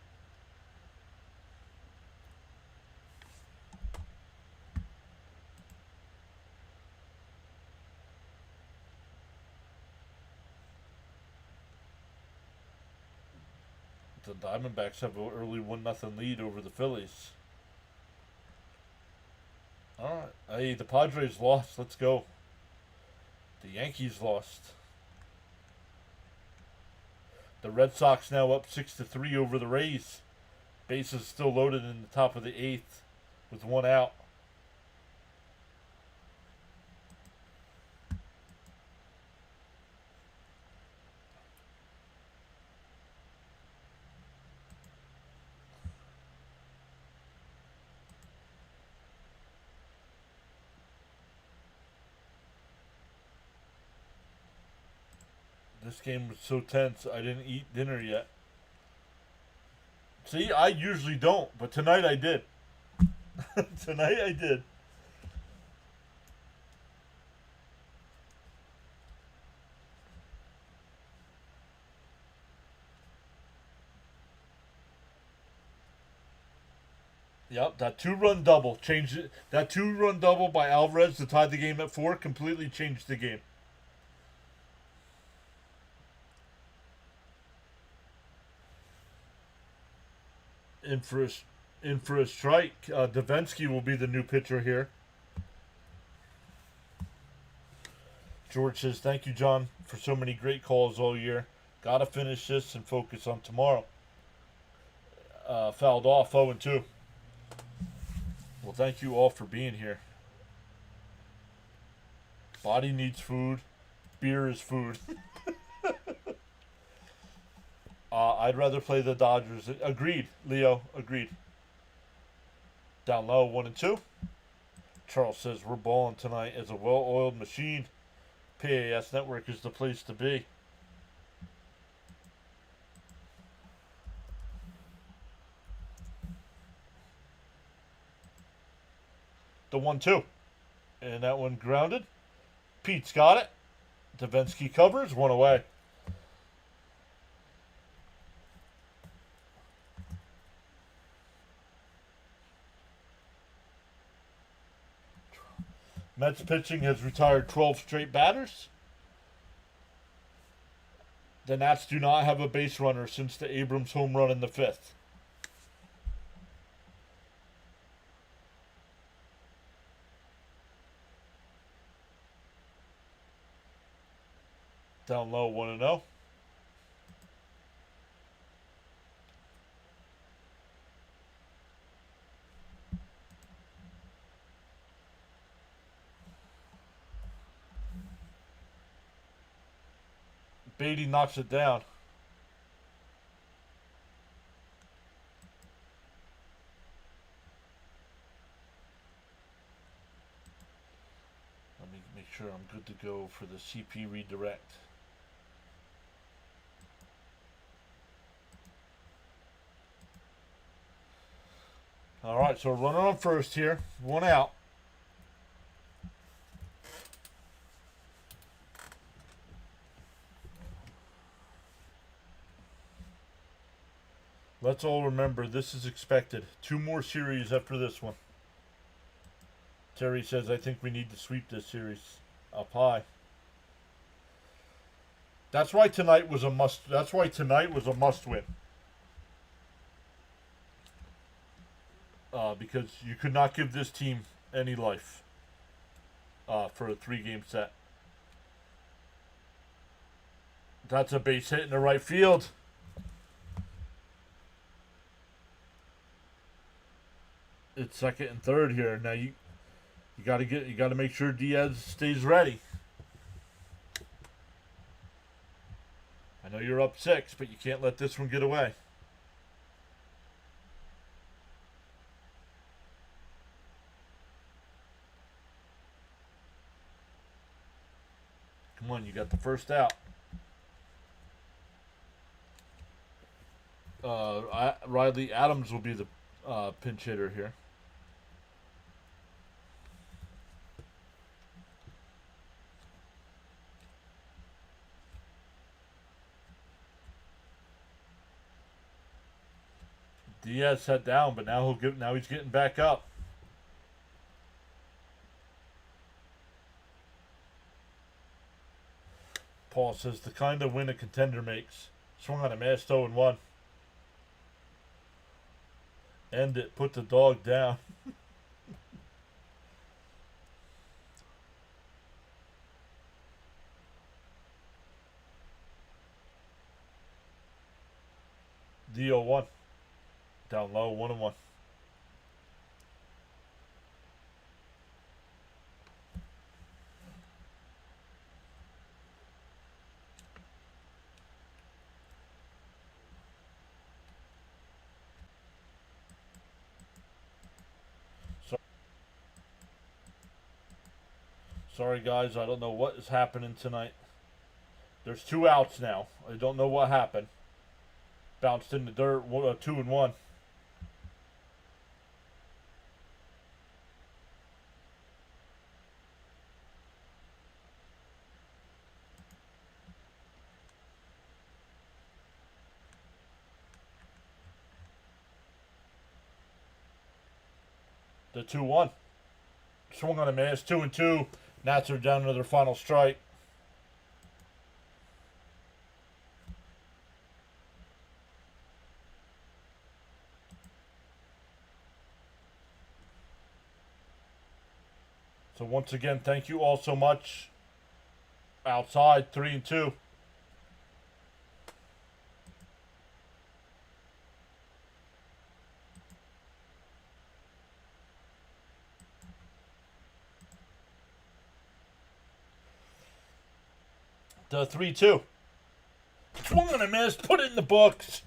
Diamondbacks have an early 1-0 lead over the Phillies. All right. Hey, the Padres lost. Let's go. The Yankees lost. The Red Sox now up 6-3 over the Rays. Bases still loaded in the top of the 8th with 1 out. This game was so tense, I didn't eat dinner yet. See, I usually don't, but tonight I did. Tonight I did. Yep, that 2-run double changed it. That 2-run double by Alvarez to tie the game at 4 completely changed the game. In for a strike. Davinsky will be the new pitcher here. George says, "Thank you, John, for so many great calls all year. Gotta finish this and focus on tomorrow." Fouled off 0-2. Well, thank you all for being here. Body needs food. Beer is food. I'd rather play the Dodgers. Agreed, Leo. Agreed. Down low, 1-2. Charles says, "We're balling tonight as a well-oiled machine. PAS Network is the place to be." The 1-2. And that one grounded. Pete's got it. Davinsky covers, 1 away. Mets pitching has retired 12 straight batters. The Nats do not have a base runner since the Abrams home run in the 5th. Down low, 1-0. Beatty knocks it down. Let me make sure I'm good to go for the CP redirect. All right, so runner on first here, 1 out. Let's all remember this is expected. 2 more series after this one. Terry says, "I think we need to sweep this series up high." That's why tonight was a must. That's why tonight was a must-win. Because you could not give this team any life for a 3-game set. That's a base hit in the right field. It's second and third here. Now you got to make sure Diaz stays ready. I know you're up 6, but you can't let this one get away. Come on, you got the first out. Riley Adams will be the pinch hitter here. Diaz sat down, but now he's getting back up. Paul says, "The kind of win a contender makes." Swung on a missed 0-1. End it. Put the dog down. DO1. Down low, 1-1. Sorry, guys. I don't know what is happening tonight. There's 2 outs now. I don't know what happened. Bounced in the dirt. 2-1. The 2-1. Swung on a miss. 2-2. Nats are down to their final strike. So once again, thank you all so much. Outside, 3-2. The 3-2. Swung and a miss. Put it in the books.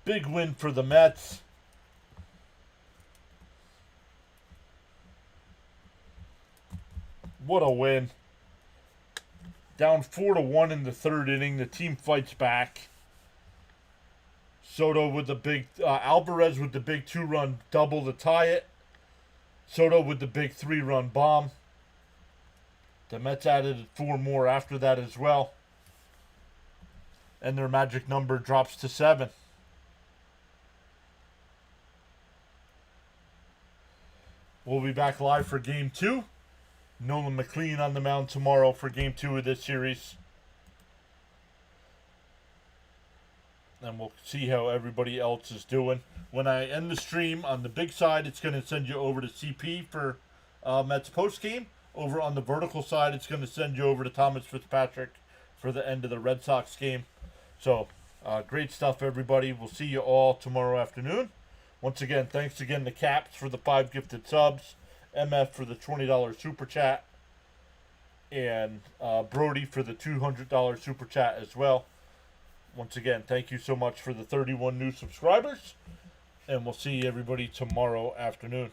Big win for the Mets. What a win. Down 4-1 in the 3rd inning. The team fights back. Soto with the big... Alvarez with the big 2-run double to tie it. Soto with the big 3-run bomb. The Mets added 4 more after that as well. And their magic number drops to 7. We'll be back live for Game 2. Nolan McLean on the mound tomorrow for Game 2 of this series. And we'll see how everybody else is doing. When I end the stream on the big side, it's going to send you over to CP for Mets postgame. Over on the vertical side, it's going to send you over to Thomas Fitzpatrick for the end of the Red Sox game. So, great stuff, everybody. We'll see you all tomorrow afternoon. Once again, thanks again to Caps for the 5 gifted subs, MF for the $20 super chat, and Brody for the $200 super chat as well. Once again, thank you so much for the 31 new subscribers, and we'll see everybody tomorrow afternoon.